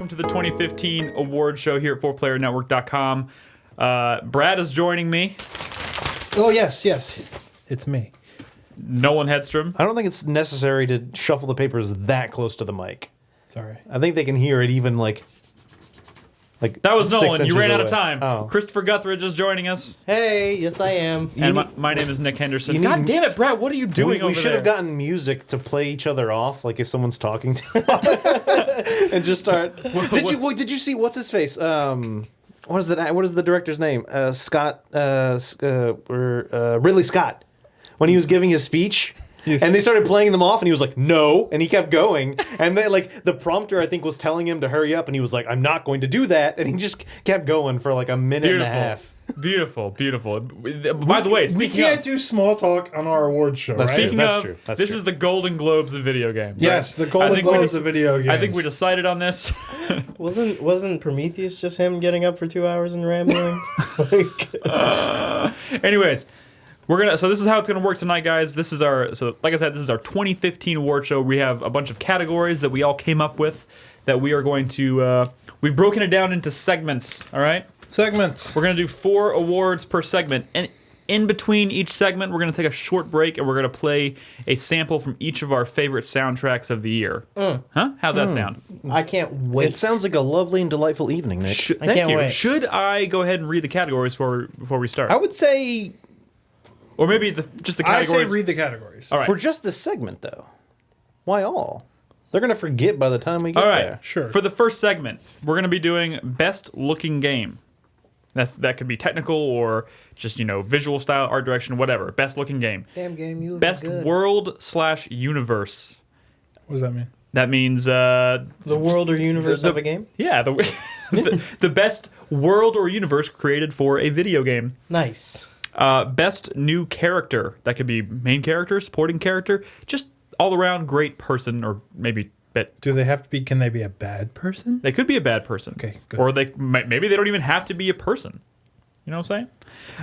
Welcome to the 2015 award show here at 4playernetwork.com. Brad is joining me. Oh, yes. It's me. Nolan Hedstrom. I don't think it's necessary to shuffle the papers that close to the mic. Sorry. I think they can hear it even like That was 6 Nolan. You ran inches out of away. time. Oh. Christopher Guthridge is joining us. Hey, yes I am. And my name is Nick Henderson. you God need- damn it, Brad. What are you doing over We should there? have gotten music to play each other off, like if someone's talking to and just start. Did you see what's his face? What is the director's name? Ridley Scott. When he was giving his speech. Yes. And they started playing them off, and he was like, "No," and he kept going. And they, the prompter, I think, was telling him to hurry up, and he was like, "I'm not going to do that," and he just kept going for like a minute and a half. Beautiful. By the way, We can't do small talk on our award show, That's right? true. speaking That's of, true. That's this true. is the Golden Globes of video games. Yes, right? the Golden Globes of video games. I think we decided on this. Wasn't Prometheus just him getting up for 2 hours and rambling? Anyways, so this is how it's gonna work tonight, guys. Like I said, this is our 2015 award show. We have a bunch of categories that we all came up with that we are going to. We've broken it down into segments. All right. Segments. We're gonna do 4 awards per segment, and in between each segment, we're gonna take a short break and we're gonna play a sample from each of our favorite soundtracks of the year. Huh? How's that sound? I can't wait. It sounds like a lovely and delightful evening, Nick. Thank can't you. wait. Should I go ahead and read the categories before we start? I would say Or maybe just the I categories. say read the categories. All right. for just this segment, though. Why all? They're gonna forget by the time we get All right. there. Sure. For the first segment, we're going to be doing best looking game. That could be technical or just, visual style, art direction, whatever. Best looking game. Damn game, you Best good. world/universe. What does that mean? That means The world or universe of a game? yeah, the best world or universe created for a video game. Nice. Best new character. That could be main character, supporting character, just all around great person, or maybe Do they have to be? Can they be a bad person? they could be a bad person. Okay, good. Or maybe they don't even have to be a person. You know what I'm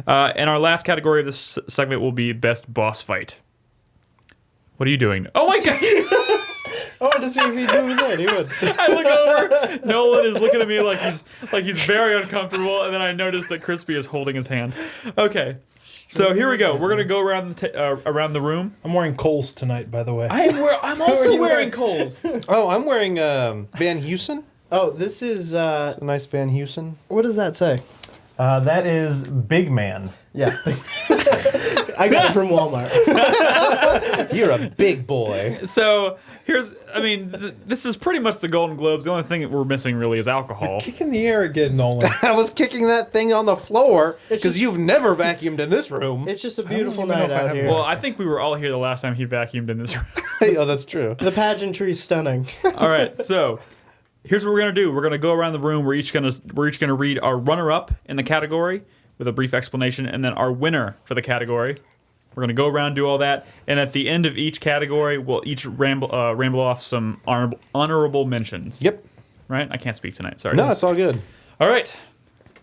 saying? And our last category of this segment will be best boss fight. What are you doing? Oh my god! I wanted to see if he'd move his head. He would. I look over. Nolan is looking at me like he's very uncomfortable, and then I notice that Crispy is holding his hand. Okay, so here we go. We're gonna go around around the room. I'm wearing Coles tonight, by the way. I'm also wearing Coles. Oh, I'm wearing Van Heusen. Oh, this is, A nice Van Heusen. what does that say? That is Big Man. Yeah. I got it from Walmart. You're a big boy. So this is pretty much the Golden Globes. The only thing that we're missing really is alcohol. Kick in the air again, Nolan. I was kicking that thing on the floor It's because just- you've never vacuumed in this room. It's just a don't beautiful even know night if I out have here. Well, I think we were all here the last time he vacuumed in this room. Oh, that's true. The pageantry's stunning. All right, so here's what we're gonna do. We're gonna go around the room. We're each gonna read our runner-up in the category with a brief explanation, and then our winner for the category. We're gonna go around, do all that, and at the end of each category, we'll each ramble off some honorable mentions. Yep. Right? I can't speak tonight. Sorry. No, it's all good. All right.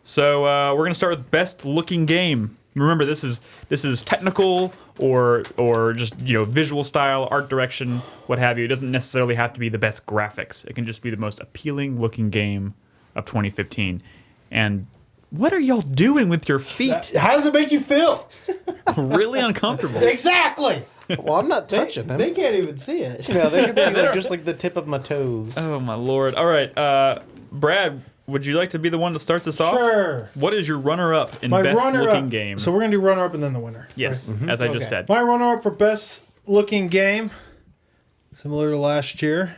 So we're gonna start with best looking game. Remember, this is technical or just visual style, art direction, what have you. It doesn't necessarily have to be the best graphics. It can just be the most appealing looking game of 2015. And what are y'all doing with your feet? How does it make you feel? Really uncomfortable. Exactly. Well, I'm not touching them. They can't even see it. Yeah, they can see just like the tip of my toes. Oh my lord! All right, Brad, would you like to be the one that starts us off? Sure. What is your runner-up in My best runner-up. looking game? So we're gonna do runner-up and then the winner. yes, as I just Okay. said. My runner-up for best looking game, similar to last year,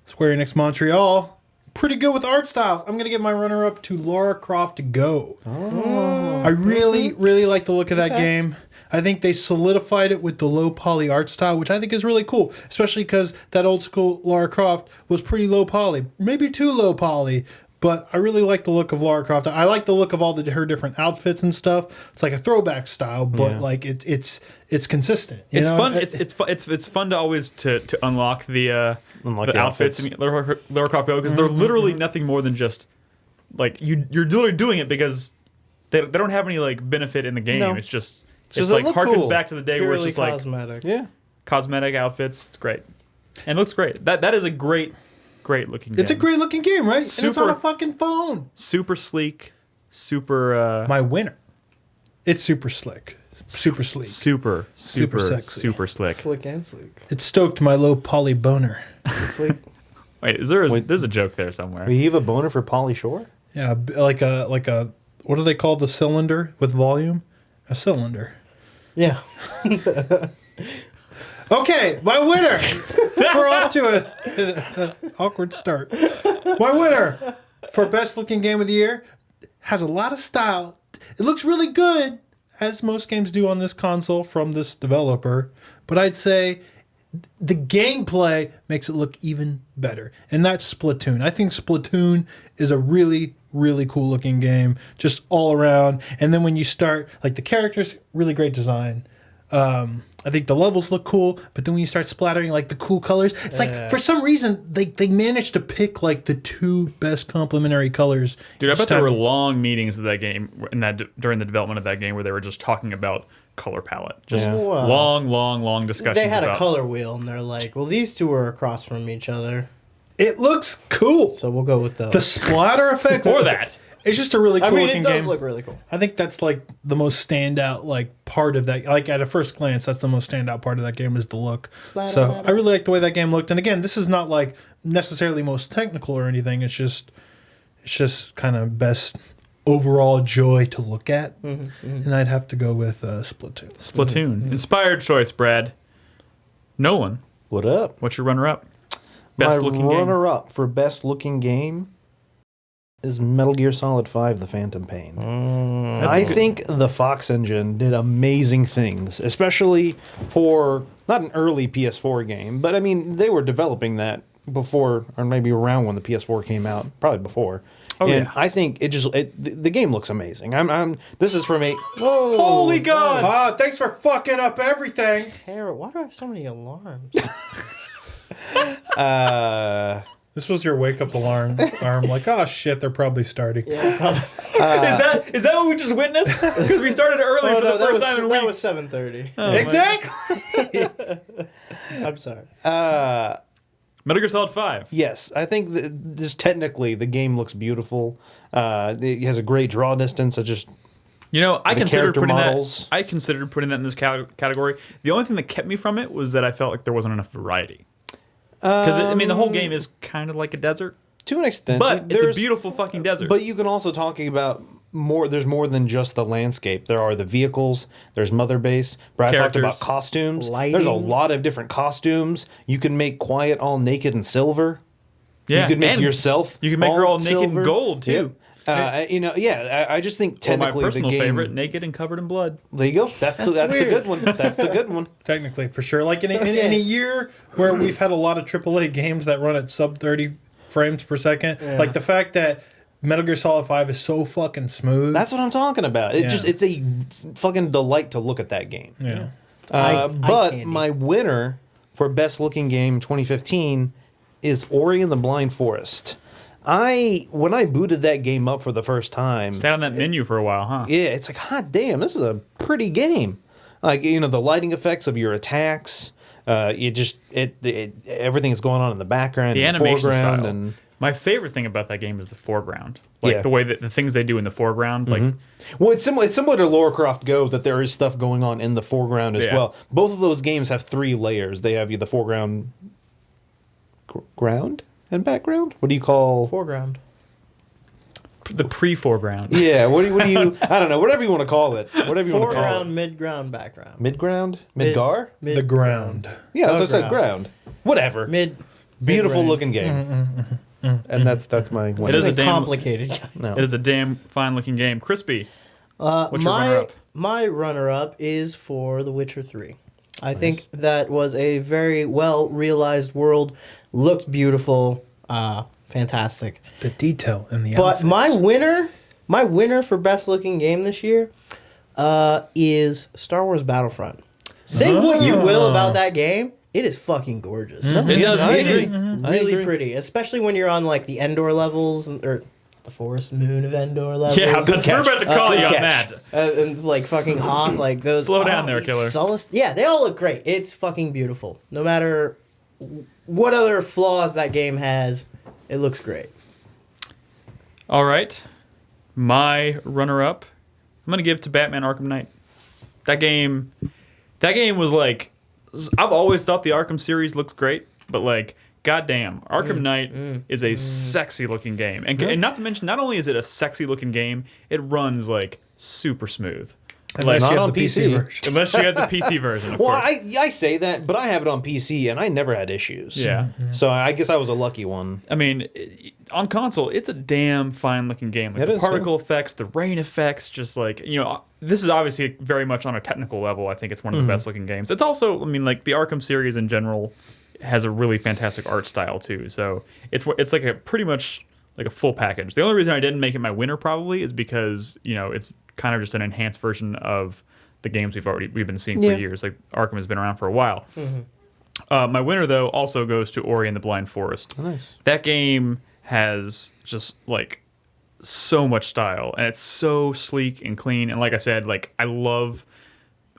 Square Enix Montreal. Pretty good with art styles. I'm gonna give my runner-up to Lara Croft Go. I really, really like the look of that game. I think they solidified it with the low poly art style, which I think is really cool, especially because that old school Lara Croft was pretty low poly, maybe too low poly. But I really like the look of Lara Croft. I like the look of all her different outfits and stuff. It's like a throwback style, but like it's consistent. you It's know? fun. It's fun to always to unlock the outfits in Lara Croft Go, because they're literally nothing more than just like you're literally doing it because they don't have any like benefit in the game. No. It's just Just like look harkens cool. back to the day where it's Purely just cosmetic. Yeah. cosmetic outfits. It's great and it looks great. That is a great Great looking game. It's a great looking game, right? And it's on Super- a fucking phone. Super sleek. Super. My winner. It's super slick. Super sleek. Super sexy. super slick. Slick and sleek. It stoked my low poly boner. Sleek. Wait, there's a joke there somewhere. You have a boner for Pauly Shore? Yeah, like a what do they call the cylinder with volume? A cylinder. Yeah. Okay, my winner. We're off to an awkward start. My winner for best looking game of the year has a lot of style. It looks really good, as most games do on this console from this developer. But I'd say the gameplay makes it look even better. And that's Splatoon. I think Splatoon is a really, really cool looking game, just all around. And then when you start, like the characters, really great design. I think the levels look cool, but then when you start splattering like the cool colors, it's like for some reason they managed to pick like the two best complementary colors. Dude, I each bet there time. were long meetings of that game during the development of that game where they were just talking about color palette. Just Yeah. Wow. long discussions. They had a about- color wheel, and they're like, well, these two are across from each other, It looks cool. so we'll go with those. The splatter effect Or that. It's just a really cool I mean, looking it does game. look really cool. I think that's like the most standout like part of that. Like at a first glance, that's the most standout part of that game is the look. Splatter, So splatter. I really like the way that game looked. And again, this is not like necessarily most technical or anything. It's just kind of best overall joy to look at. And I'd have to go with Splatoon. Splatoon. Inspired choice, Brad. Nolan, What up? what's your runner-up? Best My looking game. runner-up for best looking game is Metal Gear Solid 5: The Phantom Pain. I think the Fox engine did amazing things, especially for not an early PS4 game, but I mean they were developing that before or maybe around when the PS4 came out, probably before. Oh, and yeah. I think the game looks amazing. This is from a Holy God! Ah, thanks for fucking up everything. Terror. Why do I have so many alarms? This was your wake up alarm. Like, oh shit, they're probably starting. Is that what we just witnessed? Because we started early Oh for the no, first time in that weeks. was 7:30. Exactly. I'm sorry. Metal Gear Solid 5. Yes, I think this technically the game looks beautiful. It has a great draw distance. You know, I The considered character putting models. that. I considered putting that in this category. The only thing that kept me from it was that I felt like there wasn't enough variety. Because I mean, the whole game is kind of like a desert, to an extent, but it's a there's- beautiful fucking desert. But you can also talk about more. There's more than just the landscape. There are the vehicles. There's Mother Base. Brad talked Characters. about costumes. Lighting. There's a lot of different costumes. You can make Quiet all naked in silver. yeah, You could make and yourself. You can make her all naked silver. in gold too. Yep. I just think Or my technically the personal game. favorite, naked and covered in blood. There you go. That's the weird. good one. That's the good one. Technically, for sure. Like in a year where we've had a lot of AAA games that run at sub 30 frames per second, like the fact that Metal Gear Solid 5 is so fucking smooth. That's what I'm talking about. Yeah. It's a fucking delight to look at that game. yeah. Eye But candy. my winner for best looking game 2015 is Ori and the Blind Forest. When I booted that game up for the first time, Sat on that menu for a while, huh? yeah, it's like, hot damn, this is a pretty game. Like, the lighting effects of your attacks, everything is going on in the background, The and animation foreground, style. and My favorite thing about that game is the foreground. Like Yeah. the way that the things they do in the foreground. Like well, it's similar to Lara Croft Go that there is stuff going on in the foreground as Yeah. well. Both of those games have 3 layers. They have the foreground, ground, and background. What do you call? Foreground. the pre-foreground. Yeah, what do you? I don't know. Whatever you want to call it. Whatever you want to call it. Foreground, midground, background. Midground, Midgar. The ground. Yeah, that's what I said. ground. Ground. Whatever. Beautiful mid-range. looking game. And that's my It winner. is This is a a damn- complicated guy. No. It is a damn fine-looking game. Crispy. What's your runner-up? My runner-up is for The Witcher 3. I think that was a very well realized world. Looked beautiful. Fantastic. The detail in the But outfits. my winner for best looking game this year is Star Wars Battlefront. Say what you will about that game, it is fucking gorgeous. It does. I It is. agree. I Really agree. pretty, especially when you're on like the Endor levels or the forest moon of Endor levels. Yeah, we're about to call Good you on catch. that. And like fucking hot, like those. Slow down there, killer. Yeah, they all look great. It's fucking beautiful. No matter what other flaws that game has, It looks great. All right. My runner-up, I'm going to give to Batman Arkham Knight. That game was like, I've always thought the Arkham series looks great, but like, goddamn, Arkham Knight is a sexy-looking game. And not to mention, not only is it a sexy-looking game, it runs like super smooth. Unless not you have on the PC PC. version. Unless you have the PC version, of Well, course. I say that, but I have it on PC, and I never had issues. Yeah. So I guess I was a lucky one. I mean, on console, it's a damn fine-looking game. Like It the is, particle effects, the rain effects, just like, this is obviously very much on a technical level. I think it's one of the best-looking games. It's also, I mean, like the Arkham series in general has a really fantastic art style too. So it's like a pretty much like a full package. The only reason I didn't make it my winner probably is because it's kind of just an enhanced version of the games we've been seeing for years. Like Arkham has been around for a while. My winner though also goes to Ori and the Blind Forest. Nice. That game has just like so much style, and it's so sleek and clean. And like I said, like I love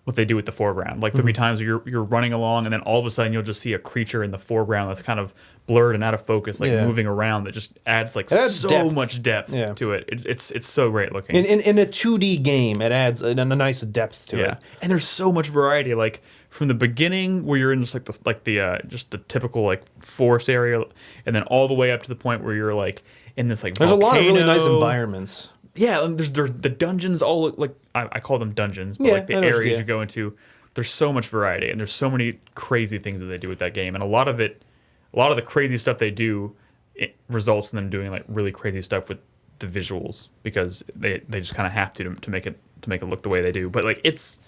what they do with the foreground. Like there'll be times where you're running along, and then all of a sudden you'll just see a creature in the foreground that's kind of blurred and out of focus, like moving around. That just adds like so depth. much depth Yeah. to it. It's so great looking. In a 2D game, it adds a nice depth to it. And there's so much variety. Like from the beginning, where you're in just just the typical like forest area, and then all the way up to the point where you're like in this like There's a lot of really nice volcano. environments. Yeah, and there's the dungeons all look like I call them dungeons, but Yeah, like the I know, areas yeah. you go into, there's so much variety and there's so many crazy things that they do with that game, and a lot of the crazy stuff they do, it results in them doing like really crazy stuff with the visuals because they just kind of have to make it look the way they do. But like it's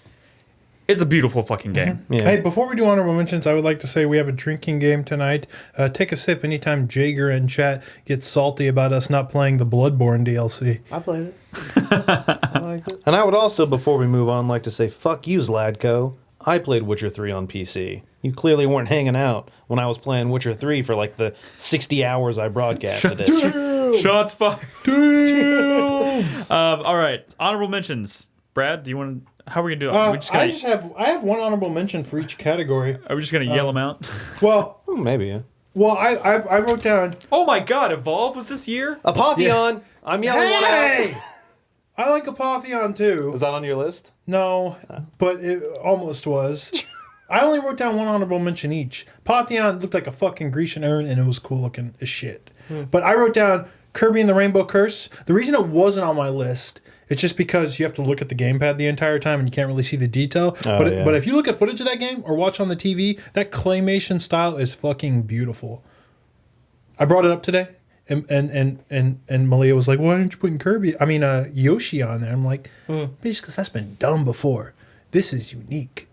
a beautiful fucking game. Yeah. Hey, before we do honorable mentions, I would like to say we have a drinking game tonight. Take a sip anytime Jager in chat gets salty about us not playing the Bloodborne DLC. I played it. I liked it. And I would also, before we move on, like to say, fuck you, Zladko. I played Witcher 3 on PC. You clearly weren't hanging out when I was playing Witcher 3 for like the 60 hours I broadcasted it. Shots fired. All right, honorable mentions. Brad, do you want to? How are we gonna do it? I have one honorable mention for each category. Are we just gonna yell them out? Well, Oh, maybe, yeah. I wrote down. Oh my God! Evolve was this year. Apotheon! I'm yelling one Hey, out. I like Apotheon too. Was that on your list? No, but it almost was. I only wrote down one honorable mention each. Apotheon looked like a fucking Grecian urn, and it was cool looking as shit. But I wrote down Kirby and the Rainbow Curse. The reason it wasn't on my list, it's just because you have to look at the gamepad the entire time, and you can't really see the detail. But if you look at footage of that game or watch on the TV, that claymation style is fucking beautiful. I brought it up today. And Malia was like, "Why aren't you putting Yoshi on there?" I'm like, "Bitch, because that's been done before. This is unique."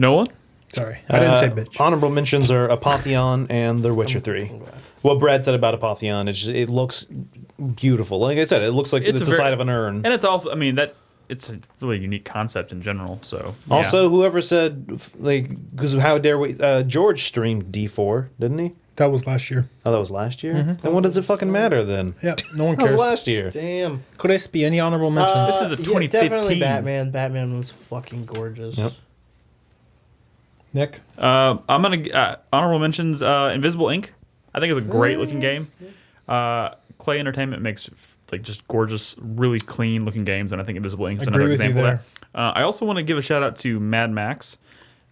Nolan. Sorry, I didn't say bitch. Honorable mentions are Apotheon and The Witcher 3. What Brad said about Apotheon is just, it looks beautiful. Like I said, it looks like it's the side of an urn. And it's also, I mean, it's a really unique concept in general. So Also, whoever said, like, because how dare we, George streamed D4, didn't he? That was last year. Oh, that was last year? Then what does it fucking matter then? Yeah, no one That was cares. last year. Damn. Could this be any honorable mentions? This is a 2015. Definitely Batman. Batman was fucking gorgeous. Yep. Nick? I'm gonna honorable mentions. Invisible Ink. I think it's a great looking game. Clay Entertainment makes like just gorgeous, really clean looking games, and I think Invisible Ink is Agree another with you example of that. I also want to give a shout out to Mad Max.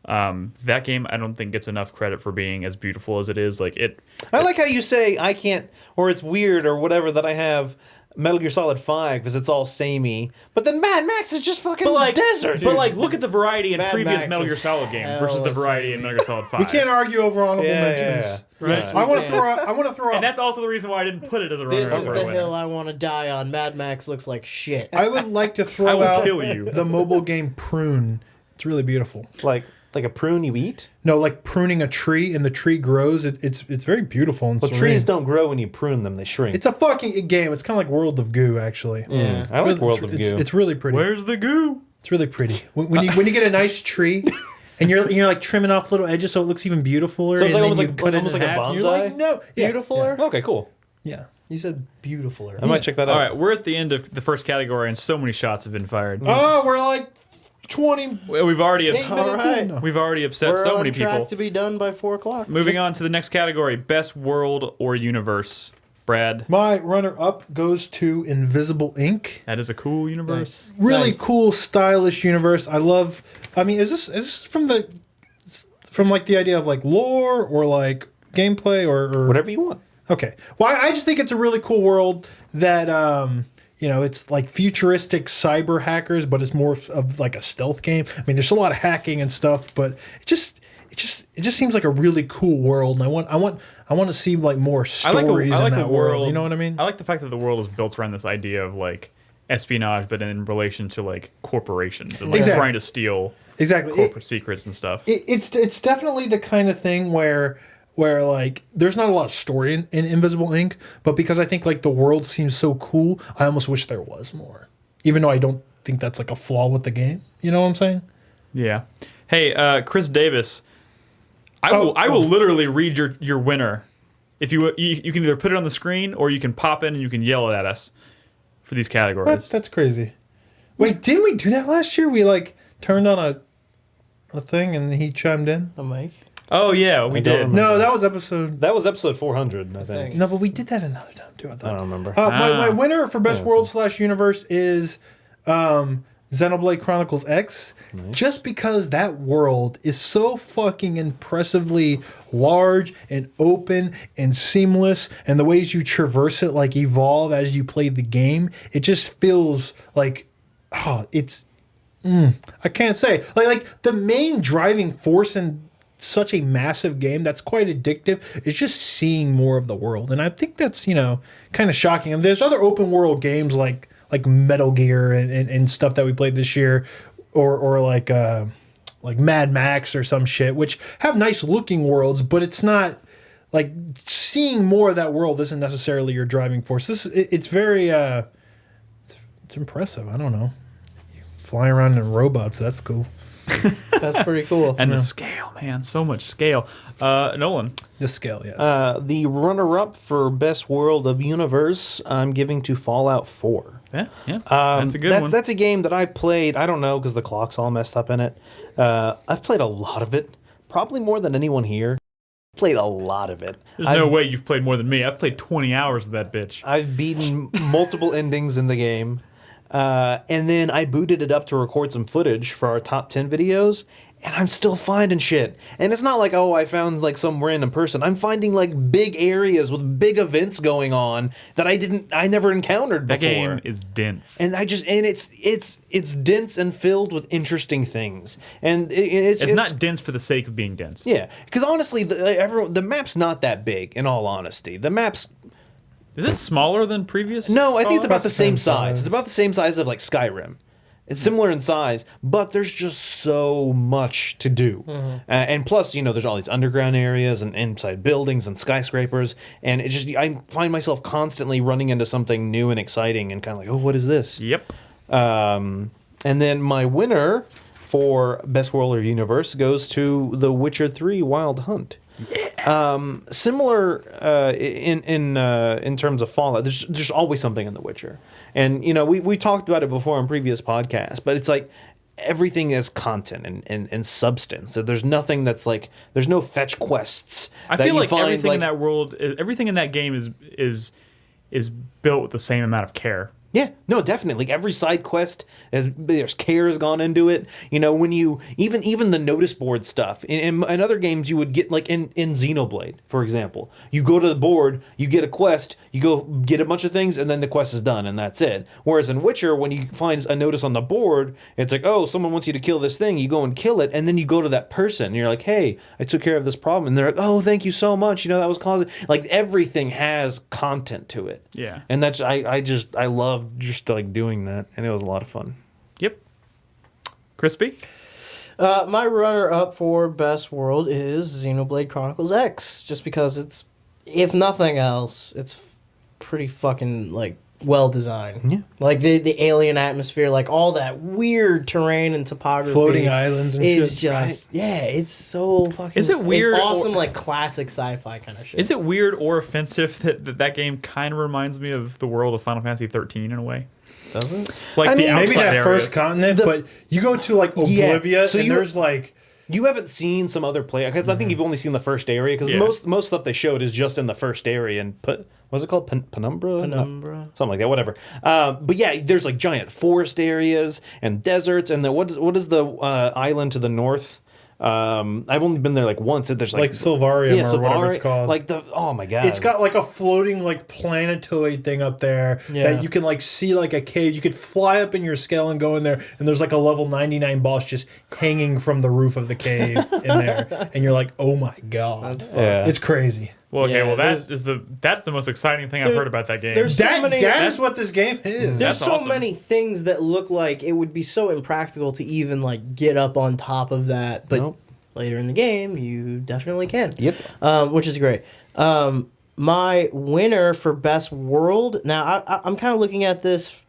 That game I don't think gets enough credit for being as beautiful as it is. Like it. I like how you say I can't, or it's weird, or whatever, that I have Metal Gear Solid 5 because it's all samey. But then Mad Max is just fucking desert. But like, look at the variety in Mad previous Max Metal is Gear Solid games versus the hella variety in Metal Gear Solid 5. We can't argue over honorable mentions. Right. Yes, I we want to can. throw out. I want to throw out. And that's also the reason why I didn't put it as a runner-up. This is or a the winner. hill I want to die on. Mad Max looks like shit. I would like to I throw will out kill you. the mobile game Prune. It's really beautiful. like a prune you eat? No, like pruning a tree and the tree grows. It's very beautiful and Well, serene. trees don't grow when you prune them; they shrink. It's a fucking game. It's kind of like World of Goo, actually. Yeah. I like World of it's, Goo. It's really pretty. Where's the goo? It's really pretty. When you get a nice tree, and you're like trimming off little edges so it looks even beautifuler. So it's and like then almost you like- cut it almost in like a half, and you're like, bonsai? no, yeah, Beautifuler? Okay, cool. Yeah. You said beautifuler. I might check that out. All right, we're at the end of the first category, and so many shots have been fired. Oh, we're like 20. We've already Eight All minutes right. in. we've already upset We're so on many track people. to be done by 4 o'clock. Moving on to the next category: best world or universe. Brad, My runner-up goes to Invisible Ink. that is a cool universe. Really Nice. cool, stylish universe. I love. I mean, is this from like the idea of like lore or like gameplay or Whatever you want. Okay. Well, I just think it's a really cool world that it's like futuristic cyber hackers, but it's more of like a stealth game. I mean, there's a lot of hacking and stuff, but it just seems like a really cool world, and I want to see like more stories in that world. You know what I mean? I like the fact that the world is built around this idea of like espionage, but in relation to like corporations and like Exactly. trying to steal Exactly. corporate secrets and stuff. It's definitely the kind of thing where like there's not a lot of story in Invisible Ink, but because I think like the world seems so cool, I almost wish there was more. Even though I don't think that's like a flaw with the game. You know what I'm saying? Yeah. Hey, Chris Davis, I will literally read your winner. If you can either put it on the screen or you can pop in and you can yell it at us for these categories. That's crazy. Wait, didn't we do that last year? We like turned on a thing and he chimed in. A mic. Oh yeah, we don't did. remember. No, that was episode. That was episode 400, I think. No, but we did that another time too. I I don't remember. My winner for best world / universe is Xenoblade Chronicles X, just because that world is so fucking impressively large and open and seamless, and the ways you traverse it like evolve as you play the game. It just feels like, I can't say like the main driving force in such a massive game that's quite addictive is just seeing more of the world, and I think that's kind of shocking. And there's other open world games like Metal Gear and stuff that we played this year, or like Mad Max or some shit, which have nice looking worlds, but it's not like seeing more of that world isn't necessarily your driving force. It's very it's impressive. I don't know, you fly around in robots, that's cool. That's pretty cool. And the scale, man, so much scale. Nolan, The scale, yes. The runner-up for best world of universe, I'm giving to Fallout 4. yeah, that's a good one. That's a game that I've played. I don't know because the clock's all messed up in it. I've played a lot of it, probably more than anyone here. Played a lot of it. There's no way you've played more than me. I've played 20 hours of that bitch. I've beaten multiple endings in the game. And then I booted it up to record some footage for our top 10 videos, and I'm still finding shit. And it's not like, oh, I found like some random person. I'm finding like big areas with big events going on that I never encountered before. That game is dense. And it's dense and filled with interesting things. And it's not dense for the sake of being dense. Yeah, because honestly, the map's not that big. In all honesty, the map's Is it smaller than previous? no, I think it's about the same size. size. It's about the same size of like Skyrim. It's similar in size, but there's just so much to do. And plus, there's all these underground areas and inside buildings and skyscrapers. And I find myself constantly running into something new and exciting and kind of like, oh, what is this? Yep. And then my winner for Best World or Universe goes to The Witcher 3 Wild Hunt. Similar in terms of Fallout, there's always something in The Witcher, and we talked about it before on previous podcasts, but it's like everything is content and substance. So there's nothing that's like there's no fetch quests. I feel like everything in that world, everything in that game is built with the same amount of care. Yeah, no, definitely. Like every side quest, there's care has gone into it. When you even the notice board stuff in other games, you would get like in Xenoblade, for example. You go to the board, you get a quest, you go get a bunch of things, and then the quest is done, and that's it. Whereas in Witcher, when you find a notice on the board, it's like, oh, someone wants you to kill this thing. You go and kill it, and then you go to that person, and you're like, hey, I took care of this problem, and they're like, oh, thank you so much. That was causing like everything has content to it. Yeah. And that's I love just like doing that, and it was a lot of fun. Yep. Crispy? My runner-up for best world is Xenoblade Chronicles X, just because it's, if nothing else, it's pretty fucking like well designed. Yeah. Like the alien atmosphere, like all that weird terrain and topography, Floating islands and is shit. just it's so fucking. Is it weird It's awesome, or- like classic sci-fi kind of shit. Is it weird or offensive that game kind of reminds me of the world of Final Fantasy 13 in a way? doesn't. Like I the mean, outside Maybe that areas. first continent, but you go to like Oblivia, so and you- there's like You haven't seen some other play because I think you've only seen the first area because Yeah. most stuff they showed is just in the first area and what's it called Penumbra? Penumbra. Something like that, whatever. But yeah, there's like giant forest areas and deserts, and then what is the island to the north? I've only been there like once. There's like Silvarium or whatever it's Silvari- called. Like oh my god, It's got like a floating like planetoid thing up there Yeah. that you can like see like a cave. You could fly up in your scale and go in there, and there's like a level 99 boss just hanging from the roof of the cave in there, and you're like, oh my god, Yeah. it's crazy. Well, okay, Yeah, well there's- that's the most exciting thing I've heard about that game. there's- So That many- that that's- is what this game is. There's That's so awesome. many things that look like it would be so impractical to even like get up on top of that, but Nope. later in the game you definitely can. Yep. Which is great. My winner for best world. Now I'm kind of looking at this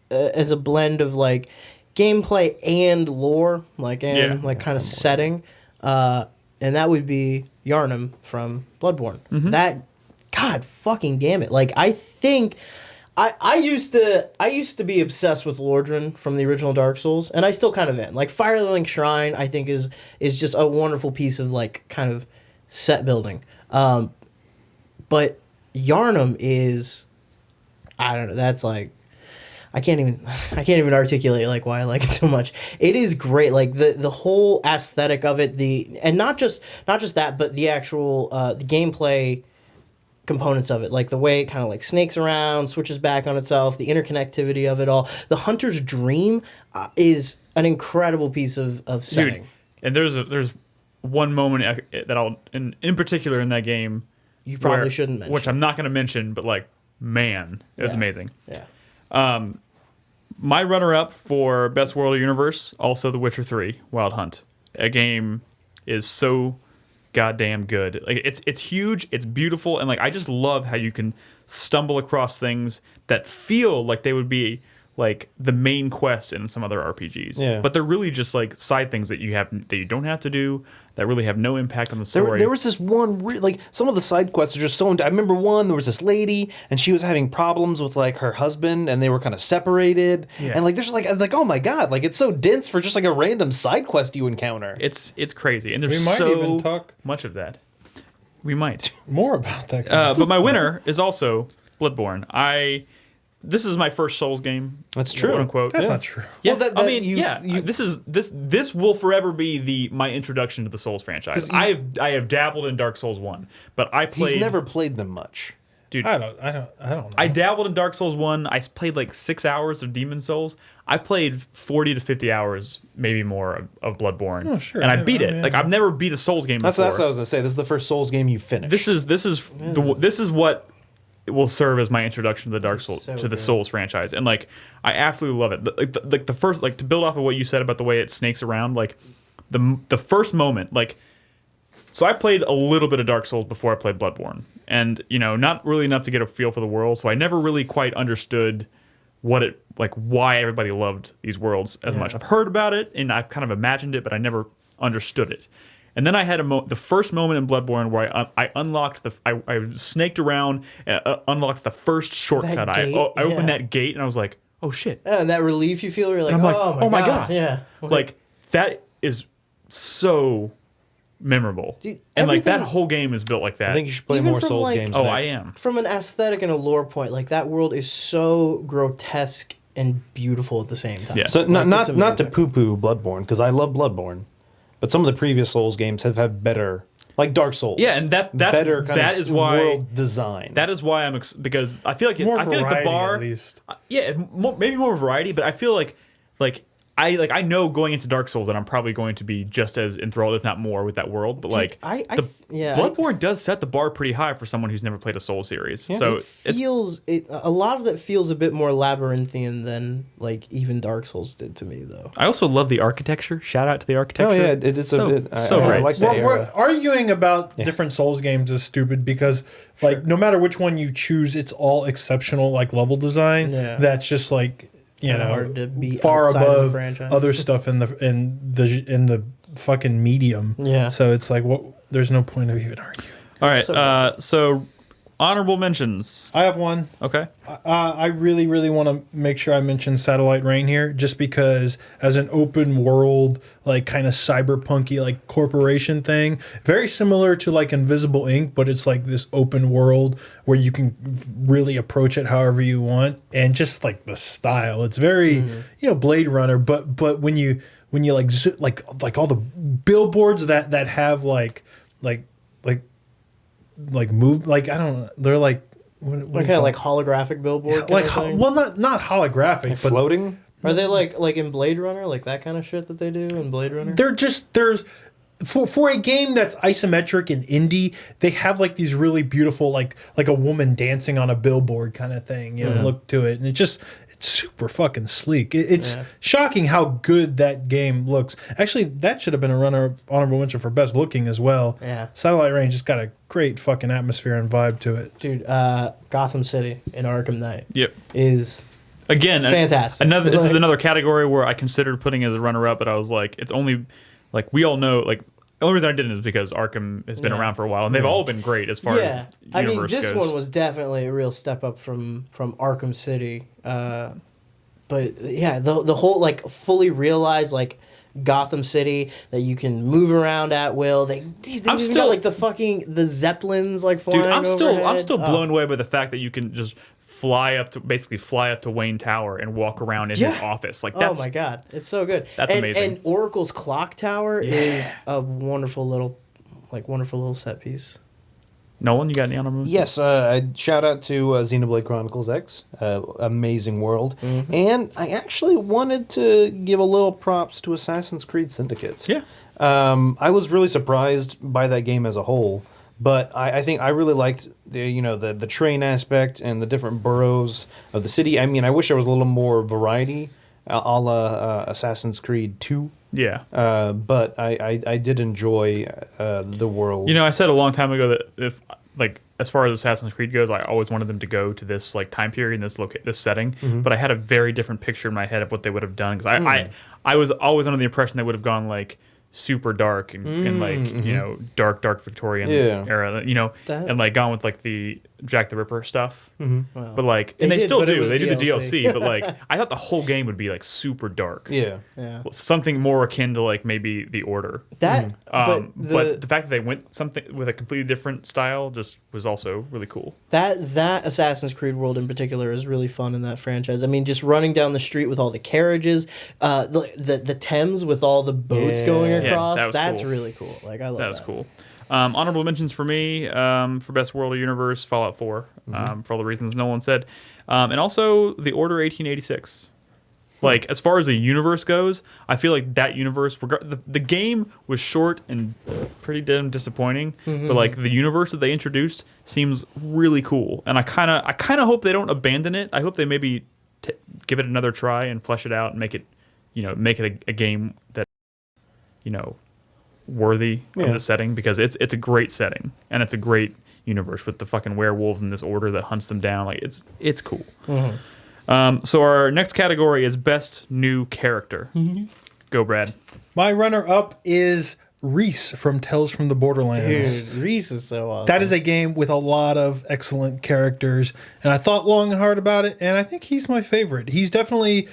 as a blend of like gameplay and lore, like and Yeah. like kind of setting, and that would be Yharnam from Bloodborne. That, God fucking damn it! Like I think. I used to be obsessed with Lordran from the original Dark Souls, and I still kind of am. Like Firelink Shrine, I think is just a wonderful piece of like kind of set building. But Yharnam is, I don't know. That's like, I can't even articulate like why I like it so much. It is great. Like the whole aesthetic of it, and not just that, but the actual the gameplay components of it, like the way it kind of like snakes around, switches back on itself, the interconnectivity of it all. The Hunter's Dream is an incredible piece of setting. Dude, and there's one moment that I'll in particular in that game You probably shouldn't mention. which I'm not going to mention, but like man, it was Yeah. amazing. Yeah. My runner-up for best world or universe, also The Witcher 3: Wild Hunt. A game is so goddamn good. Like it's huge, it's beautiful, and like I just love how you can stumble across things that feel like they would be like the main quest in some other RPGs. Yeah. But they're really just like side things that you don't have to do, that really have no impact on the story. There was this one, like some of the side quests are just so. I remember one. There was this lady, and she was having problems with like her husband, and they were kind of separated. Yeah. And like, there's like oh my god, like it's so dense for just like a random side quest you encounter. It's crazy, and there's We might so even talk much of that. We might. more about that. But my winner is also Bloodborne. This is my first Souls game. That's true. Quote unquote. That's not true. Yeah, Well, I mean, this will forever be my introduction to the Souls franchise. I have dabbled in Dark Souls 1, but I played. He's never played them much. dude. I don't know. I dabbled in Dark Souls 1. I played like 6 hours of Demon Souls. I played 40 to 50 hours, maybe more, of Bloodborne. Oh, sure. And I beat I it. mean, Like I've never beat a Souls game That's before. what I was gonna say. This is the first Souls game you finished. This is what will serve as my introduction to the Dark Souls so to the good. Souls franchise, and like I absolutely love it. Like the first, like to build off of what you said about the way it snakes around, like the first moment, like so I played a little bit of Dark Souls before I played Bloodborne, and not really enough to get a feel for the world, so I never really quite understood why everybody loved these worlds as much. I've heard about it and I've kind of imagined it, but I never understood it. And then I had the first moment in Bloodborne where I unlocked I snaked around and unlocked the first shortcut. I gate, opened yeah. that gate and I was like, oh shit. Yeah, and that relief you feel, you're like, And I'm like, oh my god. Yeah. Like that is so memorable. Dude, and like that everything- whole game is built like that. I think you should play Even more from, Souls like- games. Oh, Nick. I am. From an aesthetic and a lore point, like that world is so grotesque and beautiful at the same time. Yeah. So Like, not it's to amazing. poo-poo Bloodborne because I love Bloodborne, but some of the previous Souls games have had better, like Dark Souls. Yeah, and that's better kind that of is why world design. That is why I'm because I feel like More I feel like the variety, bar at least. maybe more variety, but I feel like I know going into Dark Souls that I'm probably going to be just as enthralled, if not more, with that world. But like Bloodborne does set the bar pretty high for someone who's never played a Soul series. So it's a lot of it feels a bit more labyrinthian than like even Dark Souls did to me though. I also love the architecture. Shout out to the oh architecture. yeah, it is so, a bit. so I great. like that Well, we're era. arguing about different Souls games is stupid because, like, no matter which one you choose, it's all exceptional, like level design. Yeah. That's just like Kinda hard to beat far outside of the above franchise. other stuff in the fucking medium. Yeah. So it's like, what? There's no point of even arguing. All right. So- So Honorable mentions. I have one. Okay. I really, really want to make sure I mention Satellite Rain here, just because as an open world, like kind of cyberpunky, like corporation thing, very similar to like Invisible Ink, but it's like this open world where you can really approach it however you want, and just like the style, it's very, Blade Runner. But when you like all the billboards that have like move, like I don't know, they're like. Like kind of like holographic billboard. Yeah, like well, not holographic, Like but floating. Are they like in Blade Runner, like that kind of shit that they do in Blade Runner? there's for a game that's isometric and indie, they have like these really beautiful like a woman dancing on a billboard kind of thing, look to it, and it's super fucking sleek. It's shocking how good that game looks. Actually, that should have been a honorable mention for best looking as well. Yeah. Satellite Range just got a great fucking atmosphere and vibe to it. Dude, Gotham City in Arkham Knight Yep. is Again, fantastic. This is another category where I considered putting as a runner-up, but I was like, it's only like we all know. Like the only reason I didn't is because Arkham has been around for a while, and they've all been great as far as I mean, universe this goes. one was definitely a real step up from Arkham City. But yeah, the whole like fully realized like Gotham City that you can move around at will. They even got like the Zeppelins like flying. Dude, I'm overhead. still blown away by the fact that you can just fly up to Wayne Tower and walk around in his office. Like that's oh my god, it's so good. That's amazing. And Oracle's clock tower is a wonderful little set piece. Nolan, you got any honorable? Yes, shout out to Xenoblade Chronicles X, amazing world, and I actually wanted to give a little props to Assassin's Creed Syndicate. Yeah. I was really surprised by that game as a whole, but I think I really liked the train aspect and the different boroughs of the city. I mean, I wish there was a little more variety, a la Assassin's Creed 2. Yeah. But I did enjoy the world. I said a long time ago that if like as far as Assassin's Creed goes, I always wanted them to go to this like time period and this setting. But I had a very different picture in my head of what they would have done, because I was always under the impression they would have gone like super dark and like dark Victorian era, and like gone with like the Jack the Ripper stuff. Well, but like, and they still but it do. was They do the DLC. DLC, but like, I thought the whole game would be like super dark. Yeah. Something more akin to like maybe The Order. That, But the fact that they went something with a completely different style just was also really cool. That Assassin's Creed world in particular is really fun in that franchise. I mean, just running down the street with all the carriages, the Thames with all the boats going across. that was that's cool. really cool. Like I love that. That was cool. Honorable mentions for me for best world or universe, Fallout 4, for all the reasons Nolan said, and also The Order 1886. Like, as far as the universe goes, I feel like that universe, the game was short and pretty damn disappointing, but like the universe that they introduced seems really cool, and I kind of hope they don't abandon it. I hope they maybe give it another try and flesh it out and make it a game that worthy of the setting, because it's a great setting and it's a great universe with the fucking werewolves and this order that hunts them down. Like it's cool. So our next category is best new character. Go, Brad. My runner-up is Reese from Tales from the Borderlands. Dude, Reese is so awesome. That is a game with a lot of excellent characters, and I thought long and hard about it, and I think he's my favorite. He's definitely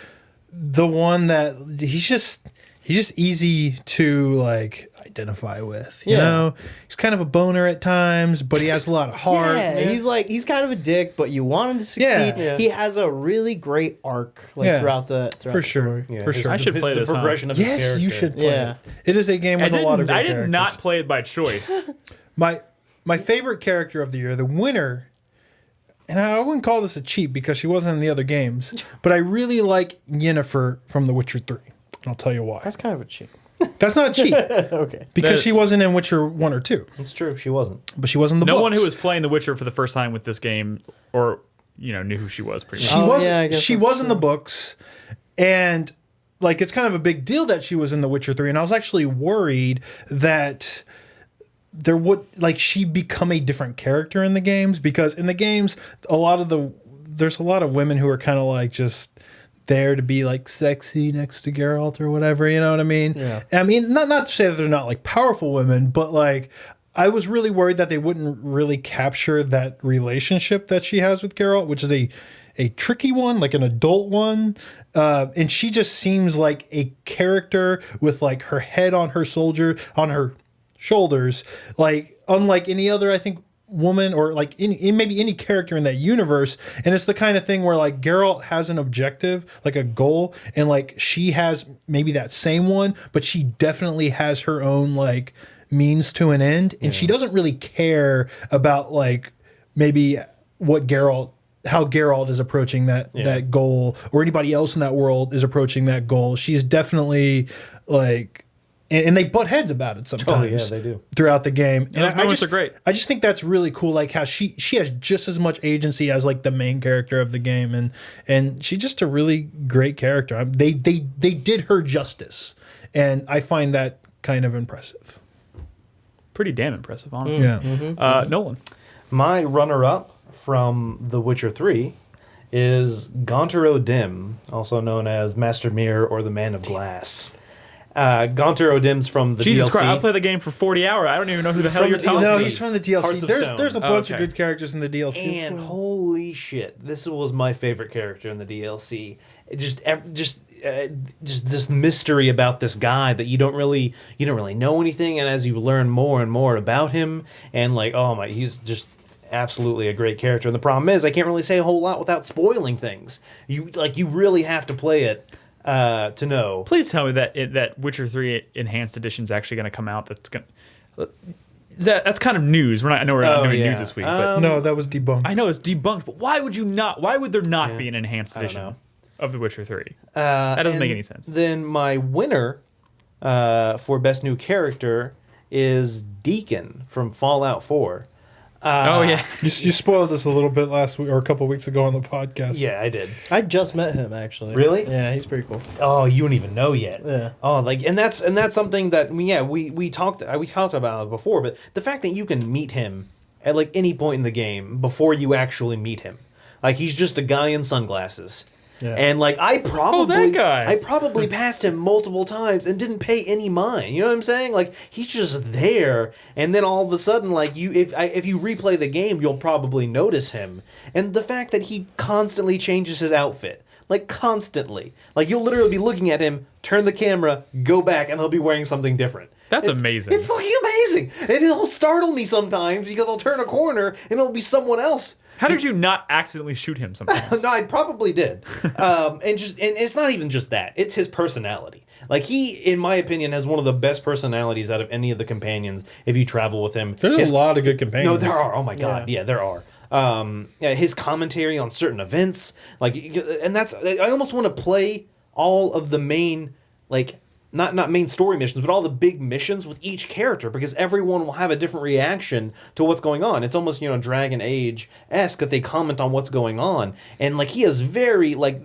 the one that he's just easy to like identify with. You know, he's kind of a boner at times, but he has a lot of heart. He's kind of a dick, but you want him to succeed. Yeah. He has a really great arc throughout the for sure. story. For sure. I should play the this. Huh? progression of his Yes, character. you should play Yeah. it. It is a game with a lot of great I did characters. not play it by choice. My favorite character of the year, the winner, and I wouldn't call this a cheat because she wasn't in the other games, but I really like Yennefer from The Witcher 3. And I'll tell you why. That's kind of a cheat. That's not a cheat. Okay. Because she wasn't in Witcher 1 or 2. It's true, she wasn't. But she wasn't in the No books. one who was playing The Witcher for the first time with this game, or knew who she was pretty much. She Oh, was yeah, I guess she that's was in the books, and like it's kind of a big deal that she was in The Witcher 3, and I was actually worried that there would she become a different character in the games, because in the games there's a lot of women who are kind of like just there to be like sexy next to Geralt or whatever, you know what I mean? Yeah. I mean, not to say that they're not like powerful women, but like I was really worried that they wouldn't really capture that relationship that she has with Geralt, which is a tricky one, like an adult one. And she just seems like a character with like her head on her shoulders, like unlike any other, I think, woman or like maybe any character in that universe. And it's the kind of thing where like Geralt has an objective, like a goal, and like she has maybe that same one, but she definitely has her own like means to an end, and she doesn't really care about like maybe how Geralt is approaching that goal, or anybody else in that world is approaching that goal. She's definitely like, and they butt heads about it sometimes. Oh, yeah, they do. Throughout the game. And those moments are great. I just think that's really cool, like how she has just as much agency as like the main character of the game, and she's just a really great character. They did her justice, and I find that kind of impressive. Pretty damn impressive, honestly. Yeah. Nolan. My runner-up from The Witcher 3 is Gaunter O'Dim, also known as Master Mirror or the Man of Glass. Gaunter O'Dim's from the Jesus DLC. Christ, I'll play the game for 40 hours. I don't even know who the hell you're talking No, about. he's from the DLC. Hearts of Stone. There's a bunch Okay. of good characters in the DLC. And holy shit, this was my favorite character in the DLC. Just this mystery about this guy that you don't really know anything, and as you learn more and more about him, and like, oh my, he's just absolutely a great character. And the problem is, I can't really say a whole lot without spoiling things. You really have to play it to know. Please tell me that Witcher 3 Enhanced Edition is actually going to come out. That's kind of news. I know we're not doing news this week, but No, that was debunked. I know it's debunked. But why would there not be an Enhanced don't Edition know. of The Witcher 3? That doesn't make any sense. Then my winner for Best New Character is Deacon from Fallout 4. Oh yeah, You spoiled this a little bit last week or a couple weeks ago on the podcast. Yeah, I did. I just met him actually. Really? Yeah, he's pretty cool. Oh, you don't even know yet. Yeah. Oh, like, and that's something that we talked about it before. But the fact that you can meet him at like any point in the game before you actually meet him, like he's just a guy in sunglasses. Yeah. And like I that guy. probably passed him multiple times and didn't pay any mind. You know what I'm saying? Like he's just there, and then all of a sudden, like if you replay the game, you'll probably notice him. And the fact that he constantly changes his outfit, like constantly, like you'll literally be looking at him, turn the camera, go back, and he'll be wearing something different. That's It's- amazing. It's fucking amazing, and it'll startle me sometimes because I'll turn a corner and it'll be someone else. How did you not accidentally shoot him sometimes? No, I probably did. And it's not even just that. It's his personality. Like he, in my opinion, has one of the best personalities out of any of the companions. If you travel with him, There's a lot of good companions. No, there are. Oh my god, yeah, there are. His commentary on certain events, like, and that's. I almost want to play all of the main, like, not main story missions, but all the big missions with each character, because everyone will have a different reaction to what's going on. It's almost, Dragon Age-esque that they comment on what's going on. And, like, he is very, like,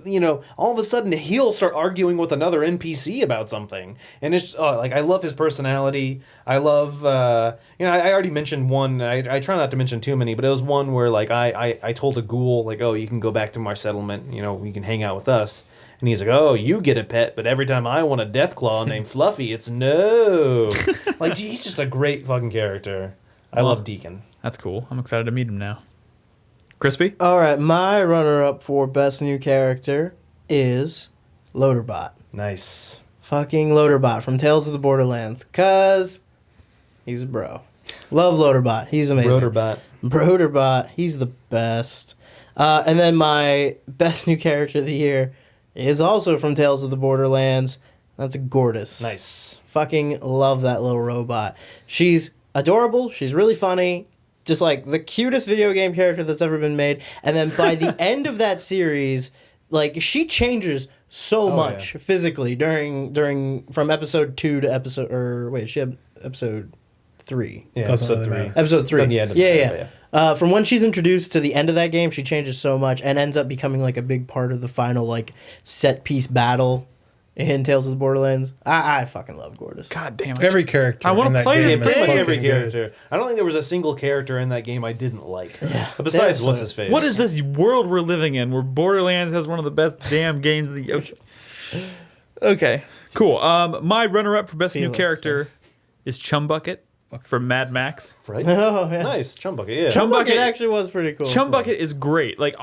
all of a sudden he'll start arguing with another NPC about something. And it's, like, I love his personality. I love, I already mentioned one. I try not to mention too many, but it was one where, like, I told a ghoul, like, oh, you can go back to our settlement, you can hang out with us. And he's like, oh, you get a pet, but every time I want a Deathclaw named Fluffy, it's no. Like, dude, he's just a great fucking character. I love Deacon. That's cool. I'm excited to meet him now. Crispy? All right, my runner-up for best new character is Loaderbot. Nice. Fucking Loaderbot from Tales of the Borderlands, cause he's a bro. Love Loaderbot. He's amazing. Broderbot. He's the best. And then my best new character of the year is also from Tales of the Borderlands. That's Gortys. Nice. Fucking love that little robot. She's adorable. She's really funny. Just like the cutest video game character that's ever been made. And then by the end of that series, like she changes so much physically during from episode 2 to episode 3. Yeah, Doesn't episode really 3. matter. Episode 3. Yeah. From when she's introduced to the end of that game, she changes so much and ends up becoming like a big part of the final like set piece battle in Tales of the Borderlands. I fucking love Gortys. God damn it. Every character. I wanna in that play game this is Pretty much fucking every good. character. I don't think there was a single character in that game I didn't like. Yeah. Besides, There's what's a- his face? What is this world we're living in where Borderlands has one of the best damn games of the ocean? Okay, cool. My runner-up for best new Felix, character is Chumbucket from Mad Max. Right? Oh, yeah. Nice. Chum Bucket, yeah. Chum Bucket Bucket actually was pretty cool. Chum Bucket is great. Like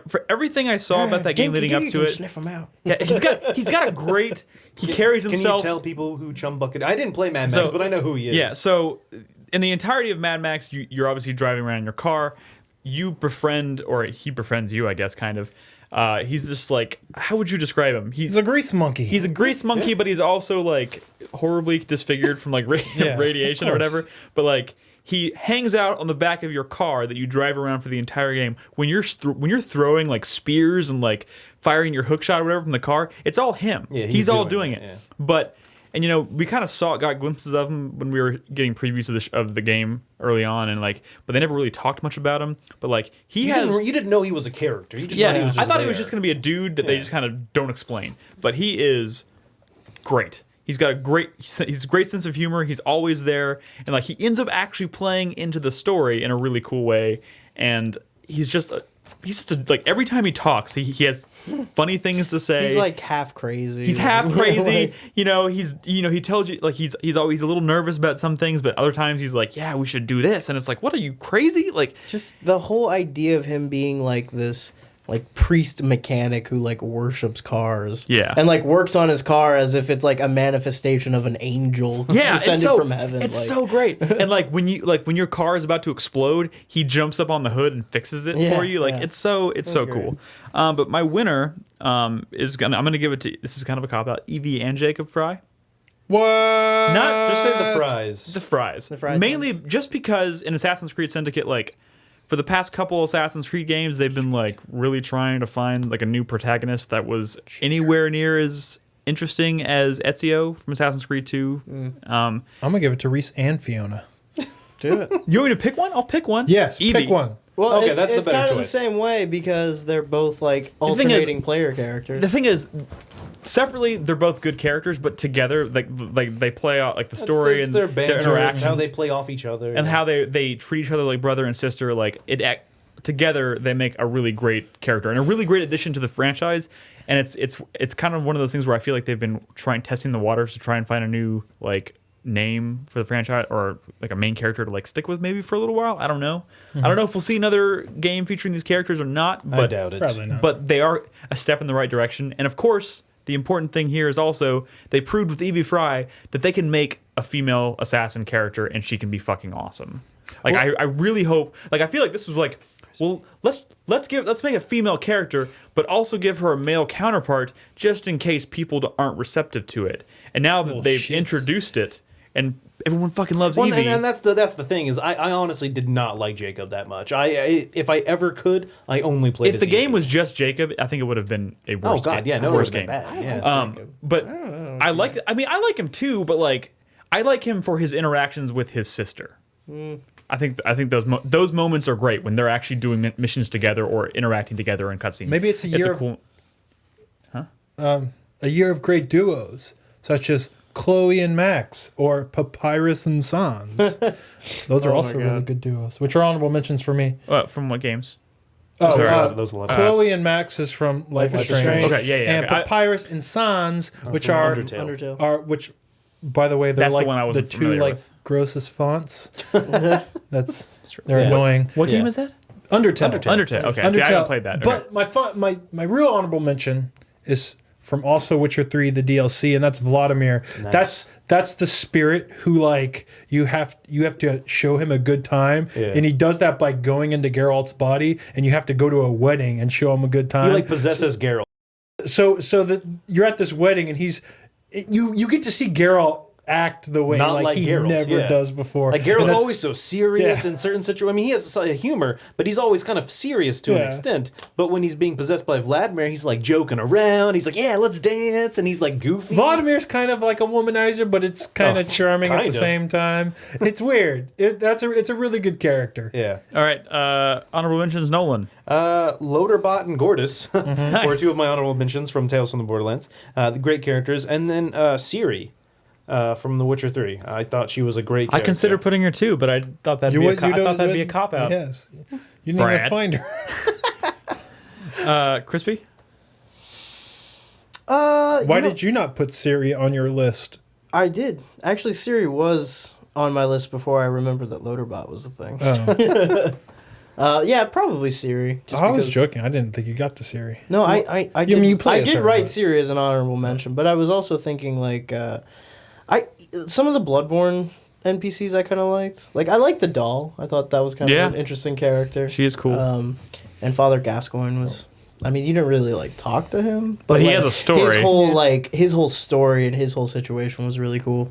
for everything I saw about that game leading up to it. Sniff him out. Yeah, he's got a great. He carries Can himself. you tell people who Chum Bucket? I didn't play Mad Max, but I know who he is. Yeah, so in the entirety of Mad Max, you're obviously driving around in your car. You befriend, or he befriends you, I guess, kind of. He's just like, how would you describe him? He's a grease monkey. He's a grease monkey, but he's also like horribly disfigured from like radiation or whatever. But like he hangs out on the back of your car that you drive around for the entire game. When you're throwing like spears and like firing your hook shot or whatever from the car, it's all him. Yeah, he's all doing it. it. Yeah. But and you know we kind of got glimpses of him when we were getting previews of the game early on, and like, but they never really talked much about him. But like you didn't know he was a character. You just thought he was just I thought he was there. just going to be a dude that they just kind of don't explain. But he is great. He's got a great sense of humor. He's always there, and like he ends up actually playing into the story in a really cool way. And he's just like every time he talks, he has funny things to say. He's like half crazy. He's half crazy. Like, He tells you like he's always a little nervous about some things, but other times he's like, yeah, we should do this, and it's like, what, are you crazy? Like just the whole idea of him being like this like priest mechanic who like worships cars. Yeah. And like works on his car as if it's like a manifestation of an angel descended from heaven. It's so great. And like when your car is about to explode, he jumps up on the hood and fixes it for you. Like it's so great. cool. But my winner I'm gonna give it to, this is kind of a cop out, Evie and Jacob Fry. What? Not Just say the fries. The fries. Mainly just because in Assassin's Creed Syndicate, like for the past couple Assassin's Creed games, they've been like really trying to find like a new protagonist that was anywhere near as interesting as Ezio from Assassin's Creed 2. I'm gonna give it to Reese and Fiona. Do it. You want me to pick one? I'll pick one. Yes, Evie. pick one. Well, Okay, it's, that's the it's better kind of the choice. same way because they're both like thing is- alternating player characters. The thing is, separately they're both good characters, but together like they play out like the story It's and their their banter, interactions, how they play off each other, and how they treat each other like brother and sister. Like together they make a really great character and a really great addition to the franchise. And it's kind of one of those things where I feel like they've been testing the waters to try and find a new like name for the franchise, or like a main character to like stick with maybe for a little while. I don't know. I don't know if we'll see another game featuring these characters or not. But I doubt it. Probably not. But they are a step in the right direction. And of course, the important thing here is also they proved with Evie Fry that they can make a female assassin character and she can be fucking awesome. Like I really hope, like I feel like this was like, well, let's make a female character, but also give her a male counterpart just in case people aren't receptive to it. And now that they've introduced it, and everyone fucking loves Well, Evie. and that's the thing is I honestly did not like Jacob that much. If I ever could, I only played. If as the game Evie. was just Jacob, I think it would have been a worse oh god, game. yeah, no, worse it would game. have been bad. Yeah. But I like him too, but like I like him for his interactions with his sister. I think those moments are great when they're actually doing missions together or interacting together in cutscenes. Maybe it's a year of great duos, such as Chloe and Max or Papyrus and Sans. Those are also really good duos, which are honorable mentions for me. From what games? Oh, those are a lot of Chloe and Max is from Life is Strange. Okay, yeah. And Okay. Papyrus and Sans, which from are Undertale. which, by the way, they're That's the like one I the wasn't two familiar like with. grossest fonts. They're Yeah. annoying. What Yeah. game is that? Undertale. Undertale. Okay, see, I haven't played that. Okay. But my real honorable mention is from also Witcher 3, the DLC, and that's Vladimir. Nice. That's the spirit who like you have to show him a good time, and he does that by going into Geralt's body, and you have to go to a wedding and show him a good time. He like possesses Geralt. So that you're at this wedding, and you get to see Geralt act the way Not like he Geralt, never yeah. does before. Like And Geralt's that's- always so serious in certain situations. I mean, he has a humor, but he's always kind of serious to an Yeah. extent. But when he's being possessed by Vladimir, he's like joking around. He's like, "Yeah, let's dance," and he's like goofy. Vladimir's kind of like a womanizer, but it's kind of charming at kind the of. same time. It's weird. It's a really good character. Yeah. All right. Honorable mentions: Nolan. Loaderbot and Gortys were Nice. two of my honorable mentions from Tales from the Borderlands. The great characters, and then Ciri from The Witcher 3. I thought she was a great I character. considered putting her too, but I thought that'd be a cop out. Yes, you didn't Brad. even find her. Crispy. Why did you not put Siri on your list? I did. Actually, Siri was on my list before I remembered that Loaderbot was a thing. Oh. Probably Siri. Just I was because- joking. I didn't think you got to Siri. No, I You mean you did, play I as did her, write but- Siri as an honorable mention, but I was also thinking like some of the Bloodborne NPCs I kind of liked. Like I liked the doll. I thought that was kind Yeah. of an interesting character. She is cool. And Father Gascoigne was. I mean, you didn't really like talk to him, but he like, has a story. His whole story and his whole situation was really cool.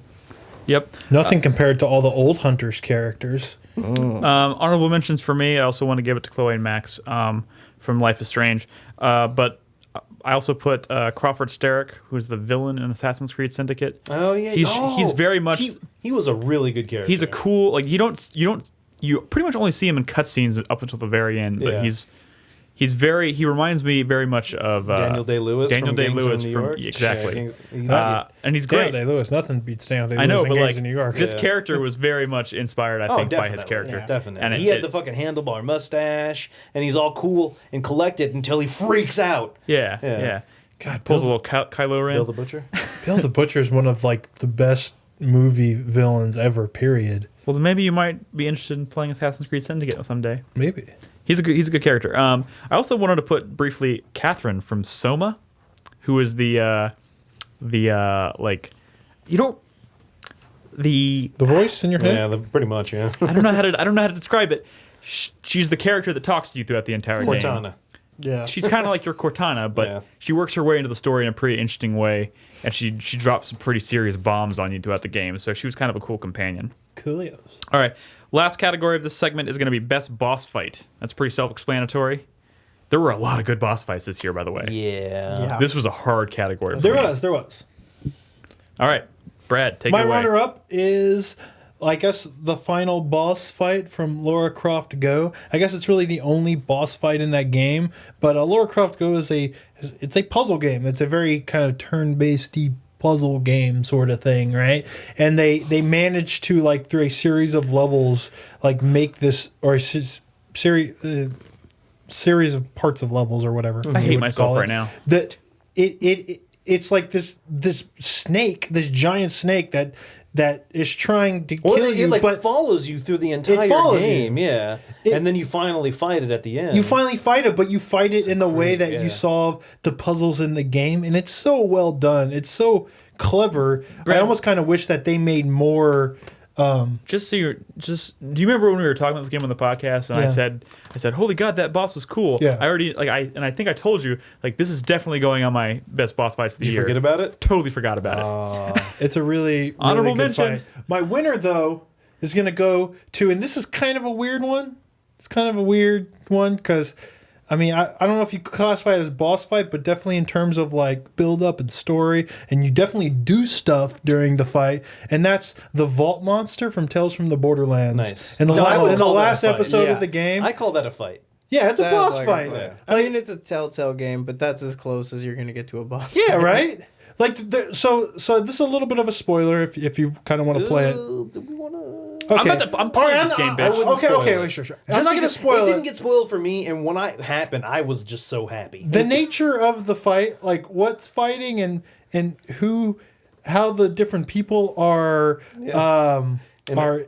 Yep. Nothing compared to all the old Hunters characters. Honorable mentions for me. I also want to give it to Chloe and Max from Life is Strange. But I also put Crawford Starrick, who's the villain in Assassin's Creed Syndicate. Oh yeah, He's very much. He was a really good character. He's a cool. Like you pretty much only see him in cutscenes up until the very end. But Yeah. he reminds me very much of Daniel Day-Lewis. Daniel from Gangs of Day-Lewis New from York. exactly. Yeah, And he's Daniel great. Day-Lewis. Nothing beats Daniel Day-Lewis I know, in but Gangs like of New York. this character was very much inspired, I think, by his character. Yeah. Definitely. And He had the fucking handlebar mustache, and he's all cool and collected until he freaks out. yeah. God, Pulls a Bill, little Kylo Ren. Bill the Butcher. Bill the Butcher is one of like the best movie villains ever. Period. Well, then maybe you might be interested in playing Assassin's Creed Syndicate someday. Maybe. He's a good character. I also wanted to put briefly Catherine from Soma, who is the like, you know, the The voice in your head. Yeah, pretty much. Yeah. I don't know how to describe it. She's the character that talks to you throughout the entire game. Cortana. Yeah. She's kind of like your Cortana, but Yeah. she works her way into the story in a pretty interesting way, and she drops some pretty serious bombs on you throughout the game. So she was kind of a cool companion. Coolios. All right, last category of this segment is going to be best boss fight. That's pretty self-explanatory. There were a lot of good boss fights this year, by the way. Yeah. This was a hard category. There was. All right, Brad, take My it away. runner-up is, I guess, the final boss fight from Lara Croft Go. I guess it's really the only boss fight in that game. But Lara Croft Go is a puzzle game. It's a very kind of turn-based puzzle game sort of thing, right? And they managed to, like, through a series of levels, like, make this, or a series of parts of levels or whatever. I you hate would myself call it, right now. That it's like this snake, this giant snake that is trying to kill It you, like but follows you through the entire follows you. game. Yeah. And then you finally fight it at the end. you finally fight it, but you fight it in the way that yeah. you solve the puzzles in the game, and it's so well done. It's so clever. I almost kind of wish that they made more. Do you remember when we were talking about this game on the podcast and Yeah. I said, holy God, that boss was cool. Yeah. I think I told you, like, this is definitely going on my best boss fights of the Did you year. forget about it? Totally forgot about it. It's a really Honorable really good mention. fight. My winner though is going to go to, and this is kind of a weird one. It's kind of a weird one because, I mean, I don't know if you could classify it as boss fight, but definitely in terms of like build up and story, and you definitely do stuff during the fight, and that's the Vault Monster from Tales from the Borderlands. Nice. In the, No, I would in the call that a last fight. episode Yeah. of the game, I call that a fight. yeah, it's a That's boss like a fight. fight. I mean, it's a Telltale game, but that's as close as you're gonna get to a boss. Yeah, right. Like so this is a little bit of a spoiler if you kind of want to play it. Do we want to? Okay. I'm playing this game, bitch. Okay, wait, sure. I'm not going to spoil It it. didn't get spoiled for me, and when it happened, I was just so happy. The nature of the fight, like what's fighting and how the different people are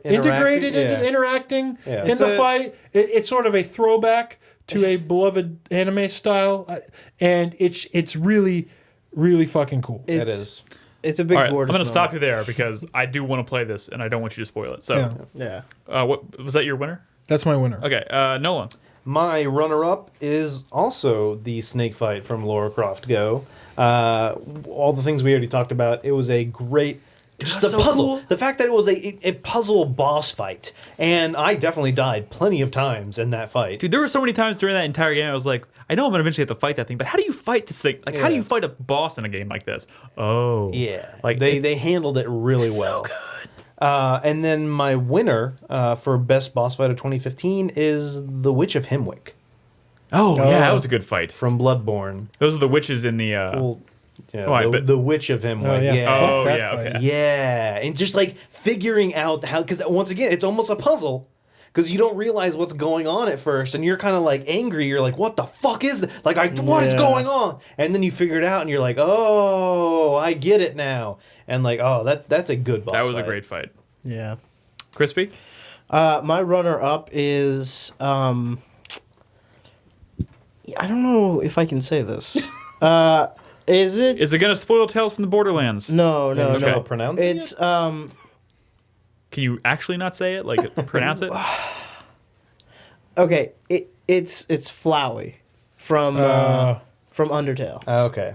integrated into interacting in the fight. It's sort of a throwback to a beloved anime style, and it's really fucking cool. It is. It's a big All right, I'm Gortys going to moment. stop you there because I do want to play this and I don't want you to spoil it. So, Yeah, what was that your winner? that's my winner. Okay, Nolan. My runner-up is also the snake fight from Lara Croft Go. All the things we already talked about. It was a great. Just the so puzzle. cool. The fact that it was a puzzle boss fight. And I definitely died plenty of times in that fight. Dude, there were so many times during that entire game I was like, I know I'm going to eventually have to fight that thing, but how do you fight this thing? Like, how do Yeah. you fight a boss in a game like this? Oh. Yeah. Like, they handled it really well. so good. And then my winner for best boss fight of 2015 is the Witch of Hemwick Oh, yeah, that was a good fight. from Bloodborne. Those are the witches in the... Well, yeah, I bet- the Witch of Hemwick. Oh, yeah. yeah. Oh, Fuck that yeah, fight. okay. Yeah, and just like figuring out how, because once again, it's almost a puzzle. Because you don't realize what's going on at first, and you're kind of like angry. You're like, "What the fuck is this? Like, what is Yeah. going on?" And then you figure it out, and you're like, "Oh, I get it now." And like, oh, that's a good boss. That was a fight. great fight. Yeah. Crispy? My runner-up is I don't know if I can say this. Is it? Is it gonna spoil Tales from the Borderlands? No, no, You know how no. to pronounce It's it? Can you actually not say it? Like pronounce it? okay. It's Flowey from Undertale. Okay.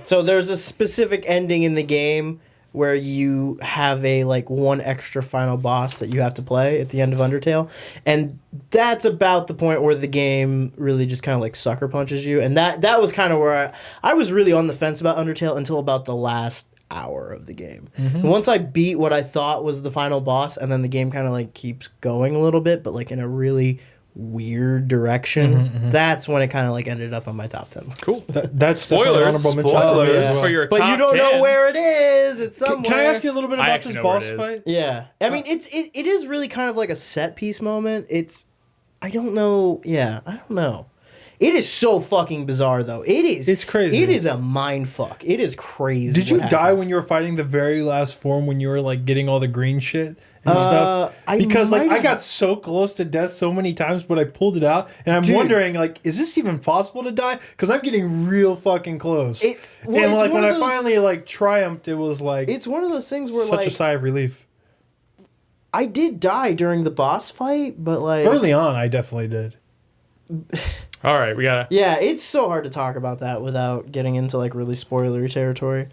So there's a specific ending in the game where you have a like one extra final boss that you have to play at the end of Undertale, and that's about the point where the game really just kind of like sucker punches you, and that was kind of where I was really on the fence about Undertale until about the last hour of the game. And once I beat what I thought was the final boss, and then the game kind of like keeps going a little bit, but like in a really weird direction, that's when it kind of like ended up on my top 10. Cool. That's Spoilers. honorable mention. Spoilers Yeah. for your But top you don't 10. know where it is. It's somewhere. Can I ask you a little bit I about actually this know where boss it is. fight? Yeah, I mean it is really kind of like a set piece moment. I don't know. Yeah, I don't know. It is so fucking bizarre though. It is. It's crazy. It is a mind fuck. It is crazy. Did you what die happens. when you were fighting the very last form when you were like getting all the green shit and stuff? I Because like might I have- got so close to death so many times, but I pulled it out, and I'm Dude. wondering like, is this even possible to die? Because I'm getting real fucking close. Well, and it's like one when I of those- finally like triumphed, it was like It's one of those things where such like a sigh of relief. I did die during the boss fight, but like Early on, I definitely did. All right, we gotta. yeah, it's so hard to talk about that without getting into like really spoilery territory.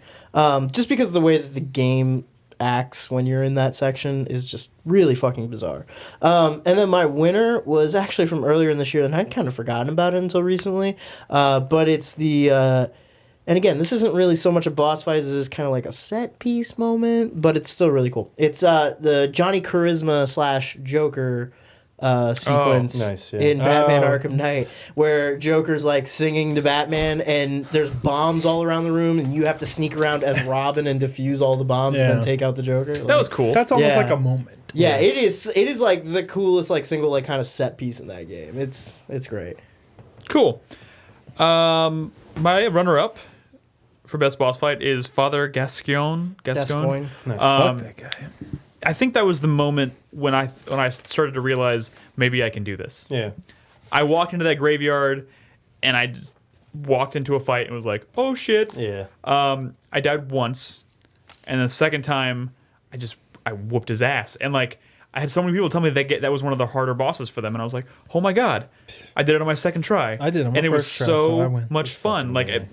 Just because the way that the game acts when you're in that section is just really fucking bizarre. And then my winner was actually from earlier in this year, and I'd kind of forgotten about it until recently. But it's the and again, this isn't really so much a boss fight as it is kind of like a set piece moment, but it's still really cool. It's the Johnny Charisma / Joker sequence nice, yeah. in Batman Oh. Arkham Knight, where Joker's like singing to Batman, and there's bombs all around the room, and you have to sneak around as Robin and defuse all the bombs and Yeah. then take out the Joker. That was cool. That's almost Yeah. like a moment. yeah, it is. It is like the coolest like single like kind of set piece in that game. It's great. Cool. My runner-up for best boss fight is Father Gascoigne. Gascoigne. Nice. Um, Fuck that guy. I think that was the moment when I started to realize maybe I can do this. yeah. I walked into that graveyard, and I just walked into a fight and was like, "Oh shit!" Yeah. I died once, and the second time, I whooped his ass, and like I had so many people tell me that was one of the harder bosses for them, and I was like, "Oh my god!" I did it on my second try. I did it on my and it was first try, so I win. much fun. Like at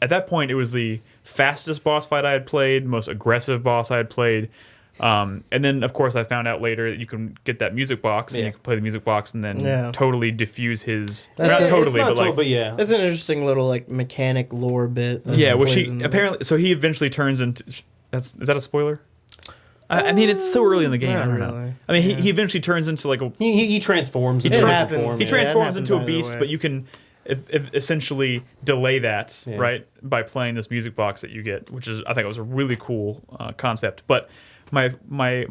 that point, it was the fastest boss fight I had played, most aggressive boss I had played. And then, of course, I found out later that you can get that music box, and Yeah. you can play the music box, and then Yeah. totally diffuse his. That's Not it. It's totally, Not but like total, but yeah. That's an interesting little like mechanic lore bit. that yeah. Which plays he in the- apparently. So he eventually turns into. Is that a spoiler? I mean, it's so early in the game. I Not don't know. really. I mean, he eventually turns into like a. He transforms. He into trans- different form, He yeah. transforms it into a happens either beast, way. but you can essentially delay that, Yeah. right, by playing this music box that you get, which is I think it was a really cool concept. But my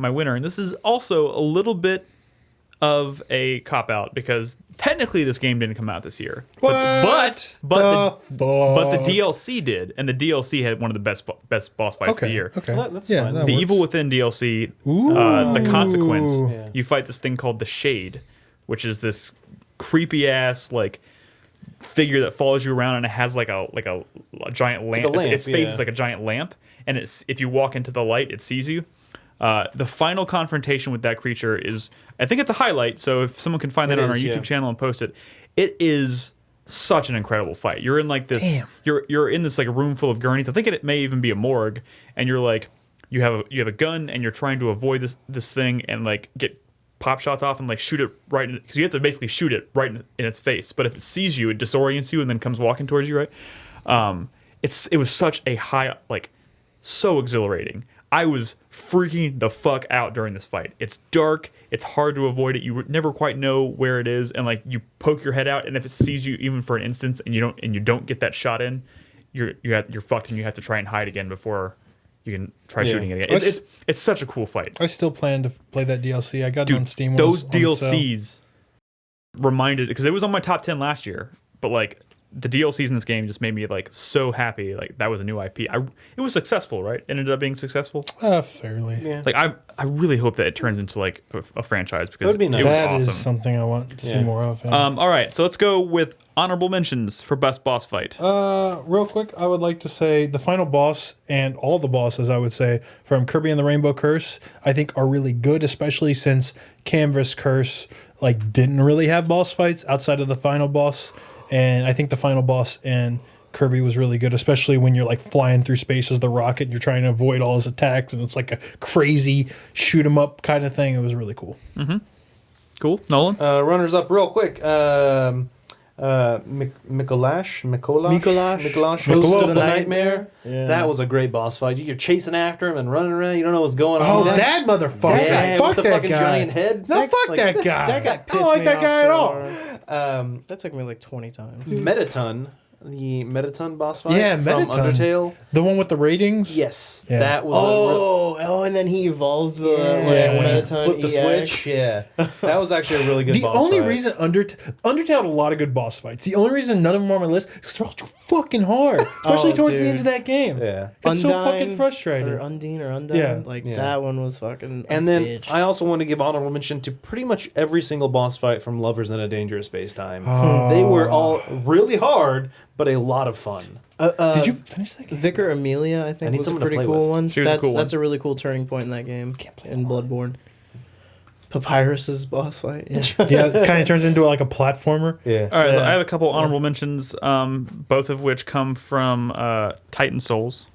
winner, and this is also a little bit of a cop out because technically this game didn't come out this year, but the DLC did, and the DLC had one of the best boss fights of the year. Okay. Well, that's yeah, fine. that The works. Evil Within DLC, Ooh. the consequence. Yeah. You fight this thing called the Shade, which is this creepy ass like figure that follows you around, and it has like a giant lamp. a lamp, Its face yeah. is like a giant lamp, and if you walk into the light, it sees you. The final confrontation with that creature is, I think it's a highlight. So if someone can find that It on our is, YouTube yeah. channel and post it, it is such an incredible fight. You're in like this. Damn. You're in this like room full of gurneys. I think it may even be a morgue, and you're like, you have a gun, and you're trying to avoid this thing and like get pop shots off and like shoot it right because you have to basically shoot it right in its face. But if it sees you, it disorients you and then comes walking towards you. Right? It was such a high, like, so exhilarating. I was freaking the fuck out during this fight. It's dark. It's hard to avoid it. You never quite know where it is, and like you poke your head out, and if it sees you even for an instant, and you don't get that shot in, you're fucked, and you have to try and hide again before you can try Yeah. shooting it again. It's such a cool fight. I still plan to play that DLC. I got it on Dude, Steam. those on sale. DLCs reminded because it was on my top 10 last year, but like the DLCs in this game just made me like so happy. Like that was a new IP. It was successful, right? It ended up being successful. Fairly. Yeah. Like I really hope that it turns into like a franchise because Would be nice. it was That is awesome. something I want to see Yeah. more of. Yeah. All right, so let's go with honorable mentions for best boss fight. Real quick, I would like to say the final boss and all the bosses, I would say, from Kirby and the Rainbow Curse, I think are really good, especially since Canvas Curse like didn't really have boss fights outside of the final boss. And I think the final boss in Kirby was really good, especially when you're like flying through space as the rocket and you're trying to avoid all his attacks, and it's like a crazy shoot 'em up kind of thing. It was really cool. Cool, Nolan. Runners up real quick. Mikolash, Ghost of the Nightmare. Yeah. That was a great boss fight. You're chasing after him and running around. You don't know what's going on. Oh, that motherfucker! Yeah, Fuck with the that fucking guy. giant head. No, fuck Like, that guy. That guy I pissed don't like me that off guy so at all. hard. That took me like 20 times. Metaton. The Metaton boss fight Yeah, from Metaton. Undertale. The one with the ratings. Yes. Yeah. That was And then he evolves the Yeah, when you Metaton flip the EX. switch. Yeah. That was actually a really good The boss only fight. reason Undertale had a lot of good boss fights. The only reason none of them are on my list is because they're all too fucking hard, especially Oh, towards the dude. end of that game. Yeah. It's so Undyne, fucking frustrating. Or Undine or Undone. Yeah. Like, Yeah. that one was fucking And then bitch. I also want to give honorable mention to pretty much every single boss fight from Lovers in a Dangerous Space Time. Oh. They were all really hard, but a lot of fun. Did you finish that game? Vicar Amelia, I I think, need was a someone to pretty play cool with. one. She was a cool That's a really cool turning point in that game. In Bloodborne. Papyrus's boss fight. Yeah. Yeah, it kind of turns into like a platformer. Yeah. All right, so Yeah. I have a couple honorable mentions, both of which come from Titan Souls.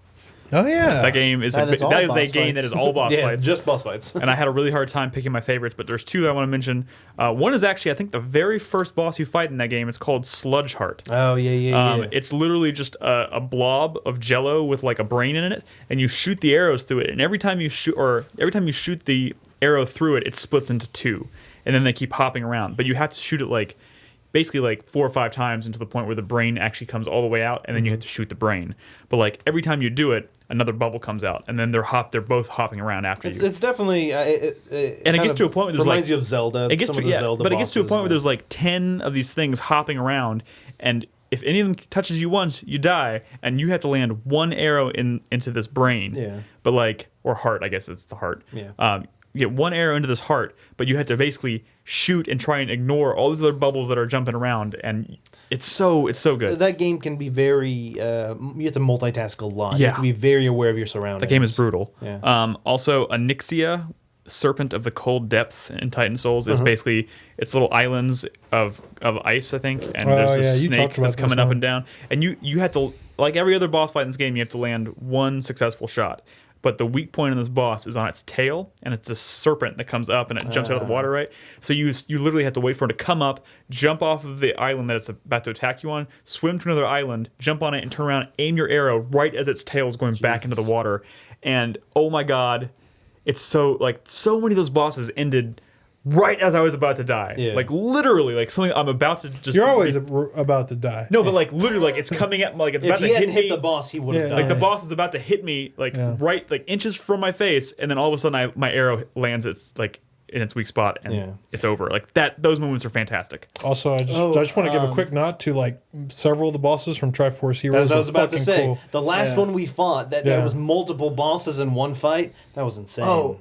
Oh yeah, That game is That is all that is boss a game fights. that is all boss Yeah, fights. just boss fights. And I had a really hard time picking my favorites, but there's two that I want to mention. One is actually, I think, the very first boss you fight in that game is called Sludge Heart. Oh, yeah. It's literally just a blob of jello with like a brain in it, and you shoot the arrows through it. And every time you shoot the arrow through it, it splits into two, and then they keep hopping around. But you have to shoot it like basically like 4 or 5 times until the point where the brain actually comes all the way out, and then you have to shoot the brain. But like every time you do it, another bubble comes out, and then they're both hopping around after you. It's definitely And it gets to a point where there's reminds like you of Zelda. It gets some to of the Zelda but it gets to a bosses, point where but- there's like 10 of these things hopping around, and if any of them touches you once, you die, and you have to land one arrow into this brain. Yeah. But like, or heart, I guess it's the heart. Yeah. You get one arrow into this heart, but you have to basically shoot and try and ignore all these other bubbles that are jumping around, and it's so good. That game can be very. You have to multitask a lot. You Yeah. have to be very aware of your surroundings. That game is brutal. Yeah. Also, Onyxia, Serpent of the Cold Depths in Titan Souls, is basically it's little islands of ice, I think, and Oh, there's this yeah, you snake talked about that's coming this up one. and down, and you have to, like every other boss fight in this game, you have to land one successful shot. But the weak point in this boss is on its tail, and it's a serpent that comes up and it jumps out of the water, right? So you literally have to wait for it to come up, jump off of the island that it's about to attack you on, swim to another island, jump on it, and turn around, aim your arrow right as its tail is going back into the water. And oh my god, it's so many of those bosses ended right as I was about to die. Yeah. Like literally, like something I'm about to just. you're always about to die. No, but like literally, like it's coming at like it's If about to he hadn't hit hit me. the boss, he would have Yeah. died. Like the boss is about to hit me, like Yeah. right, like inches from my face, and then all of a sudden, my arrow lands. It's like in its weak spot, and Yeah. it's over. Like that, those moments are fantastic. Also, I just want to give a quick nod to like several of the bosses from Triforce Heroes. As I was were about to fucking say, cool. the last one we fought, that there Yeah. was multiple bosses in one fight. That was insane.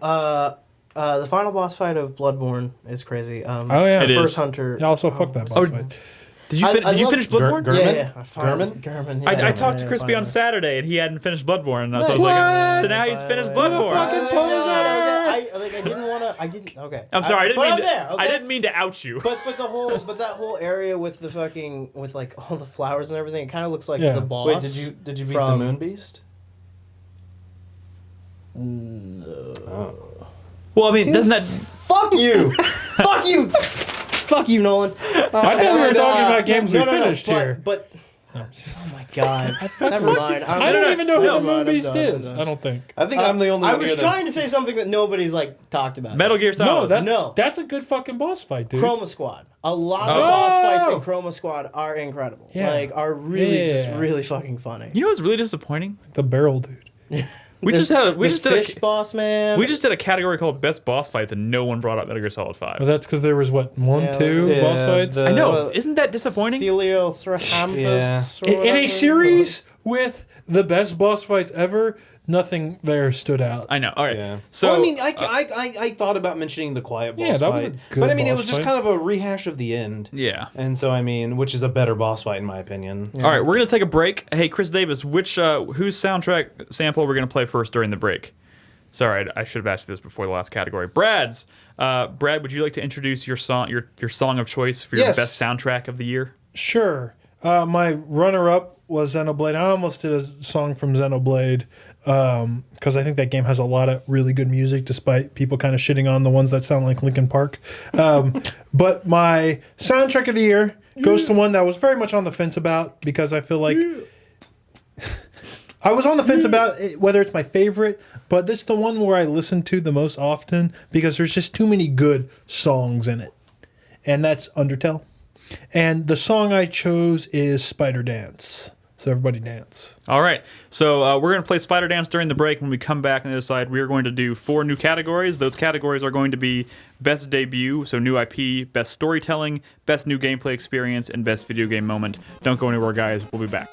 The final boss fight of Bloodborne is crazy. Oh, yeah. It the is. first hunter. Yeah, also, fuck that boss fight. Did you I did you love- finish Bloodborne? Gur- Yeah, Gurman? Gurman. I talked to Crispy on Saturday, and he hadn't finished Bloodborne, and so I was What? like, so now he's finished Bloodborne. fucking poser! I didn't want to. I didn't. Okay. I'm sorry, I didn't mean I'm to. there, okay? I didn't mean to out you. But that whole area with the fucking with like all the flowers and everything, it kind of looks like Yeah. the boss. Wait, did you beat the from- Moon Beast? Well, I mean, doesn't that? Fuck you! Fuck you! Fuck you, Nolan. I thought we were talking about games we finished but, here. But oh my god, never mind. I don't even know who the never Moon mind, I'm Beast done, is. I'm done. I don't think. I think I'm the only I one was here that- trying to say something that nobody's like talked about. Metal Gear Solid. No. That's a good fucking boss fight, dude. Chroma Squad. A lot of Oh. boss fights in Chroma Squad are incredible. Yeah. Like are really Yeah. just really fucking funny. You know what's really disappointing? The barrel dude. We just had Fish Boss Man. we just did a category called Best Boss Fights, and no one brought up Metal Gear Solid 5. Well, that's because there was what Yeah, two yeah, boss fights the- I know. Isn't that disappointing? Celio Thrahampus. or in a whatever. series with the best boss fights ever. Nothing there stood out. I know. All right. Yeah. So Well, I mean, I thought about mentioning the quiet boss Yeah, that was fight, a good but I mean, it boss was just fight. kind of a rehash of the end. yeah. And so, I mean, which is a better boss fight in my opinion. All right, we're gonna take a break. Hey, Chris Davis, whose soundtrack sample we're gonna play first during the break? Sorry, I should have asked you this before the last category. Brad's. Brad, would you like to introduce your song of choice for your Yes. best soundtrack of the year? Sure. My runner-up was Xenoblade. I almost did a song from Xenoblade because I think that game has a lot of really good music, despite people kind of shitting on the ones that sound like Linkin Park. But my soundtrack of the year goes to one that I was very much on the fence about because I feel like I was on the fence about whether it's my favorite, but this is the one where I listen to the most often because there's just too many good songs in it. And that's Undertale. And the song I chose is Spider Dance. So everybody dance. All right. So we're going to play Spider Dance during the break. When we come back on the other side, we are going to do 4 new categories. Those categories are going to be Best Debut, so new IP, Best Storytelling, Best New Gameplay Experience, and Best Video Game Moment. Don't go anywhere, guys. We'll be back.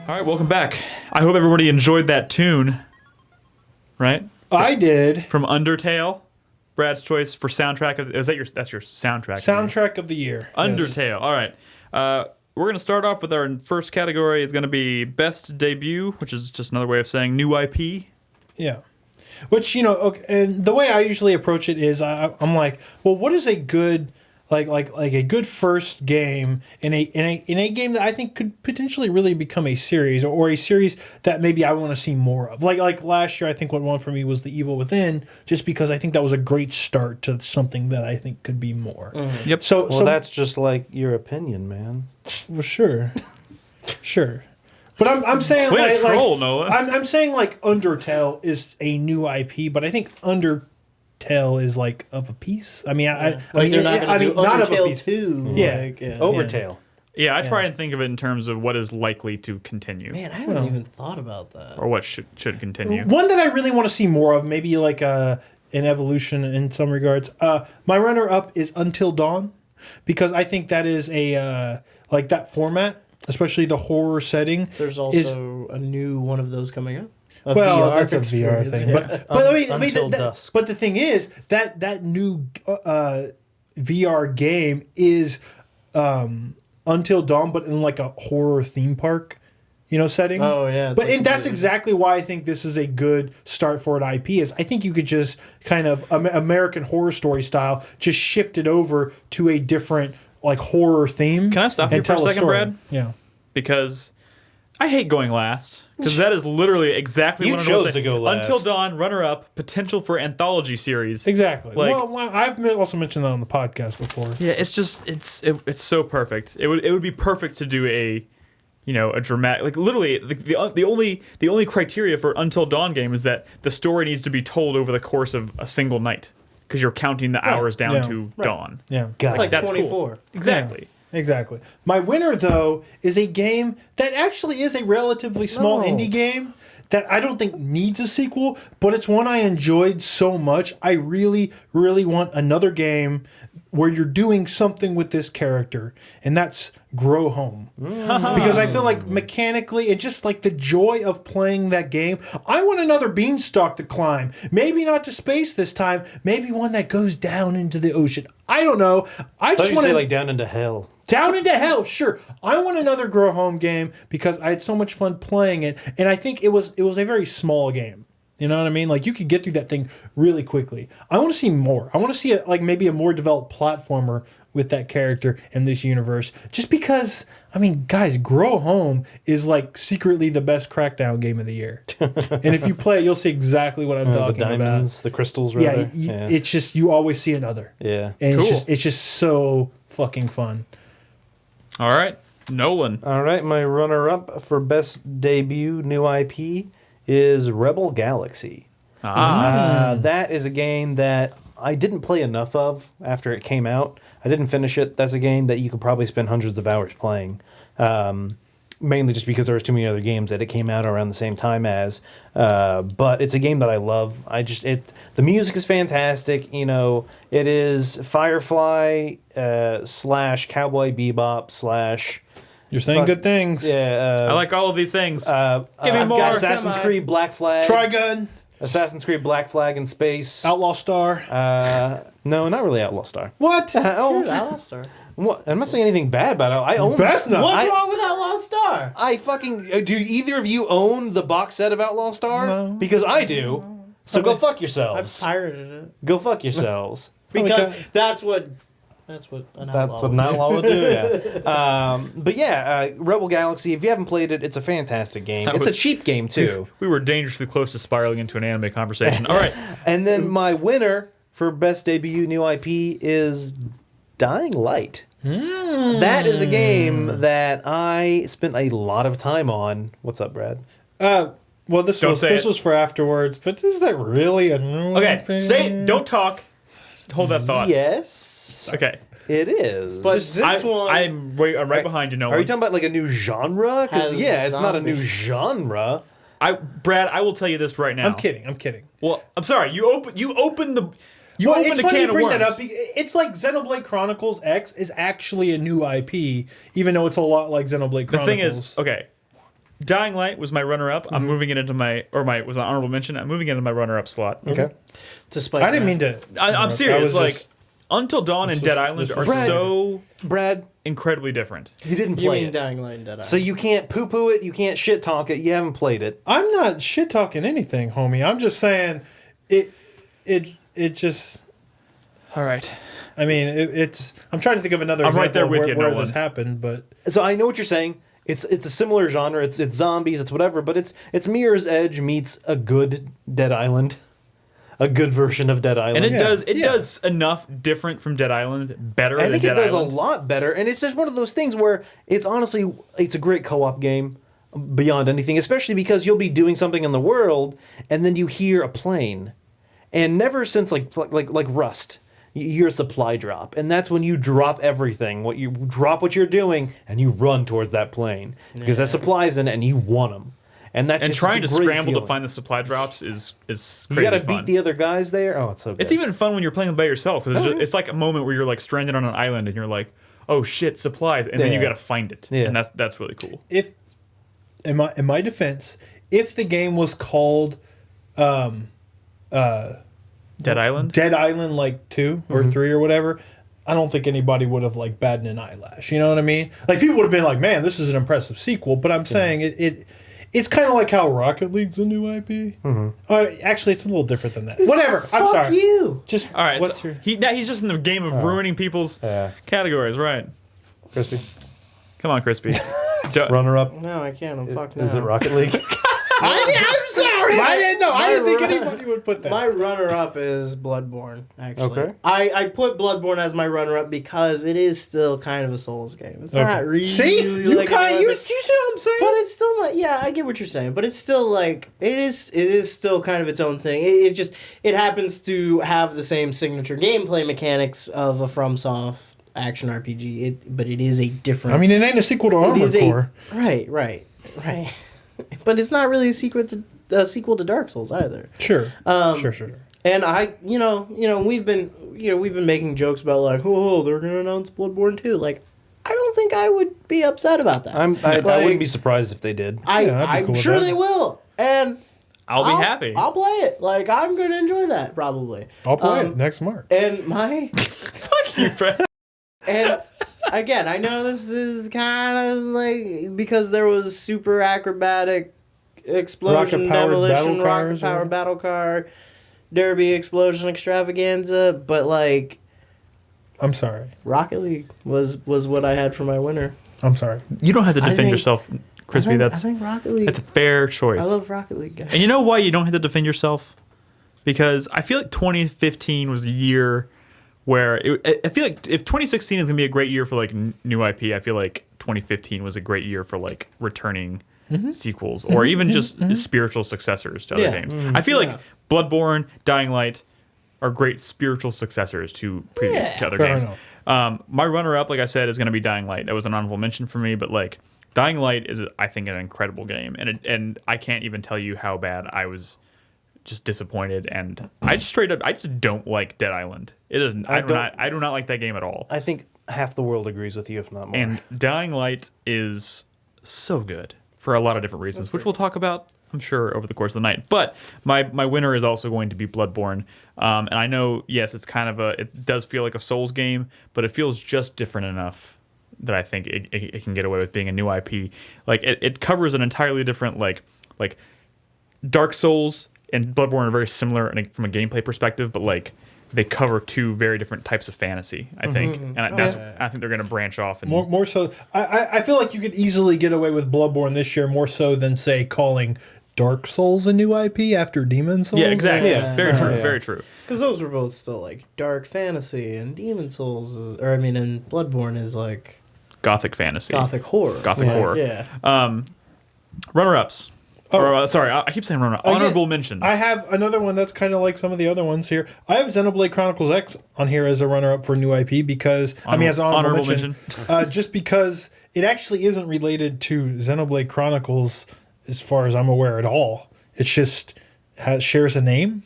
All right, welcome back. I hope everybody enjoyed that tune. Right? I did. From Undertale. Brad's choice for soundtrack of that's your soundtrack. Soundtrack of the year. Undertale. All right. We're going to start off with our first category. Is going to be Best Debut, which is just another way of saying new IP. Yeah. Which, okay, and the way I usually approach it is I'm like, well, what is a good like a good first game in a game that I think could potentially really become a series or a series that maybe I want to see more of. Like last year, I think what won for me was The Evil Within, just because I think that was a great start to something that I think could be more. Mm-hmm. Yep. So That's just like your opinion, man. well, sure. But I'm saying Way to like troll, Noah. I'm saying like Undertale is a new IP, but I think Undertale is like of a piece. I mean, I mean, they're not going to do not of a Undertale piece. 2. Yeah. Like, yeah. Overtale. Yeah, I try and think of it in terms of what is likely to continue Man, I haven't even thought about that. or what should continue. One that I really want to see more of, maybe like an evolution in some regards. My runner-up is Until Dawn, because I think that is a like that format, especially the horror setting. There's also a new one of those coming up. Well, that's a VR experience, thing, yeah. but I mean, Until Dusk. But the thing is that new VR game is Until Dawn, but in like a horror theme park, setting. Oh, yeah, it's But like and that's completely- exactly why I think this is a good start for an IP. Is I think you could just kind of American Horror Story style, just shift it over to a different like horror theme. Can I stop you and for a tell second, story. Brad? Yeah. Because I hate going last. Because that is literally exactly You what I'm chose going to go last. Until Dawn, runner-up, potential for anthology series. Exactly. Like- well, I've also mentioned that on the podcast before. Yeah, it's just it's so perfect. It would be perfect to do a dramatic, like literally the only criteria for Until Dawn game is that the story needs to be told over the course of a single night because you're counting the hours down Yeah. to dawn. Yeah. It's like That's 24. cool. Exactly. Exactly. My winner, though, is a game that actually is a relatively small No. indie game that I don't think needs a sequel, but it's one I enjoyed so much. I really, really want another game where you're doing something with this character, and that's grow home. Because I feel like mechanically and just like the joy of playing that game, I want another beanstalk to climb. Maybe not to space this time, maybe one that goes down into the ocean. I don't know. I just want to say like down into hell. Down into hell, sure. I want another grow home game because I had so much fun playing it, and I think it was a very small game. You know what I mean? Like, you could get through that thing really quickly. I want to see more. I want to see like maybe a more developed platformer with that character in this universe. Just because, I mean, guys, Grow Home is like secretly the best Crackdown game of the year. And if you play it, you'll see exactly what I'm talking the diamonds, about. the crystals, rather. Yeah, it's just, you always see another. Yeah. And Cool. it's just so fucking fun. All right, Nolan. All right, my runner-up for best debut new IP is Rebel Galaxy. That is a game that I didn't play enough of after it came out. I didn't finish it. That's a game that you could probably spend hundreds of hours playing. Mainly just because there was too many other games that it came out around the same time as. But it's a game that I love. The music is fantastic. You know, it is Firefly / Cowboy Bebop / You're saying good things. Yeah. I like all of these things. Give me I've more. got Assassin's Creed Black Flag. Trigun. Assassin's Creed Black Flag in space. Outlaw Star. No, not really Outlaw Star. What? Dude, Outlaw Star. What? I'm not saying anything bad about it. I own. Best not. What's wrong with Outlaw Star? I fucking do. Either of you own the box set of Outlaw Star? No. Because I do. So go fuck I've yourselves. pirated it. Go fuck yourselves. Because that's what an outlaw That's what would an do. outlaw would do. Yeah. But yeah, Rebel Galaxy. If you haven't played it, it's a fantastic game. It's a cheap game too. We were dangerously close to spiraling into an anime conversation. All right. And then my winner for best debut new IP is Dying Light. That is a game that I spent a lot of time on. What's up, Brad? Well, this Don't was say it. for afterwards, but is that really a new Okay. Say it. Don't talk. Just hold that thought. Yes, Okay. it is. But this one, I'm right behind you, Nolan. Are you talking about like a new genre? Because Has yeah, it's not a new zombies. genre. Brad, I will tell you this right now. I'm kidding. Well, I'm sorry. You open the Well, opened it's a funny can you of bring worms. that up. It's like Xenoblade Chronicles X is actually a new IP, even though it's a lot like Xenoblade The Chronicles. thing is, okay, Dying Light was my runner-up. I'm moving it into was an honorable mention. I'm moving it into my runner-up slot. Okay. despite I didn't that. mean to. I'm I serious. was Like, just- Until Dawn and Dead Island are Brad. so Brad, incredibly different. you didn't You play mean it, Dying Light and Dead so you can't poo-poo it. You can't shit talk it. You haven't played it. I'm not shit talking anything, homie. I'm just saying it just. All right. I mean, it's. I'm trying to think of another I'm example right there of with where, you, where Nolan. this happened, but So I know what you're saying. It's a similar genre. It's zombies. It's whatever. But it's Mirror's Edge meets a good Dead Island, a good version of Dead Island. And it Yeah. does enough different from Dead Island, better I than think Dead it does Island. a lot better. And it's just one of those things where it's a great co-op game beyond anything, especially because you'll be doing something in the world and then you hear a plane, and never since like Rust. You hear a supply drop, and that's when you drop everything. You drop what you're doing, and you run towards that plane because that supply's in it, and you want them. And that's And just, trying to it's a great scramble to feeling. find the supply drops is You crazy got to fun. beat the other guys there. Oh, it's so good. It's even fun when you're playing by yourself because yeah. it's like a moment where you're like stranded on an island and you're like, oh shit, supplies, and then you Yeah. got to find it, Yeah. and that's really cool. if in my defense, if the game was called Dead Island. Dead Island like 2 or 3 or whatever, I don't think anybody would have like batted an eyelash. You know what I mean? Like, people would have been like, "Man, this is an impressive sequel." But I'm saying it's kind of like how Rocket League's a new IP. Actually, it's a little different than that. Whatever. I'm Fuck sorry. you. Just All right, What's so your? he's just in the game of ruining people's Yeah. categories, right? Crispy. Come on, Crispy. Runner up. No, I can't. I'm fucked now. Is it Rocket League? I'm sorry. I didn't know. I didn't think My- anybody would put that. My runner-up is Bloodborne, actually. Okay. I put Bloodborne as my runner-up because it is still kind of a Souls game. It's not really See, you like kind another- you see what I'm saying? But it's still like, yeah, I get what you're saying, but it's still like it is still kind of its own thing. It happens to have the same signature gameplay mechanics of a FromSoft action RPG. But it is a different. I mean, it ain't a sequel to it Armored is a Core. right. But it's not really a sequel to Dark Souls either. Sure. Um, Sure. And I, we've been, we've been making jokes about like, oh, they're gonna announce Bloodborne 2. Like, I don't think I would be upset about that. I wouldn't be surprised if they did. I'm cool with sure that. they will, and I'll be happy. I'll play it. Like, I'm gonna enjoy that probably. I'll play it next March. And my Fuck you, Fred. and again, I know this is kind of like because there was super acrobatic explosion, Rocket-powered demolition, battle cars rocket power or- battle car, derby explosion extravaganza, but like I'm sorry. Rocket League was what I had for my winner. I'm sorry. You don't have to I defend think- yourself, Crispy. I That's think Rocket League. a fair choice. I love Rocket League, guys. And you know why you don't have to defend yourself? Because I feel like 2015 was a year where I feel like if 2016 is gonna be a great year for like new IP, I feel like 2015 was a great year for like returning sequels or even just spiritual successors to other Yeah. games. I feel like Bloodborne, Dying Light are great spiritual successors to previous to other fair games. enough. My runner-up, like I said, is going to be Dying Light. That was an honorable mention for me, but like Dying Light is, I think, an incredible game, and I can't even tell you how bad I was just disappointed, and I just don't like Dead Island. It isn't. I do not like that game at all. I think half the world agrees with you, if not more. And Dying Light is so good for a lot of different reasons, which we'll talk about, I'm sure, over the course of the night. But my winner is also going to be Bloodborne. And I know, yes, it's kind of it does feel like a Souls game, but it feels just different enough that I think it can get away with being a new IP. Like it covers an entirely different like Dark Souls and Bloodborne are very similar from a gameplay perspective, but like they cover two very different types of fantasy, I think, and I think they're going to branch off. And More so, I feel like you could easily get away with Bloodborne this year more so than say calling Dark Souls a new IP after Demon Souls. yeah, exactly. Yeah. Very true. Yeah. Very true. Because those were both still like dark fantasy, and Demon Souls and Bloodborne is like Gothic fantasy. gothic horror. Gothic horror. Yeah. Runner-ups. Sorry, I keep saying runner-up. Honorable mentions. I have another one that's kind of like some of the other ones here. I have Xenoblade Chronicles X on here as a runner-up for new IP because as an honorable mention. Just because it actually isn't related to Xenoblade Chronicles as far as I'm aware at all. It's just shares a name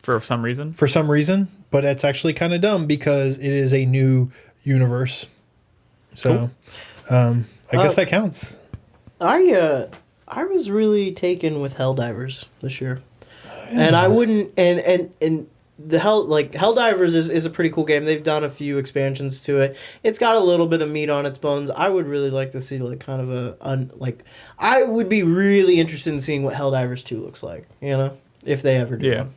for some reason. But it's actually kind of dumb because it is a new universe. So, I guess that counts. I was really taken with Helldivers this year, and I wouldn't and the Helldivers is a pretty cool game. They've done a few expansions to it. It's got a little bit of meat on its bones. I would really like to see like kind of I would be really interested in seeing what Helldivers 2 looks like. You know, if they ever do. One.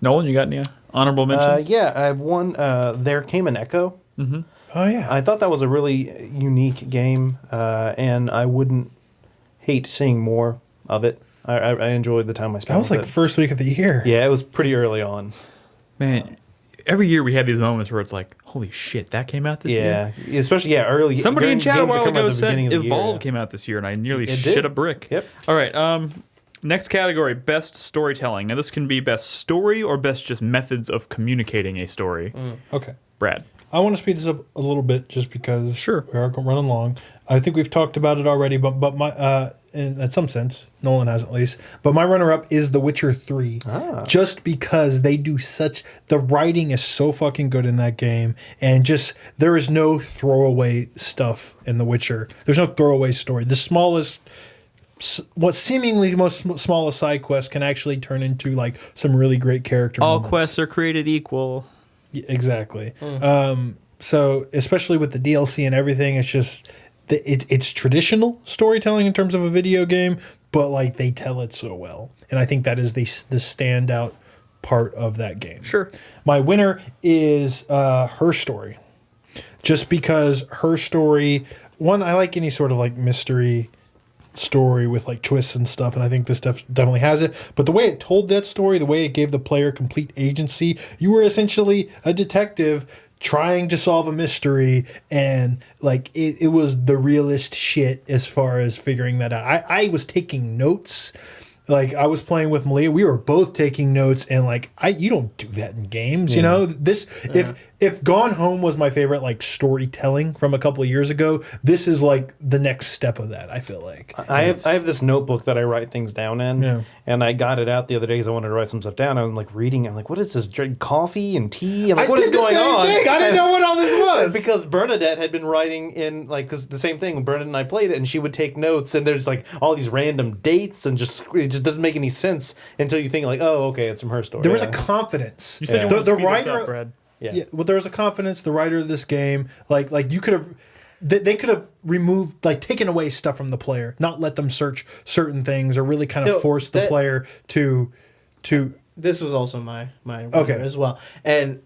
Nolan, you got any honorable mentions? Yeah, I have one. There Came an Echo. Mm-hmm. Oh yeah, I thought that was a really unique game, and I wouldn't hate seeing more of it. I enjoyed the time I spent. that was with like it. first week of the year. Yeah, it was pretty early on. Man, every year we had these moments where it's like, holy shit, that came out this year? Yeah, especially early. Somebody in during chat a games that while come out at ago the said beginning of the Evolve year. came out this year, and I nearly It shit did. a brick. Yep. All right, next category, best storytelling. Now this can be best story or best just methods of communicating a story. Okay. Brad. I want to speed this up a little bit just because Sure. we are running long. I think we've talked about it already, but my in some sense, Nolan has at least. But my runner-up is The Witcher 3. Just because they do the writing is so fucking good in that game, and just there is no throwaway stuff in The Witcher. There's no throwaway story. The smallest, what seemingly most smallest side quest can actually turn into like some really great character. All moments. quests are created equal. Yeah, exactly. So especially with the DLC and everything, it's just it's traditional storytelling in terms of a video game, but like they tell it so well, and I think that is the standout part of that game. Sure. My winner is Her Story, just because Her Story. One, I like any sort of like mystery story with like twists and stuff, and I think this stuff definitely has it. But the way it told that story, the way it gave the player complete agency, you were essentially a detective trying to solve a mystery, and like it was the realest shit as far as figuring that out. I was taking notes. Like I was playing with Malia, we were both taking notes, and like you don't do that in games, you know. If Gone Home was my favorite like storytelling from a couple of years ago, this is like the next step of that. I feel like I have this notebook that I write things down in, And I got it out the other day because I wanted to write some stuff down. I'm like reading it. I'm like, what is this? Drink coffee and tea? I'm like, what is going on? I didn't know what all this was. Because Bernadette had been writing in, like, because the same thing, Bernadette and I played it, and she would take notes, and there's, like, all these random dates, and it just doesn't make any sense until you think, like, oh, okay, it's from her story. There was a confidence. You said you wanted to speed this up, Brad. Yeah. Well, there was a confidence. The writer of this game, like you could have, they could have removed, like, taken away stuff from the player, not let them search certain things, or really kind of force the player to. This was also my runner as well, and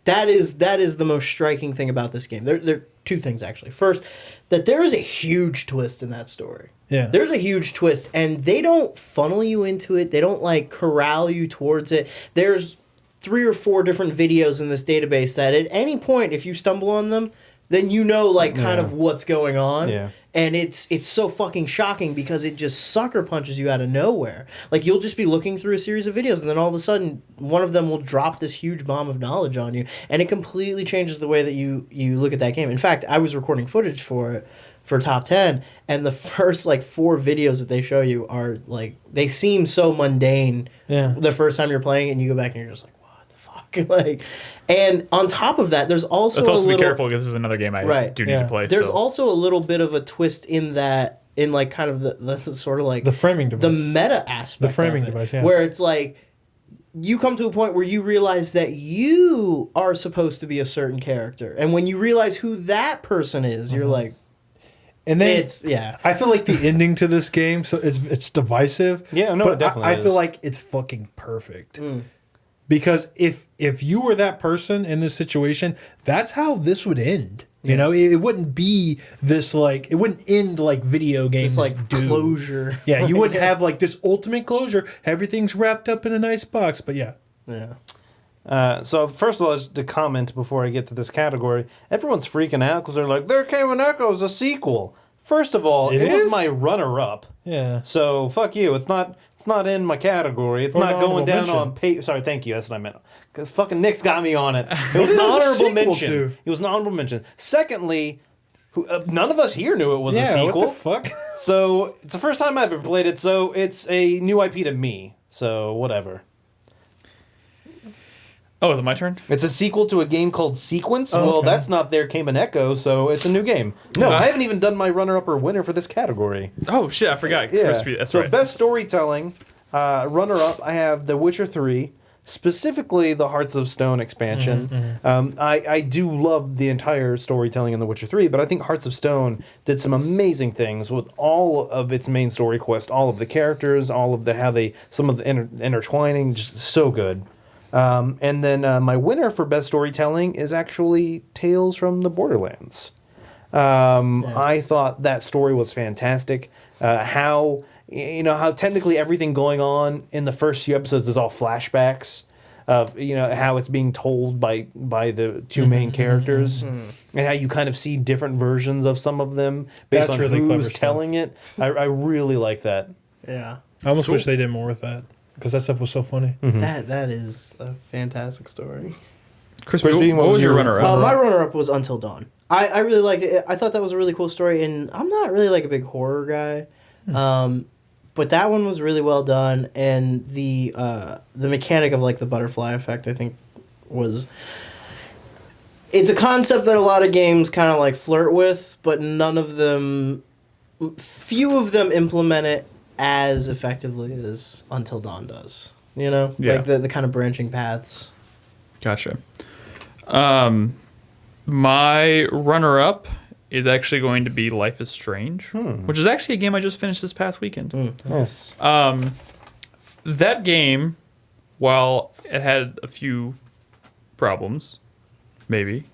that is the most striking thing about this game. There are two things actually. First, that there is a huge twist in that story. Yeah. There's a huge twist, and they don't funnel you into it. They don't like corral you towards it. There's 3 or 4 different videos in this database that at any point, if you stumble on them, then you know, like, kind of what's going on. Yeah. And it's so fucking shocking because it just sucker punches you out of nowhere. Like, you'll just be looking through a series of videos, and then all of a sudden, one of them will drop this huge bomb of knowledge on you, and it completely changes the way that you look at that game. In fact, I was recording footage for it, for Top 10, and the first, like, 4 videos that they show you are, like, they seem so mundane the first time you're playing, and you go back and you're just like, what the fuck? Like, and on top of that, there's also Let's also be careful because this is another game I do need to play. There's still. also a little bit of a twist in that, in like kind of the sort of like The framing device. the meta aspect, The framing of it, device, yeah. where it's like you come to a point where you realize that you are supposed to be a certain character, and when you realize who that person is, you're like, and then it's I feel like the ending to this game, so it's divisive. Yeah, no, but it definitely I is. feel like it's fucking perfect. Because if you were that person in this situation, that's how this would end. You know, it wouldn't be this, like, it wouldn't end like video games it's like do. closure. Yeah, you wouldn't have like this ultimate closure. Everything's wrapped up in a nice box. But yeah. So first of all, just to comment before I get to this category, everyone's freaking out because they're like, "There Came an Echo's a sequel." First of all, it was my runner-up. Yeah. So fuck you. It's not in my category. It's Or not an going honorable down mention. on pay. Sorry, thank you. That's what I meant. Because fucking Nick's got me on it. It was is an it a honorable sequel mention. to? It was an honorable mention. Secondly, none of us here knew it was a Yeah. sequel. What the fuck? So it's the first time I've ever played it. So it's a new IP to me. So whatever. Oh, is it my turn? It's a sequel to a game called Sequence. Well, that's not There Came an Echo, so it's a new game. No, I haven't even done my runner-up or winner for this category. Oh shit, I forgot. Yeah. That's so right. best storytelling, runner-up, I have The Witcher 3, specifically the Hearts of Stone expansion. I do love the entire storytelling in The Witcher 3, but I think Hearts of Stone did some amazing things with all of its main story quest, all of the characters, all of some of the intertwining, just so good. And then my winner for best storytelling is actually Tales from the Borderlands. I thought that story was fantastic. How technically everything going on in the first few episodes is all flashbacks of how it's being told by the two main characters, and how you kind of see different versions of some of them based That's on really clever who's stuff. telling it. I really like that. Yeah. I almost wish they did more with that because that stuff was so funny. That is a fantastic story. Crispy, what was your runner-up? My runner-up was Until Dawn. I really liked it. I thought that was a really cool story, and I'm not really like a big horror guy, but that one was really well done, and the mechanic of like the butterfly effect, I think, was. It's a concept that a lot of games kind of like flirt with, but few of them implement it as effectively as Until Dawn does. You know, Yeah. like the kind of branching paths. Gotcha. My runner-up is actually going to be Life is Strange, which is actually a game I just finished this past weekend. Yes. That game, while it had a few problems, maybe,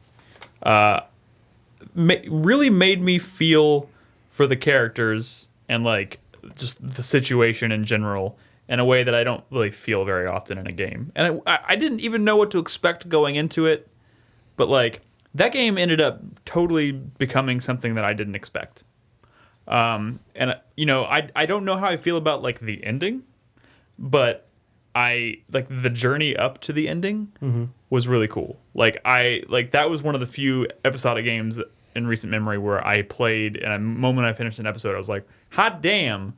really made me feel for the characters and like just the situation in general in a way that I don't really feel very often in a game. And I didn't even know what to expect going into it, but like that game ended up totally becoming something that I didn't expect. And I don't know how I feel about like the ending, but I like the journey up to the ending was really cool. Like that was one of the few episodic games in recent memory where I played, and the moment I finished an episode, I was like, hot damn,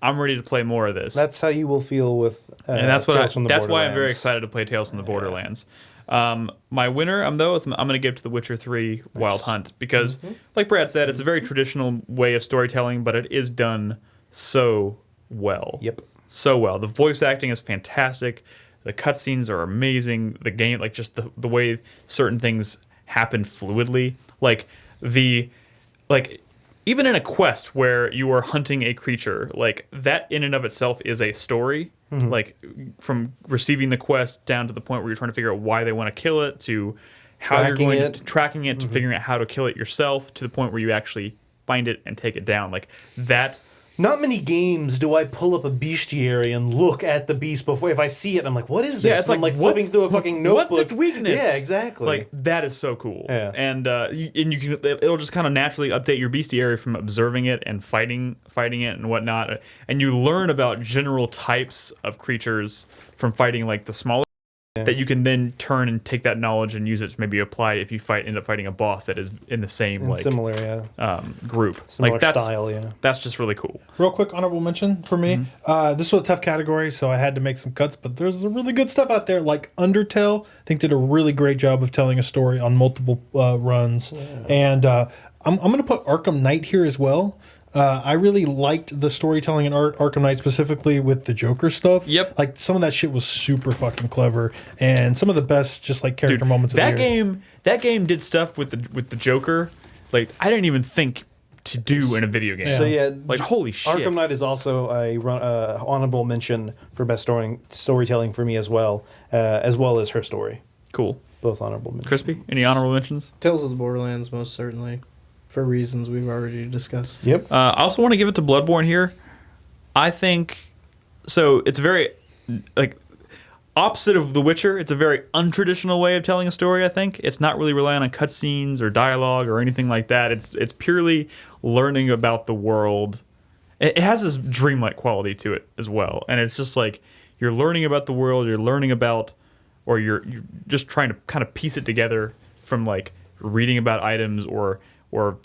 I'm ready to play more of this. That's how you will feel with And that's what Tales from the that's why I'm very Borderlands. excited to play Tales from the Borderlands. My winner, I'm going to give to The Witcher 3 Wild Hunt because, like Brad said, it's a very traditional way of storytelling, but it is done so well. Yep. So well. The voice acting is fantastic. The cutscenes are amazing. The game, like just the way certain things happen fluidly, even in a quest where you are hunting a creature, like that in and of itself is a story. Like from receiving the quest down to the point where you're trying to figure out why they want to kill it, to how you're going to tracking it, to figuring out how to kill it yourself, to the point where you actually find it and take it down. Like that. Not many games do I pull up a bestiary and look at the beast before. If I see it, I'm like, what is this? Yeah, it's and I'm like flipping through a fucking notebook. What's its weakness? Yeah, exactly. Like that is so cool. Yeah. And you can it'll just kind of naturally update your bestiary from observing it and fighting it and whatnot. And you learn about general types of creatures from fighting like the smaller. That you can then turn and take that knowledge and use it to maybe apply if you end up fighting a boss that is in the same similar, group. Similar like that's style, yeah. That's just really cool. Real quick honorable mention for me. This was a tough category, so I had to make some cuts, but there's really good stuff out there. Like Undertale, I think did a really great job of telling a story on multiple runs. Yeah. And I'm going to put Arkham Knight here as well. I really liked the storytelling in Arkham Knight, specifically with the Joker stuff. Yep. Like, some of that shit was super fucking clever, and some of the best, just like character moments of the year. That game did stuff with the Joker, like I didn't even think to do in a video game. So yeah, like holy shit. Arkham Knight is also a honorable mention for best storytelling for me as well as her story. Cool. Both honorable mentions. Crispy, any honorable mentions? Tales of the Borderlands, most certainly, for reasons we've already discussed. Yep. I also want to give it to Bloodborne here. I think so. It's very like opposite of The Witcher. It's a very untraditional way of telling a story. I think it's not really relying on cutscenes or dialogue or anything like that. It's purely learning about the world. It has this dreamlike quality to it as well, and it's just like you're learning about the world. You're learning about, or you're just trying to kind of piece it together from like reading about items or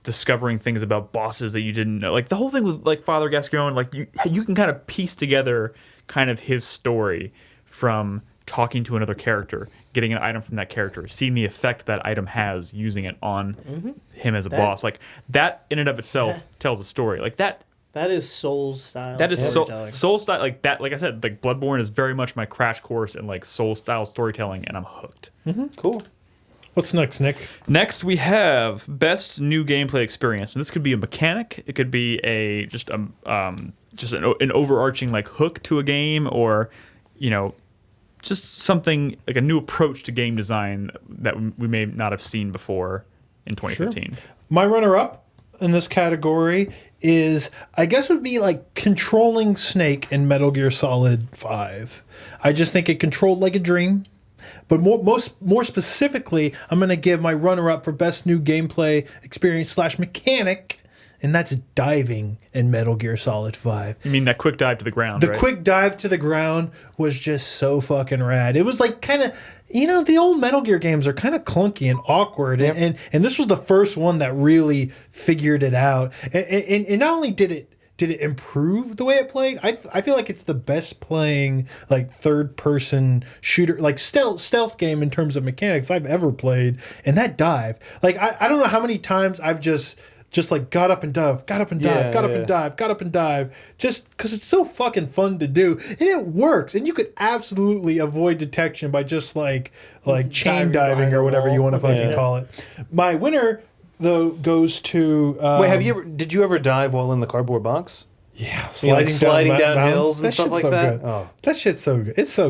discovering things about bosses that you didn't know. Like the whole thing with like Father Gascoigne, like you can kind of piece together kind of his story from talking to another character, getting an item from that character, seeing the effect that item has, using it on him as a boss. Like that in and of itself tells a story. Like that. That is soul style. That is soul style. Like that. Like I said, like Bloodborne is very much my crash course in like soul style storytelling, and I'm hooked. Cool. What's next, Nick? Next, we have best new gameplay experience, and this could be a mechanic. It could be just an overarching like hook to a game, or just something like a new approach to game design that we may not have seen before in 2015. Sure. My runner-up in this category is, I guess, would be like controlling Snake in Metal Gear Solid 5. I just think it controlled like a dream. But more specifically, I'm going to give my runner-up for best new gameplay experience / mechanic, and that's diving in Metal Gear Solid 5. You mean that quick dive to the ground, The quick dive to the ground was just so fucking rad. It was like kind of, the old Metal Gear games are kind of clunky and awkward, and this was the first one that really figured it out. And not only did it improve the way it played? I feel like it's the best playing like third person shooter, like stealth game in terms of mechanics I've ever played. And that dive, like I don't know how many times I've just like got up and dive, just because it's so fucking fun to do, and it works. And you could absolutely avoid detection by just like chain diving or whatever you want to fucking call it. My winner, though, goes to Wait, did you ever dive while in the cardboard box? Yeah, sliding down hills and stuff like that. Good. Oh. That shit's so good. It's so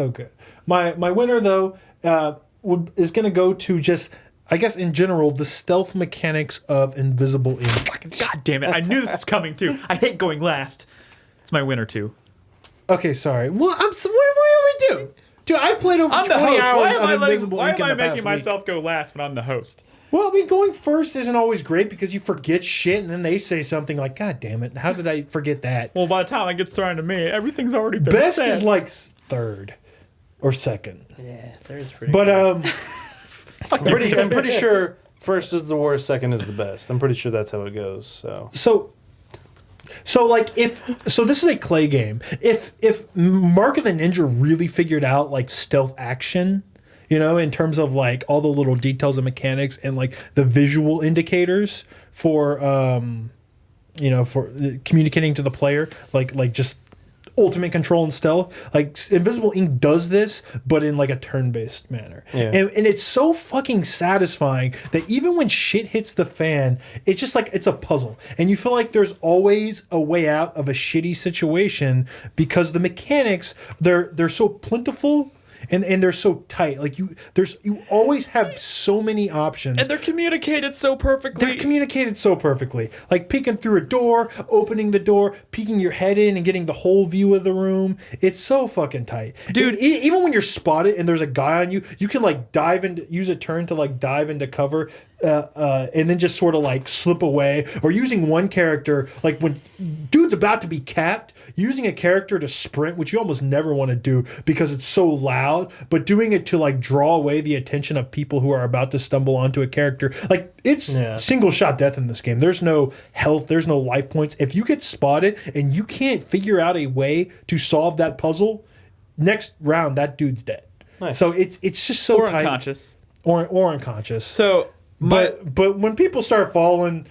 good. My winner, though, is going to go to just, I guess in general, the stealth mechanics of Invisible Ink. God damn it! I knew this was coming too. I hate going last. It's my winner too. Okay, sorry. Well, what do we do? Dude, I played over 20 hours of Invisible Ink in the past week. Why am I making myself go last when I'm the host? Well, I mean, going first isn't always great because you forget shit, and then they say something like, God damn it, how did I forget that? Well, by the time it gets thrown to me, everything's already been Best said. is like third or second. Yeah, third's pretty But, I'm pretty sure first is the worst, second is the best. I'm pretty sure that's how it goes. So So like this is a clay game. If Mark of the Ninja really figured out like stealth action, in terms of like all the little details and mechanics and like the visual indicators for for communicating to the player, like just ultimate control and stealth. Like Invisible Ink does this, but in like a turn-based manner. Yeah. And it's so fucking satisfying that even when shit hits the fan, it's just like it's a puzzle. And you feel like there's always a way out of a shitty situation because the mechanics, they're so plentiful. And they're so tight. Like you always have so many options. And they're communicated so perfectly. Like peeking through a door, opening the door, peeking your head in and getting the whole view of the room. It's so fucking tight. Dude. Even when you're spotted and there's a guy on you, you can like use a turn to like dive into cover. And then just sort of like slip away, or using one character, like when dude's about to be capped, using a character to sprint, which you almost never want to do because it's so loud, but doing it to like draw away the attention of people who are about to stumble onto a character. Like it's single shot death in this game. There's no health, there's no life points. If you get spotted and you can't figure out a way to solve that puzzle, next round that dude's dead. Nice. So it's just so or tight. unconscious. Or unconscious. So But when people start falling,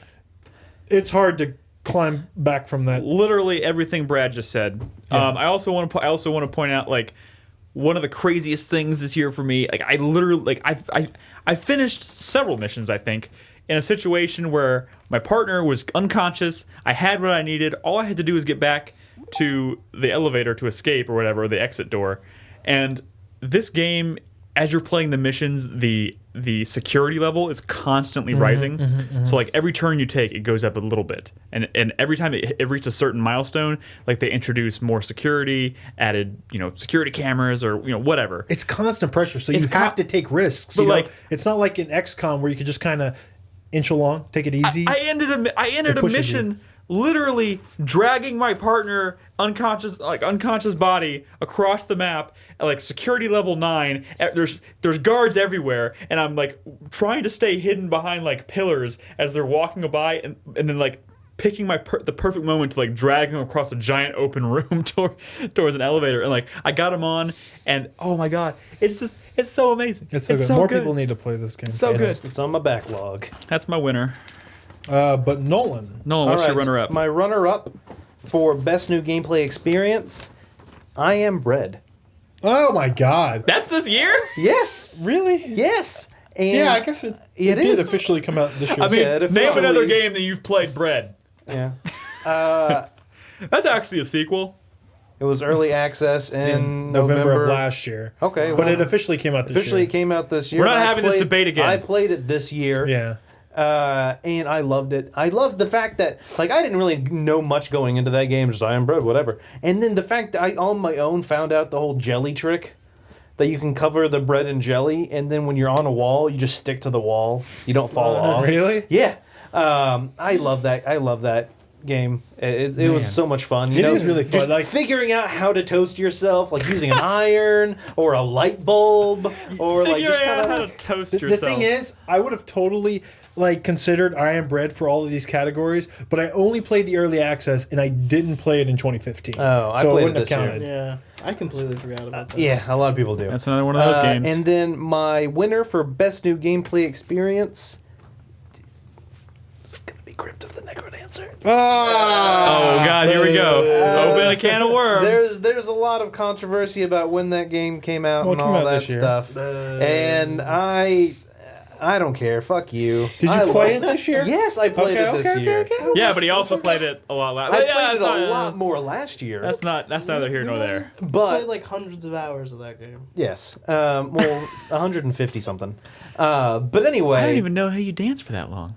it's hard to climb back from that. literally everything Brad just said. Yeah. I also want to point out like one of the craziest things this year for me. Like I literally like I finished several missions, I think, in a situation where my partner was unconscious. I had what I needed. All I had to do was get back to the elevator to escape or whatever, the exit door. And this game, as you're playing the missions, the security level is constantly rising. So like every turn you take, it goes up a little bit, and every time it reaches a certain milestone, like they introduce more security, added security cameras or whatever. It's constant pressure, so you have to take risks. But like, it's not like in XCOM where you could just kind of inch along, take it easy. I ended a mission literally dragging my partner unconscious body across the map at like security level 9. There's guards everywhere, and I'm like trying to stay hidden behind like pillars as they're walking by, and then like picking the perfect moment to like drag him across a giant open room towards an elevator, and like I got him on, and oh my god, it's so amazing. It's so good. More people need to play this game. So good. It's on my backlog. That's my winner. But Nolan, What's your runner-up? My runner-up for best new gameplay experience, I Am Bread. oh my god, That's this year? Yes, really? yes. And Yeah, I guess it did is. officially come out this year. I mean, Yeah, it name another officially- game that you've played, Bread. Yeah. That's actually a sequel. It was early access in in November of last year. Okay, But well, it officially came out this officially year. came out this year. We're not I having this played- debate again. I played it this year. Yeah. And I loved it. I loved the fact that, like, I didn't really know much going into that game, just I am bread, whatever. And then the fact that I, on my own, found out the whole jelly trick, that you can cover the bread in jelly, and then when you're on a wall, you just stick to the wall. You don't fall off. Really? Yeah. I love that. I love that game. It was so much fun. It is really fun. Just Like figuring out how to toast yourself, like using an iron or a light bulb, or like just Figuring out kind how of. to toast The yourself. thing is, I would have totally considered I Am Bread for all of these categories, but I only played the early access and I didn't play it in 2015. Oh, I so played it it wouldn't have this year. counted. Yeah, I completely forgot about that. Yeah, a lot of people do. That's another one of those games. And then my winner for best new gameplay experience. It's gonna be Crypt of the Necrodancer. Oh god, here we go. Open a can of worms. There's a lot of controversy about when that game came out Well, it and came all out that this year. stuff, and I don't care. Fuck you. Did you play it this year? Yes, I played it this year. Yeah, but he also played it a lot last. I Yeah, played it that's a not- lot more last year. That's neither here nor there. I but played like hundreds of hours of that game. yes, well, 150 something. But anyway, I don't even know how you dance for that long.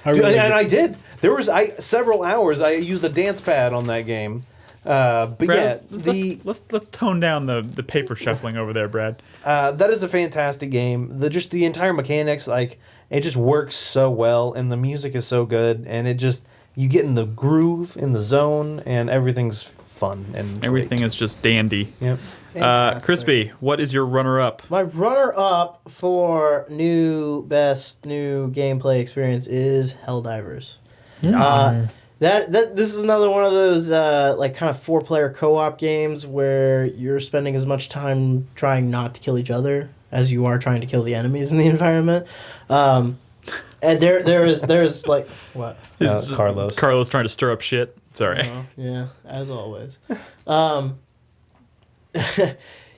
I Dude, really and did. I did. There was several hours I used the dance pad on that game. But Brad, yeah, let's tone down the paper shuffling over there, Brad. that is a fantastic game. The entire mechanics, like it just works so well, and the music is so good, and it just you get in the groove, in the zone, and everything's fun and Everything is just dandy. Yep. Fantastic. Crispy, what is your runner-up? My runner-up for best new gameplay experience is Helldivers. This is another one of those like kind of 4-player co-op games where you're spending as much time trying not to kill each other as you are trying to kill the enemies in the environment. And there's like what? Carlos trying to stir up shit. Sorry. Yeah, as always.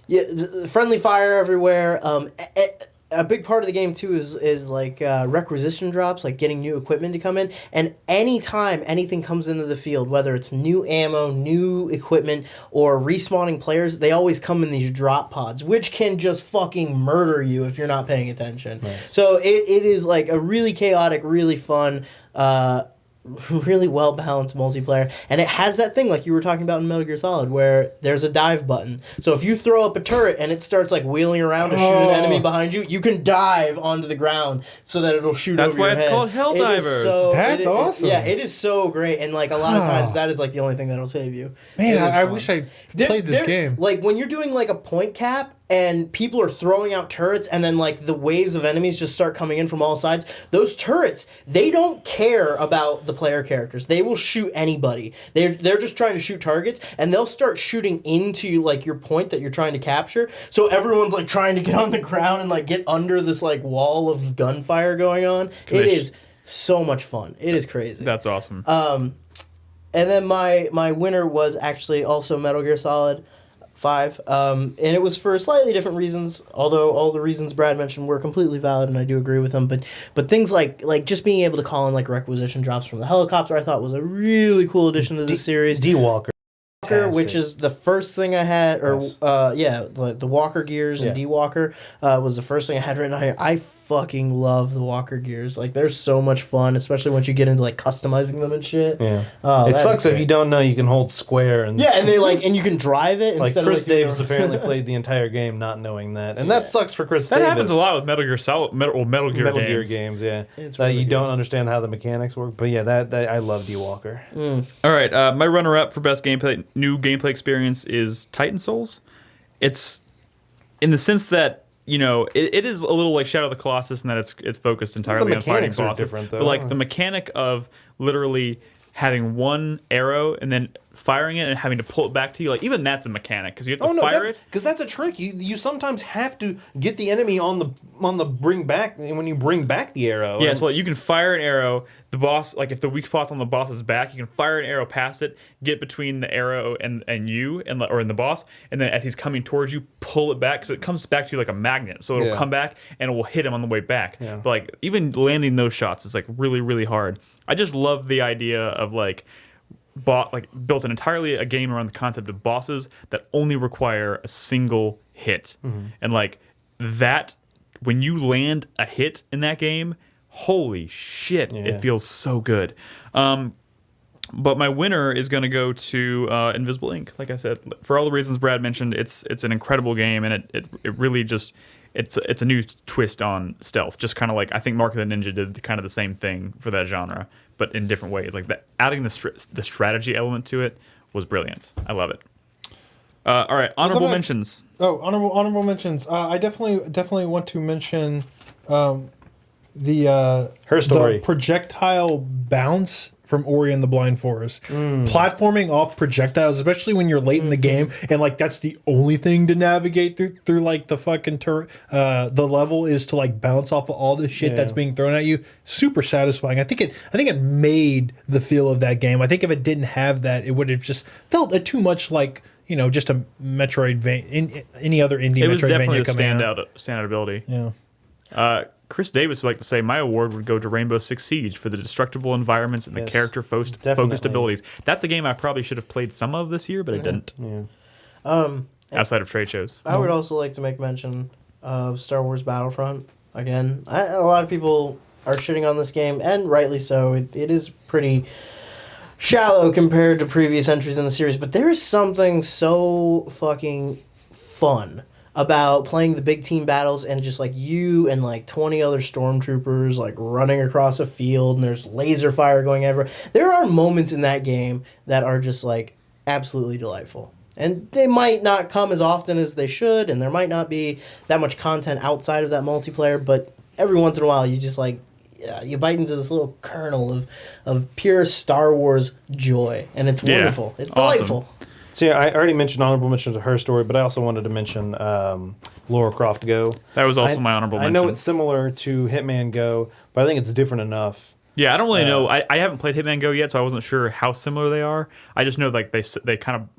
Yeah, friendly fire everywhere. A big part of the game too is like requisition drops, like getting new equipment to come in. And anytime anything comes into the field, whether it's new ammo, new equipment, or respawning players, they always come in these drop pods, which can just fucking murder you if you're not paying attention. Nice. So it is like a really chaotic, really fun, really well balanced multiplayer, and it has that thing like you were talking about in Metal Gear Solid where there's a dive button. So if you throw up a turret and it starts like wheeling around to shoot an enemy behind you, you can dive onto the ground so that it'll shoot over your head. That's why it's called Helldivers. That's awesome. Yeah, it is so great, and like a lot of times that is like the only thing that'll save you. Man, I wish I played this game. Like when you're doing like a point cap and people are throwing out turrets and then like the waves of enemies just start coming in from all sides, those turrets, they don't care about the player characters. They will shoot anybody. They're just trying to shoot targets, and they'll start shooting into like your point that you're trying to capture. So everyone's like trying to get on the ground and like get under this like wall of gunfire going on. It is so much fun. It is crazy. That's awesome. And then my winner was actually also Metal Gear Solid 5, and it was for slightly different reasons, although all the reasons Brad mentioned were completely valid, and I do agree with him, but things like just being able to call in like requisition drops from the helicopter I thought was a really cool addition to the series. D-Walker. Which is the first thing I had, or the Walker gears and D-Walker was the first thing I had written on here. I fucking love the Walker gears. Like, they're so much fun, especially once you get into like customizing them and shit. Yeah, it sucks if you don't know you can hold square and and they like and you can drive it. Like Chris Davis apparently played the entire game not knowing that, and that sucks for Chris That Davis. happens a lot with Metal Gear Solid, Metal Gear games. Yeah, it's that really you good. don't understand how the mechanics work. But yeah, that I love D-Walker. All right, my runner-up for best new gameplay experience is Titan Souls. It's in the sense that it is a little like Shadow of the Colossus in that it's focused entirely on fighting bosses. But like the mechanic of literally having one arrow and then firing it and having to pull it back to you, like even that's a mechanic because you have to fire it. Because that's a trick. You sometimes have to get the enemy on the bring back when you bring back the arrow. Yeah, so like you can fire an arrow. The boss, like if the weak spot's on the boss's back, you can fire an arrow past it, get between the arrow and you or in the boss, and then as he's coming towards you, pull it back because it comes back to you like a magnet. So it'll come back and it will hit him on the way back. Yeah. But like even landing those shots is like really really hard. I just love the idea of like built entirely a game around the concept of bosses that only require a single hit, and like that when you land a hit in that game. Holy shit, it feels so good. But my winner is going to go to Invisible Ink. Like I said, for all the reasons Brad mentioned, it's an incredible game, and it really just it's a new twist on stealth. Just kind of like I think Mark of the Ninja did kind of the same thing for that genre, but in different ways. Like adding the strategy element to it was brilliant. I love it. All right, honorable mentions. Oh, honorable mentions. I definitely want to mention. Her story. The projectile bounce from Ori and the Blind Forest. Platforming off projectiles, especially when you're late in the game and like that's the only thing to navigate through like the fucking the level is to like bounce off of all the shit that's being thrown at you. Super satisfying. I think it made the feel of that game. I think if it didn't have that, it would have just felt too much like just a Metroid any other indie Metroidvania. It was definitely a standout ability. Yeah. Chris Davis would like to say my award would go to Rainbow Six Siege for the destructible environments and the character-focused abilities. That's a game I probably should have played some of this year, but I didn't. Yeah. Outside of trade shows. I would also like to make mention of Star Wars Battlefront. Again, a lot of people are shitting on this game, and rightly so. It is pretty shallow compared to previous entries in the series, but there is something so fucking fun about playing the big team battles and just like you and like 20 other stormtroopers like running across a field and there's laser fire going everywhere. There are moments in that game that are just like absolutely delightful. And they might not come as often as they should, and there might not be that much content outside of that multiplayer, but every once in a while you just like you bite into this little kernel of pure Star Wars joy, and it's wonderful. It's delightful. So yeah, I already mentioned honorable mentions of her story, but I also wanted to mention Lara Croft Go. That was also my honorable mention. I know it's similar to Hitman Go, but I think it's different enough. Yeah, I don't really know. I haven't played Hitman Go yet, so I wasn't sure how similar they are. I just know like they kind of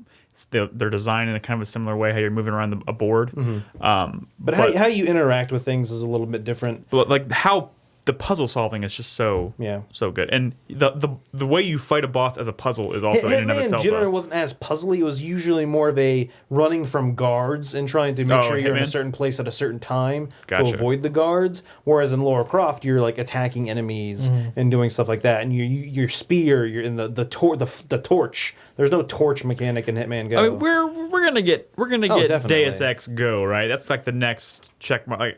they're designed in a kind of a similar way, how you're moving around a board. But how you interact with things is a little bit different. But like how the puzzle solving is just so good, and the way you fight a boss as a puzzle is also in and of Hitman itself. generally wasn't as puzzly. It was usually more of a running from guards and trying to make sure you're in a certain place at a certain time to avoid the guards. Whereas in Lara Croft, you're like attacking enemies and doing stuff like that. And your spear, you're in the torch. There's no torch mechanic in Hitman Go. I mean, we're gonna get definitely. Deus Ex Go, right? That's like the next check mark. Like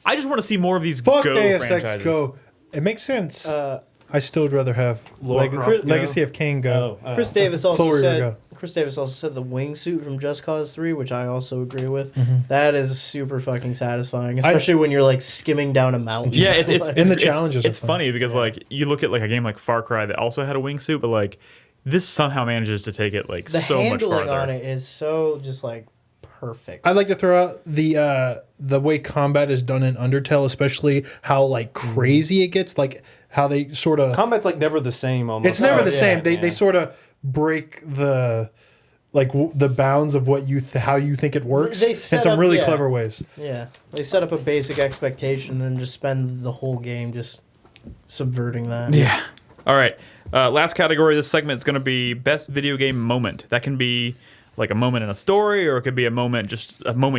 I just want to see more of these Fuck Go Deus franchises. Ex Go. It makes sense. I still would rather have Legacy of Kain Go. Chris Davis also Soul Reaver said. Go. Chris Davis also said the wingsuit from Just Cause 3, which I also agree with. Mm-hmm. That is super fucking satisfying, especially when you're like skimming down a mountain. Yeah, it's And the challenges are It's fun. funny because like you look at like a game like Far Cry that also had a wingsuit, but like this somehow manages to take it like the so much handling farther. on it is so just like perfect. I'd like to throw out the way combat is done in Undertale, especially how like crazy it gets, like how they sort of Combat's like never the same almost. it's never the same. They yeah. sort of break the the bounds of what how you think it works They in set some up- really yeah. clever ways. Yeah, they set up a basic expectation and then just spend the whole game just subverting that. Yeah. All right. Last category of this segment is going to be best video game moment. That can be like a moment in a story, or it could be a moment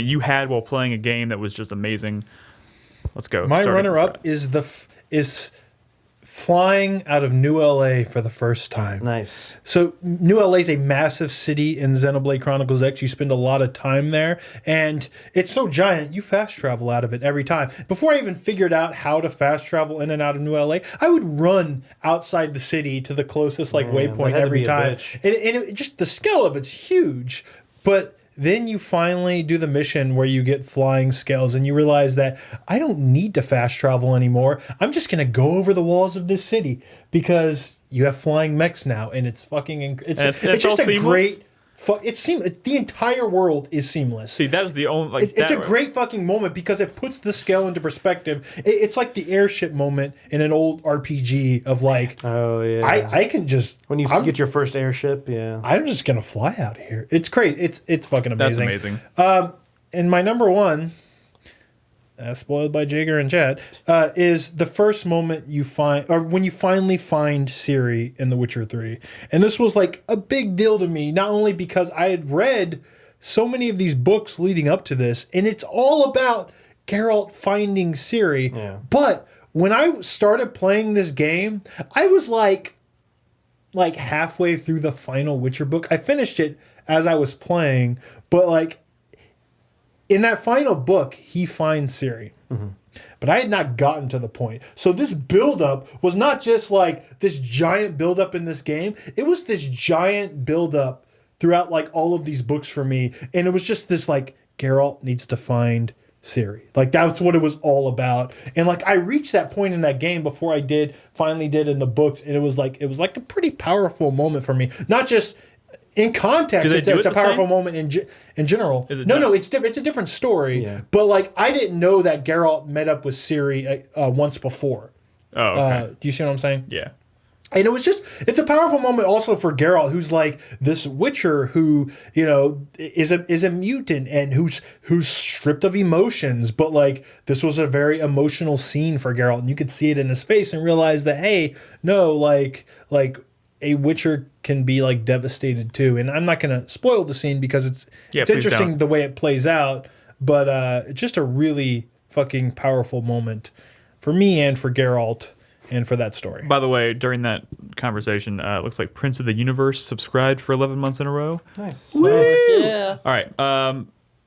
you had while playing a game that was just amazing. Let's go. My Starting runner-up with is flying out of New LA for the first time. Nice. So New LA is a massive city in Xenoblade Chronicles X. You spend a lot of time there, and it's so giant, you fast travel out of it every time. Before I even figured out how to fast travel in and out of New LA, I would run outside the city to the closest waypoint that had to every be a time. bitch. And it just the scale of it's huge, but then you finally do the mission where you get flying scales and you realize that I don't need to fast travel anymore. I'm just going to go over the walls of this city because you have flying mechs now, and it's fucking it's just all a seamless? great it's seamless. The entire world is seamless. See, that is the only It's a great fucking moment because it puts the scale into perspective. It's like the airship moment in an old RPG of like, Oh yeah. I can just when you get your first airship, yeah. I'm just gonna fly out of here. It's great. It's fucking amazing. That's amazing. And my number one, spoiled by Jager and Chad, is the first moment you find, or when you finally find Ciri in The Witcher 3. And this was like a big deal to me, not only because I had read so many of these books leading up to this, and it's all about Geralt finding Ciri. Yeah. But when I started playing this game, I was like halfway through the final Witcher book. I finished it as I was playing, but like in that final book, he finds Ciri. But I had not gotten to the point. So this buildup was not just like this giant buildup in this game. It was this giant buildup throughout like all of these books for me. And it was just this like, Geralt needs to find Ciri. Like that's what it was all about. And like I reached that point in that game before I finally did in the books. And it was like a pretty powerful moment for me. Not just in context, it's a powerful moment in general. No, it's different. It's a different story. Yeah. But like, I didn't know that Geralt met up with Ciri once before. Oh, okay. Do you see what I'm saying? Yeah. And it's a powerful moment also for Geralt, who's like this Witcher who, you know, is a mutant and who's stripped of emotions. But like, this was a very emotional scene for Geralt, and you could see it in his face and realize that, hey, no, like a Witcher can be like devastated too. And I'm not going to spoil the scene because it's interesting don't. the way it plays out, but it's just a really fucking powerful moment for me and for Geralt and for that story. By the way, during that conversation, it looks like Prince of the Universe subscribed for 11 months in a row. Nice. Yeah. All right.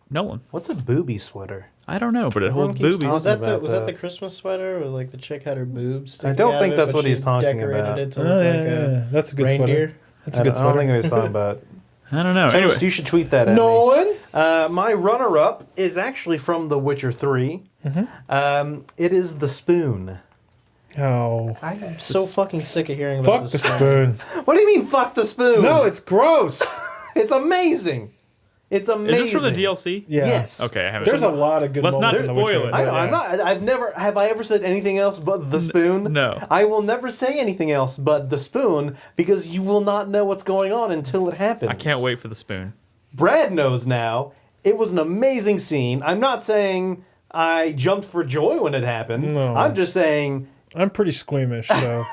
Nolan. What's a booby sweater? I don't know, but it holds keeps boobies. talking Was that the Christmas sweater where like the chick had her boobs? I don't sticking out think of it, that's but what she he's talking decorated about. it to look like a That's a good reindeer. sweater. That's a good I don't think sweater. he was talking about. I don't know. Anyway, Anyway, you should tweet that at me. Nolan? My runner-up is actually from The Witcher 3. It is the spoon. Oh. I'm so fucking sick of hearing Fuck about the this. spoon. What do you mean, fuck the spoon? No, it's gross. It's amazing. It's amazing. Is this from the DLC? Yeah. Yes. Okay, I haven't. There's a lot of good Let's not moments in The spoil Witcher, it. I know. but I'm yeah. not. I've never. Have I ever said anything else but the spoon? no. I will never say anything else but the spoon because you will not know what's going on until it happens. I can't wait for the spoon. Brad knows now. It was an amazing scene. I'm not saying I jumped for joy when it happened. No. I'm just saying. I'm pretty squeamish, so.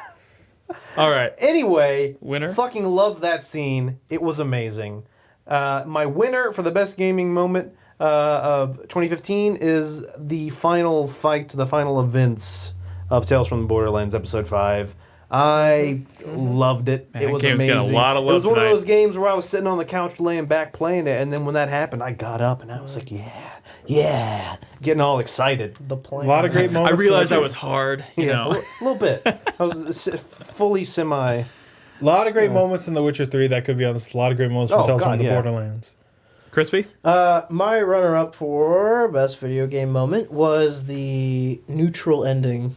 All right. Anyway, Winner? Fucking love that scene. It was amazing. My winner for the best gaming moment of 2015 is the final fight, the final events of Tales from the Borderlands Episode 5. I loved it. Man, it was game's amazing. getting a lot of it was love one of tonight. those games where I was sitting on the couch laying back playing it, and then when that happened, I got up and I was like, yeah, getting all excited. The plan. A lot of great I moments. realized in that The was hard. You Yeah, know. a little bit. I was fully semi. A lot of great moments in The Witcher 3 that could be on this. A lot of great moments from Oh, Tales God, from the yeah. Borderlands. Crispy? My runner-up for best video game moment was the neutral ending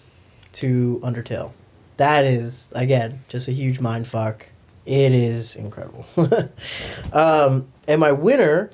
to Undertale. That is, again, just a huge mindfuck. It is incredible. And my winner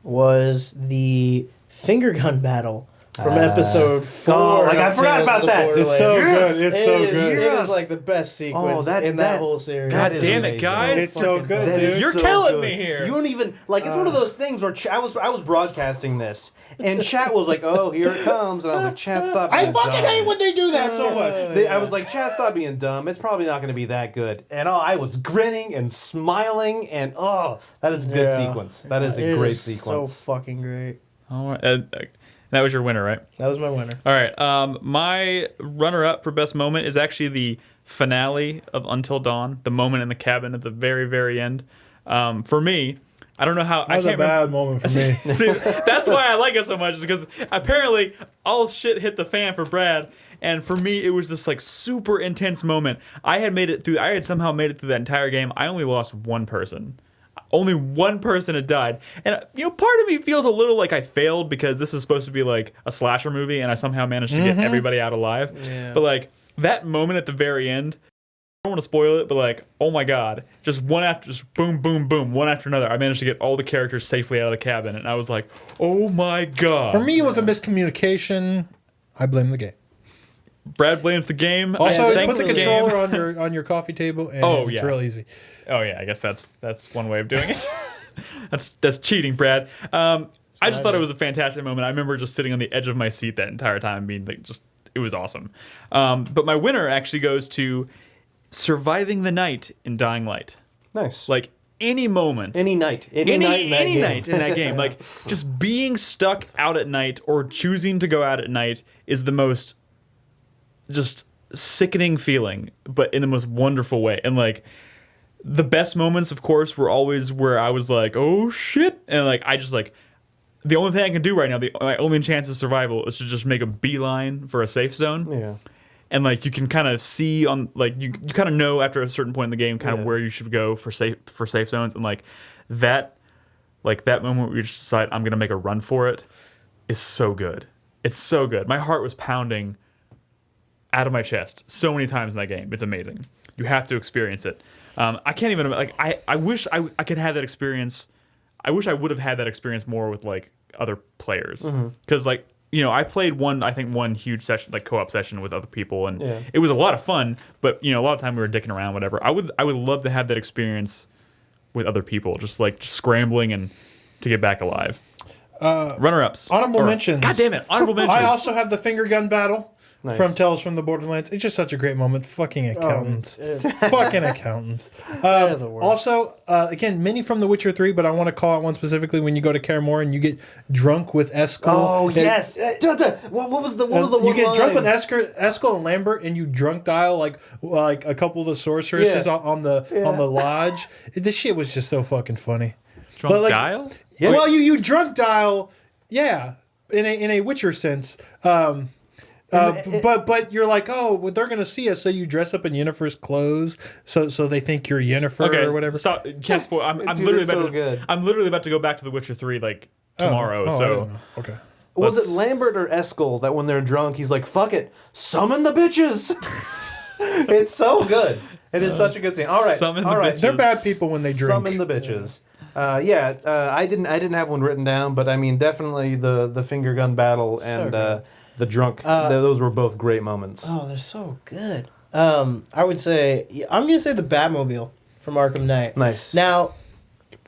was the finger gun battle from episode 4. oh, like, I of forgot Tales about of the that. It's so Borderlands. good. It's so It is- good. It Yes. is like the best sequence that- in that- that whole series. God God damn it, amazing. guys. It's so good, That dude. is You're so killing good. me here. You don't even like. It's one of those things where I was broadcasting this, and chat was like, "Oh, here it comes," and I was like, "Chat, stop." I being fucking dumb." hate when they do that so much. I was like, "Chat, stop being dumb. It's probably not going to be that good." And I was grinning and smiling, and that is a good Yeah. sequence. That is a It great is sequence. So fucking great. All right. That was your winner, right? That was my winner. All right. My runner-up for best moment is actually the finale of Until Dawn, the moment in the cabin at the very, very end. For me, I don't know how. That was a bad moment for me. See, that's why I like it so much, is because apparently all shit hit the fan for Brad, and for me it was this like super intense moment. I had somehow made it through that entire game. I only lost one person. Only one person had died, and part of me feels a little like I failed because this is supposed to be like a slasher movie, and I somehow managed to get everybody out alive. Yeah. But like that moment at the very end, I don't want to spoil it, but like, oh my god, just boom, boom, boom, one after another. I managed to get all the characters safely out of the cabin, and I was like, oh my god. For me, it was a miscommunication. I blame the game. Brad blames the game. Also, I thank put the game. controller on your coffee table, and Oh, it's yeah. real easy. Oh yeah, I guess that's one way of doing it. that's cheating, Brad. I just thought it was a fantastic moment. I remember just sitting on the edge of my seat that entire time, being like, it was awesome. But my winner actually goes to surviving the night in Dying Light. Nice. Like any moment, Any night in that game. night in that game, like just being stuck out at night or choosing to go out at night is the most just sickening feeling, but in the most wonderful way. And like the best moments, of course, were always where I was like, oh shit, and like I just like the only thing I can do right now, my only chance of survival is to just make a beeline for a safe zone. Yeah. And like you can kind of see on like you kind of know after a certain point in the game kind of where you should go for safe zones, and like that moment where you just decide I'm gonna make a run for it is so good. It's so good. My heart was pounding out of my chest so many times in that game. It's amazing. You have to experience it. I can't even like I wish I could have that experience. I wish I would have had that experience more with like other players, because like. I played one huge session, like co-op session with other people, and it was a lot of fun. But a lot of time we were dicking around, whatever. I would love to have that experience with other people, just scrambling and to get back alive. Runner-ups, Honorable mentions. God damn it, honorable mentions. I also have the finger gun battle from Tales from the Borderlands. It's just such a great moment. Fucking accountants. Fucking accountants. the worst. Also, again, many from The Witcher 3, but I want to call out one specifically when you go to Kaer Morhen and you get drunk with Eskel. Oh, and- yes. What was the one you get drunk with line? Eskel and Lambert, and you drunk dial like a couple of the sorceresses Yeah. on the lodge. This shit was just so fucking funny. Drunk but, like, dial. Yeah. Well, you drunk dial, yeah, in a Witcher sense. But you're like, oh, well, they're gonna see us, so you dress up in Yennefer's clothes, so they think you're Yennefer or whatever. Stop. You can't spoil. I'm Dude, literally it's about so to. good. I'm literally about to go back to The Witcher 3 like tomorrow. I so didn't know. Okay. Was it Lambert or Eskel that when they're drunk, he's like, "Fuck it, summon the bitches." It's so good. It is such a good scene. All right, Summon the all right. bitches. They're bad people when they drink. Summon the bitches. I didn't have one written down, but I mean, definitely the finger gun battle and the drunk. Those were both great moments. Oh, they're so good. I would say I'm gonna say the Batmobile from Arkham Knight. Nice. Now,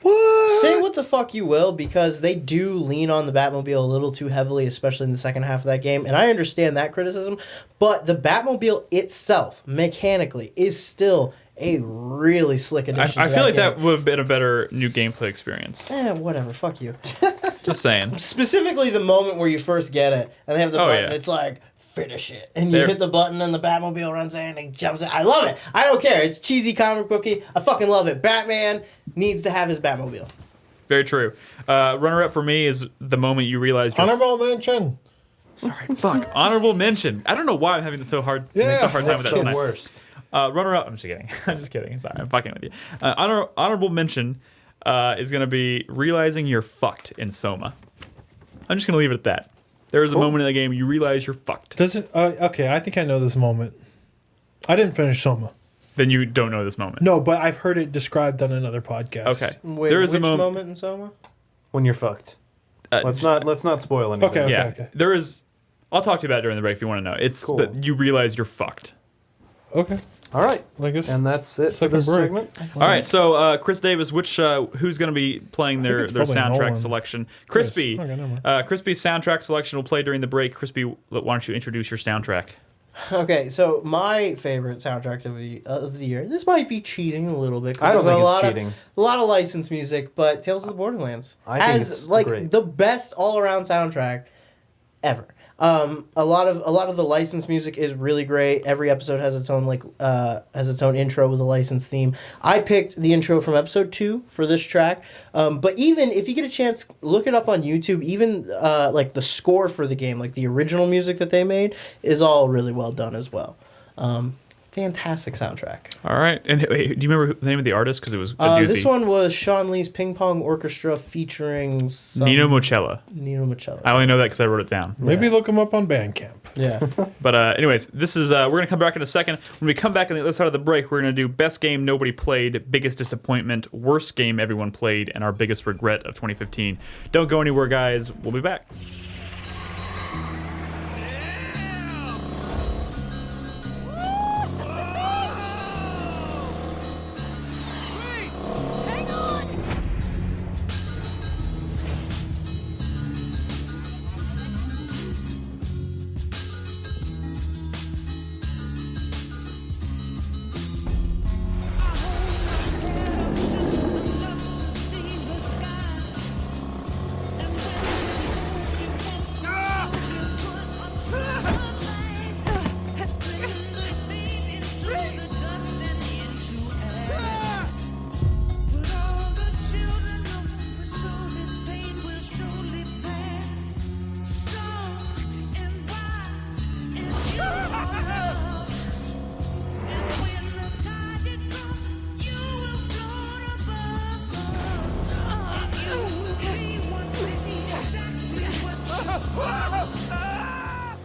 What? say what the fuck you will, because they do lean on the Batmobile a little too heavily, especially in the second half of that game, and I understand that criticism. But the Batmobile itself, mechanically, is still a really slick addition. I to feel like game. that would have been a better new gameplay experience. Whatever. Fuck you. Just saying. Specifically, the moment where you first get it, and they have the button. yeah. It's like, finish it, and you There- hit the button, and the Batmobile runs in, and he jumps in. I love it. I don't care. It's cheesy comic booky. I fucking love it. Batman needs to have his Batmobile. Very true. Runner up for me is the moment you realize you're Honorable mention. sorry. Fuck. Honorable mention. I don't know why I'm having so hard. Yeah, so hard time with that the tonight. worst. Runner up. I'm just kidding. I'm just kidding. Sorry, I'm fucking with you. Honorable mention is gonna be realizing you're fucked in Soma. I'm just gonna leave it at that. There is a moment in the game you realize you're fucked. Does it? Okay, I think I know this moment. I didn't finish Soma. Then you don't know this moment. No, but I've heard it described on another podcast. Okay. Wait, there is which a moment. in Soma? When you're fucked. Let's not spoil anything. Okay. Yeah. There is. I'll talk to you about it during the break if you want to know. It's Cool. but you realize you're fucked. Okay. All right. I guess. And that's it for Second this break. segment. All right, so Chris Davis, who's going to be playing their it's probably soundtrack Nolan. selection? Crispy. Okay, never mind. Crispy's soundtrack selection will play during the break. Crispy, why don't you introduce your soundtrack? Okay, so my favorite soundtrack of the year. This might be cheating a little bit. 'Cause I don't there's think a it's lot cheating. A lot of licensed music, but Tales of the Borderlands I think has it's like great. the best all-around soundtrack ever. A lot of the licensed music is really great. Every episode has its own intro with a licensed theme. I picked the intro from episode 2 for this track. But even if you get a chance, look it up on YouTube. Even like the score for the game, like the original music that they made, is all really well done as well. Fantastic soundtrack. All right, and wait, do you remember the name of the artist? Because it was a doozy. This one was Sean Lee's Ping Pong Orchestra featuring Nino Mocella. Nino Mocella. I only know that because I wrote it down. Maybe look them up on Bandcamp. Yeah. But anyways, this is we're gonna come back in a second. When we come back on the other side of the break, we're gonna do best game nobody played, biggest disappointment, worst game everyone played, and our biggest regret of 2015. Don't go anywhere, guys. We'll be back.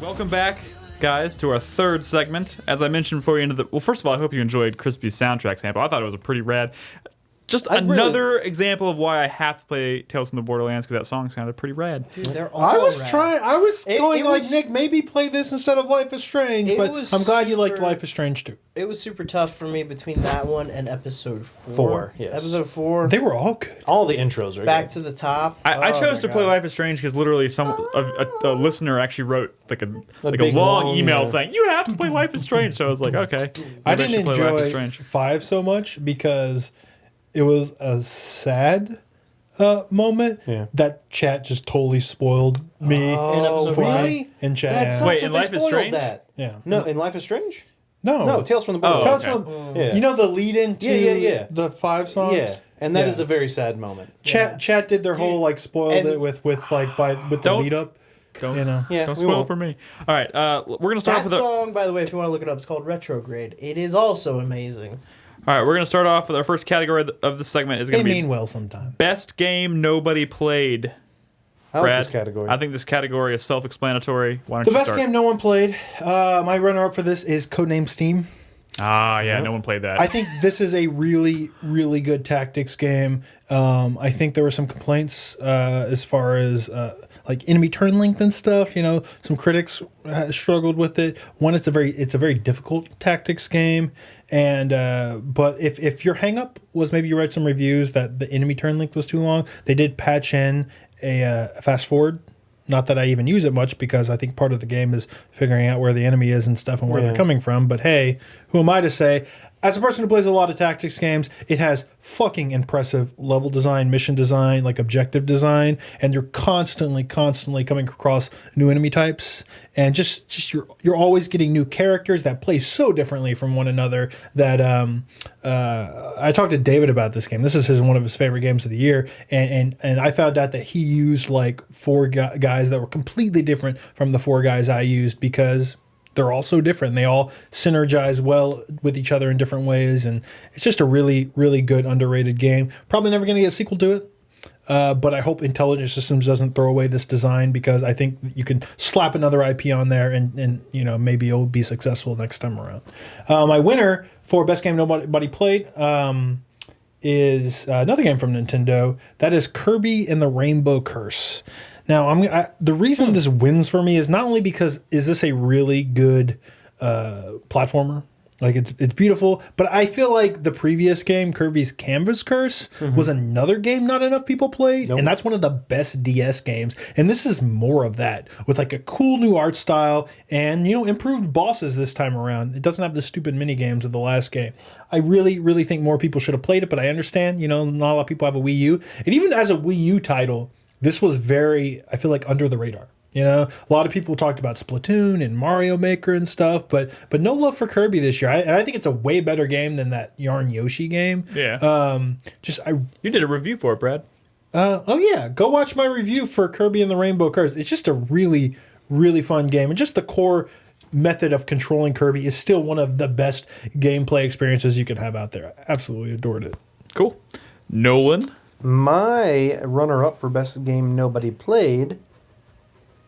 Welcome back, guys, to our third segment. As I mentioned before we ended the... Well, first of all, I hope you enjoyed Crispy's soundtrack sample. I thought it was a pretty rad... Just another example of why I have to play Tales from the Borderlands, because that song sounded pretty rad. Dude, they're all I was rad. trying. I was going it like was- Nick. Maybe play this instead of Life is Strange. It But was I'm glad you liked super- Life is Strange too. It was super tough for me between that one and episode 4. 4, yes. Episode 4. They were all good. All the intros are Back good. to the top. I Oh chose my to play God. Life is Strange because literally a listener actually wrote like a big, long long, email yeah. saying you have to play Life is Strange. So I was like, okay, I maybe didn't should play Life is enjoy Strange. 5 so much because it was a sad moment Yeah. that chat just totally spoiled me. Oh, episode really? In chat. That yeah. sucks Wait, that in they Life is spoiled Strange? that. Yeah. No, in Life is Strange? No. No, Tales from the Oh, Borderlands. Tales okay. from- Yeah. You know the lead into Yeah. the 5 songs? Yeah, and that Yeah. is a very sad moment. Chat did their whole like spoiled and- it with the Don't- lead up. Don't, You know. Yeah, don't we spoil it won't. for me. All right, we're gonna start off That with song, by the way, if you want to look it up, it's called Retrograde. It is also amazing. all right. We're gonna start off with our first category of this segment is They gonna be mean well sometimes. best game nobody played. I like Brad, this category. I think this category is self-explanatory. Why don't The you best start? game no one played. My runner-up for this is Codename Steam. Ah, yeah, no one played that. I think this is a really, really good tactics game. I think there were some complaints as far as like enemy turn length and stuff. You know, some critics struggled with it. One, it's a very difficult tactics game, and but if your hang-up was maybe you read some reviews that the enemy turn length was too long, they did patch in a fast forward. Not that I even use it much because I think part of the game is figuring out where the enemy is and stuff and where they're coming from. But hey, who am I to say? As a person who plays a lot of tactics games, it has fucking impressive level design, mission design, like objective design, and you're constantly coming across new enemy types, and just you're always getting new characters that play so differently from one another. That I talked to David about this game. This is one of his favorite games of the year, and I found out that he used like four guys that were completely different from the four guys I used because they're all so different. They all synergize well with each other in different ways, and it's just a really, really good, underrated game. Probably never going to get a sequel to it, but I hope Intelligent Systems doesn't throw away this design because I think you can slap another IP on there, and you know maybe it'll be successful next time around. My winner for best game nobody played is another game from Nintendo. That is Kirby and the Rainbow Curse. Now, the reason this wins for me is not only because is this a really good platformer, like it's beautiful, but I feel like the previous game, Kirby's Canvas Curse, was another game not enough people played, and that's one of the best DS games. And this is more of that with like a cool new art style and improved bosses this time around. It doesn't have the stupid mini games of the last game. I really, really think more people should have played it, but I understand not a lot of people have a Wii U, and even as a Wii U title. This was very, I feel like, under the radar. A lot of people talked about Splatoon and Mario Maker and stuff, but no love for Kirby this year. And I think it's a way better game than that Yarn Yoshi game. Yeah. You did a review for it, Brad. Oh yeah, go watch my review for Kirby and the Rainbow Curse. It's just a really, really fun game, and just the core method of controlling Kirby is still one of the best gameplay experiences you can have out there. I absolutely adored it. Cool. Nolan. My runner-up for best game nobody played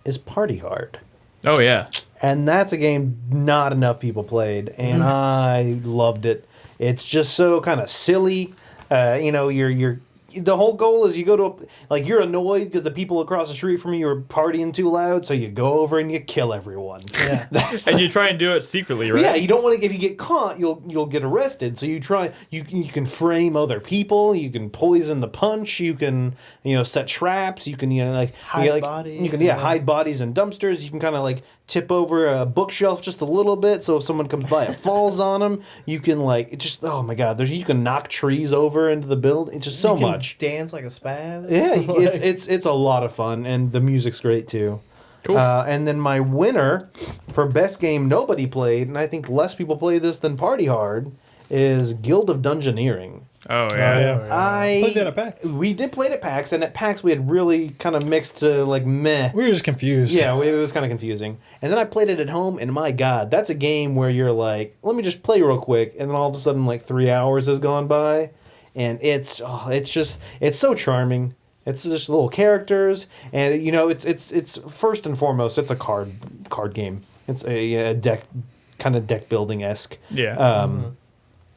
is Party Hard. Oh, yeah. And that's a game not enough people played, and I loved it. It's just so kind of silly. You're the whole goal is you go to you're annoyed because the people across the street from you are partying too loud, so you go over and you kill everyone. Yeah, and you try and do it secretly, right? Yeah, you don't want to. If you get caught, you'll get arrested. So you try. You can frame other people. You can poison the punch. You can set traps. You can hide bodies. You can hide bodies in dumpsters. You can kind of tip over a bookshelf just a little bit, so if someone comes by, it falls on them. You can oh my god, you can knock trees over into the building. It's just so much. Dance like a spaz. Yeah, it's a lot of fun, and the music's great too. Cool. And then my winner for best game nobody played, and I think less people play this than Party Hard, is Guild of Dungeoneering. Oh yeah. I played that at PAX. We did play it at PAX, and at PAX we had really kind of mixed to meh. We were just confused. Yeah, it was kind of confusing. And then I played it at home, and my god, that's a game where you're like, let me just play real quick, and then all of a sudden 3 hours has gone by, and it's so charming. It's just little characters, and it's first and foremost it's a card game. It's a deck building-esque. Yeah.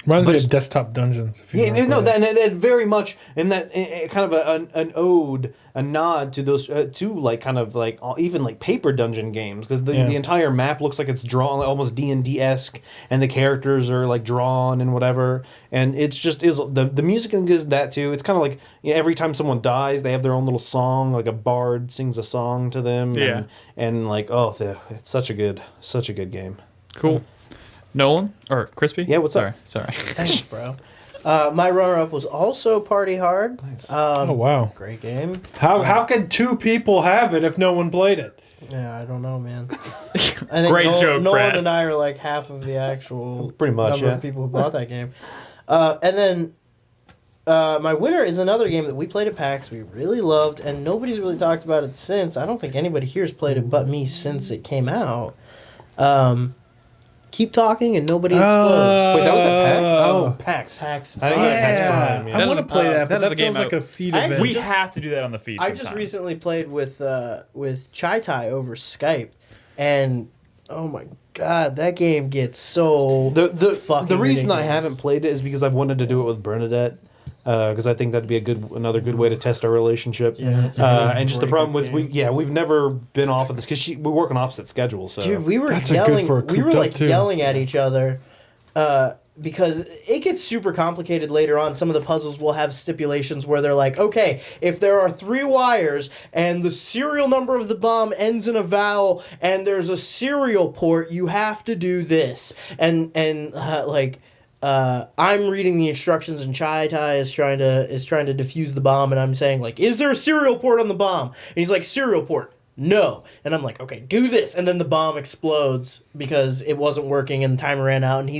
Reminds me of Desktop Dungeons. That very much, and that kind of an ode, a nod to those even paper dungeon games, because the entire map looks like it's drawn almost D&D-esque, and the characters are drawn and whatever, and it's just the music is that too. It's kind of every time someone dies, they have their own little song, a bard sings a song to them. Yeah, and it's such a good game. Cool. Nolan or Crispy? Yeah, what's up? Sorry. Thanks, bro. My runner-up was also Party Hard. Nice. Oh wow, Great game. How could two people have it if no one played it? Yeah, I don't know, man. I think Great joke, Nolan Brad. and I are half of the actual Pretty much, number of people who bought that game. And then my winner is another game that we played at PAX. We really loved, and nobody's really talked about it since. I don't think anybody here's played it but me since it came out. keep talking and nobody explodes. Wait, that was at PAX? Oh, PAX. PAX. I think PAX Prime, yeah. I want to play that, but that is that a game feels like a feed I event. We have to do that on the feed. I just recently played with Chai Tai over Skype, and oh my god, that game gets so The reason I ridiculous. haven't played it is because I've wanted to do it with Bernadette. Because I think that'd be another good way to test our relationship. Yeah, it's and just the great problem was game. we've never been off of this because we work on opposite schedules. So Dude, we were That's a good yelling. for a We were cooped up, like too. yelling at each other, because it gets super complicated later on. Some of the puzzles will have stipulations where they're like, okay, if there are 3 wires and the serial number of the bomb ends in a vowel and there's a serial port, you have to do this. And I'm reading the instructions and Chai Tai is trying to defuse the bomb, and I'm saying like, is there a serial port on the bomb? And he's like, serial port. No. And I'm like, okay, do this. And then the bomb explodes because it wasn't working and the timer ran out. And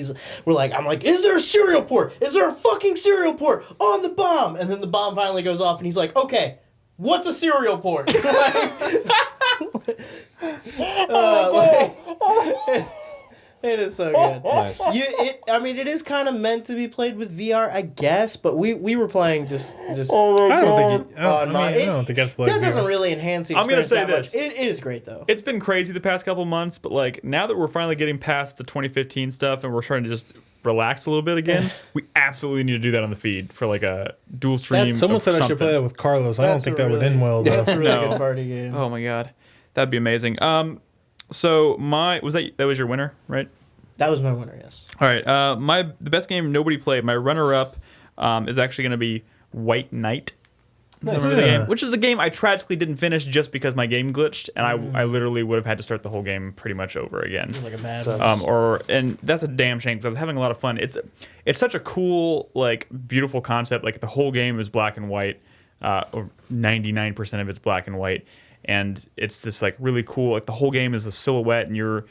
I'm like, is there a serial port? Is there a fucking serial port on the bomb? And then the bomb finally goes off and he's like, okay, what's a serial port? It is so good. nice. It is kind of meant to be played with VR, I guess, but we were playing just. I don't think I don't think that's That doesn't really enhance the I'm gonna experience say that this. much. It is great though. It's been crazy the past couple months, but like now that we're finally getting past the 2015 stuff and we're trying to just relax a little bit again, we absolutely need to do that on the feed for like a dual stream. Someone said I should something. play that with Carlos. I don't That's think a that would really- end well, though. That's a really No. good party game. Oh my god, that'd be amazing. So that was your winner, right? That was my winner, yes. All right. The best game nobody played. My runner-up is actually going to be White Knight. Nice. Remember the Yeah. game? Which is a game I tragically didn't finish just because my game glitched, and I literally would have had to start the whole game pretty much over again. Like a mad So- And that's a damn shame because I was having a lot of fun. It's such a cool, like, beautiful concept. Like the whole game is black and white, or 99% of it's black and white, and it's this like really cool. Like the whole game is a silhouette, and you're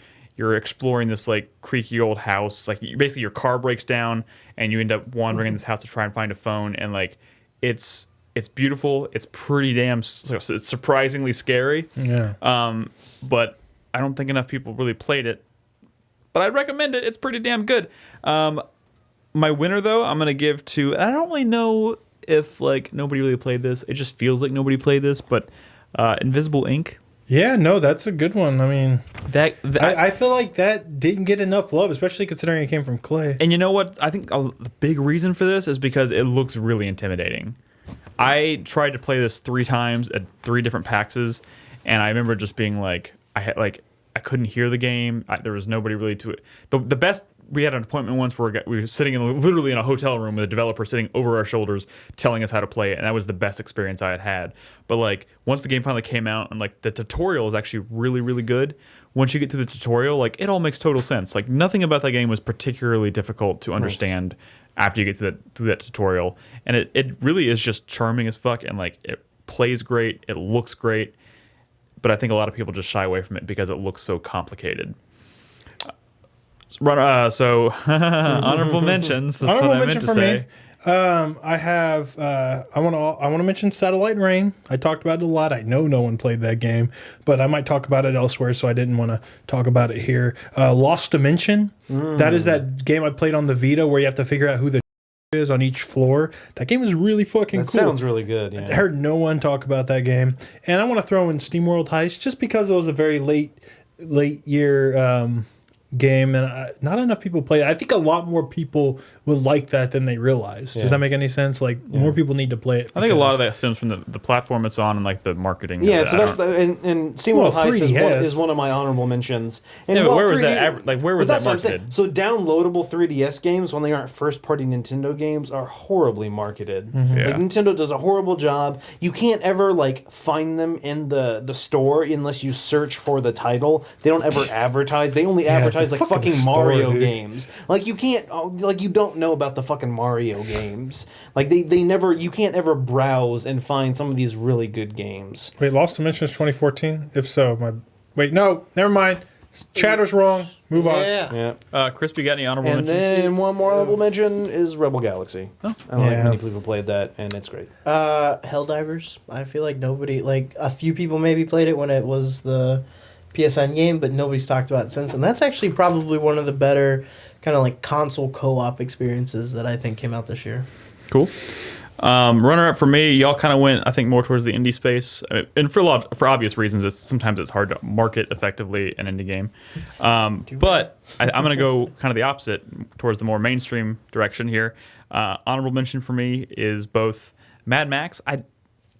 exploring this like creaky old house. Like basically your car breaks down and you end up wandering in this house to try and find a phone. And like it's beautiful. It's pretty damn. It's surprisingly scary. Yeah. But I don't think enough people really played it. But I'd recommend it. It's pretty damn good. My winner though, I'm gonna give to. I don't really know if like nobody really played this. It just feels like nobody played this. But Invisible Ink. Yeah, no, that's a good one. I mean, I I feel like that didn't get enough love, especially considering it came from Clay. And you know what? I think the big reason for this is because it looks really intimidating. I tried to play this 3 times at 3 different PAXs, and I remember just being like, I couldn't hear the game. There was nobody really to it. The best, we had an appointment once where we were sitting literally in a hotel room with a developer sitting over our shoulders telling us how to play it, and that was the best experience I had had. But like once the game finally came out and like the tutorial is actually really, really good. Once you get through the tutorial, like it all makes total sense. Like nothing about that game was particularly difficult to understand after you get through that tutorial. And it really is just charming as fuck, and like it plays great, it looks great. But I think a lot of people just shy away from it because it looks so complicated. So honorable mentions. That's Honorable what I mention meant to for say. me. I have. I want to mention Satellite Rain. I talked about it a lot. I know no one played that game, but I might talk about it elsewhere, so I didn't want to talk about it here. Lost Dimension. That is that game I played on the Vita where you have to figure out who the is on each floor. That game is really fucking That cool. sounds really good. I Yeah. heard no one talk about that game, and I want to throw in SteamWorld Heist just because it was a very late year game, and not enough people play it. I think a lot more people would like that than they realize. Yeah. Does that make any sense? Like more people need to play it. I think a lot of that stems from the platform it's on and like the marketing. Yeah, of it. so I that's don't- and SteamWorld Well, Heist 3DS. is one of my honorable mentions. And Yeah, but while where was 3D that where was but that's that what I'm saying. marketed? So downloadable 3DS games, when they aren't first-party Nintendo games, are horribly marketed. Yeah. Like Nintendo does a horrible job. You can't ever like find them in the store unless you search for the title. They don't ever advertise. They only advertise the like fucking fucking store, Mario dude. games. Like you can't like you don't know about the fucking Mario games. Like they never you can't ever browse and find some of these really good games. Wait, Lost Dimension is 2014? If so, no, never mind. Chatter's wrong. Move on. Yeah. Yeah. Crispy, got any honorable And mentions? then one more honorable mention is Rebel Galaxy. I don't Yeah. think many people played that, and it's great. Helldivers. I feel like nobody, like a few people maybe played it when it was the PSN game, but nobody's talked about it since. And that's actually probably one of the better kind of like console co-op experiences that I think came out this year. Cool. Runner-up for me, y'all kind of went, I think, more towards the indie space, and for obvious reasons. Sometimes it's hard to market effectively an indie game, but I'm going to go kind of the opposite, towards the more mainstream direction here. Honorable mention for me is both Mad Max. A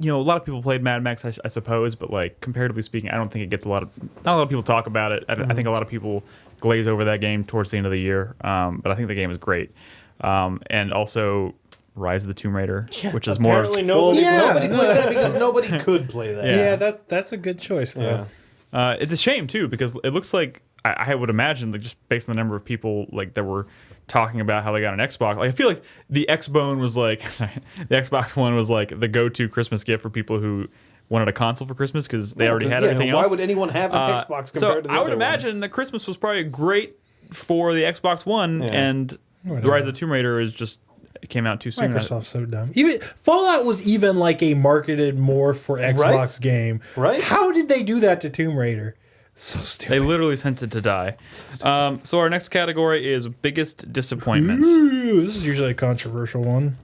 lot of people played Mad Max, I suppose, but like comparatively speaking, I don't think it gets not a lot of people talk about it. I think a lot of people glaze over that game towards the end of the year, but I think the game is great, and also Rise of the Tomb Raider, which is more. Apparently nobody played that because nobody could play that. Yeah, that's a good choice though. Yeah. It's a shame too, because it looks like I would imagine, like, just based on the number of people like that were talking about how they got an Xbox. Like, I feel like the Xbone was like the Xbox One was like the go-to Christmas gift for people who wanted a console for Christmas because they already had everything else. Why would anyone have an Xbox compared to the I would other imagine that Christmas was probably great for the Xbox One, and the Rise of the Tomb Raider is just. It came out too soon. Microsoft's so dumb. Even Fallout was even like a marketed more for Xbox game. Right? How did they do that to Tomb Raider? So stupid. They literally sent it to die. So our next category is biggest disappointment. Ooh, this is usually a controversial one.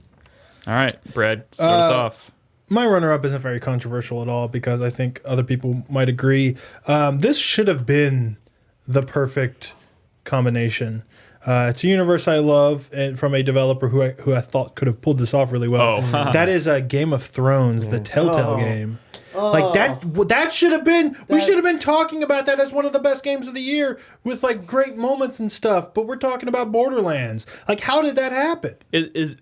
All right, Brad, start us off. My runner-up isn't very controversial at all because I think other people might agree. This should have been the perfect combination. It's a universe I love, and from a developer who I thought could have pulled this off really well. Oh. That is Game of Thrones, the Telltale game. Like that should have been. We should have been talking about that as one of the best games of the year with like great moments and stuff. But we're talking about Borderlands. Like, how did that happen?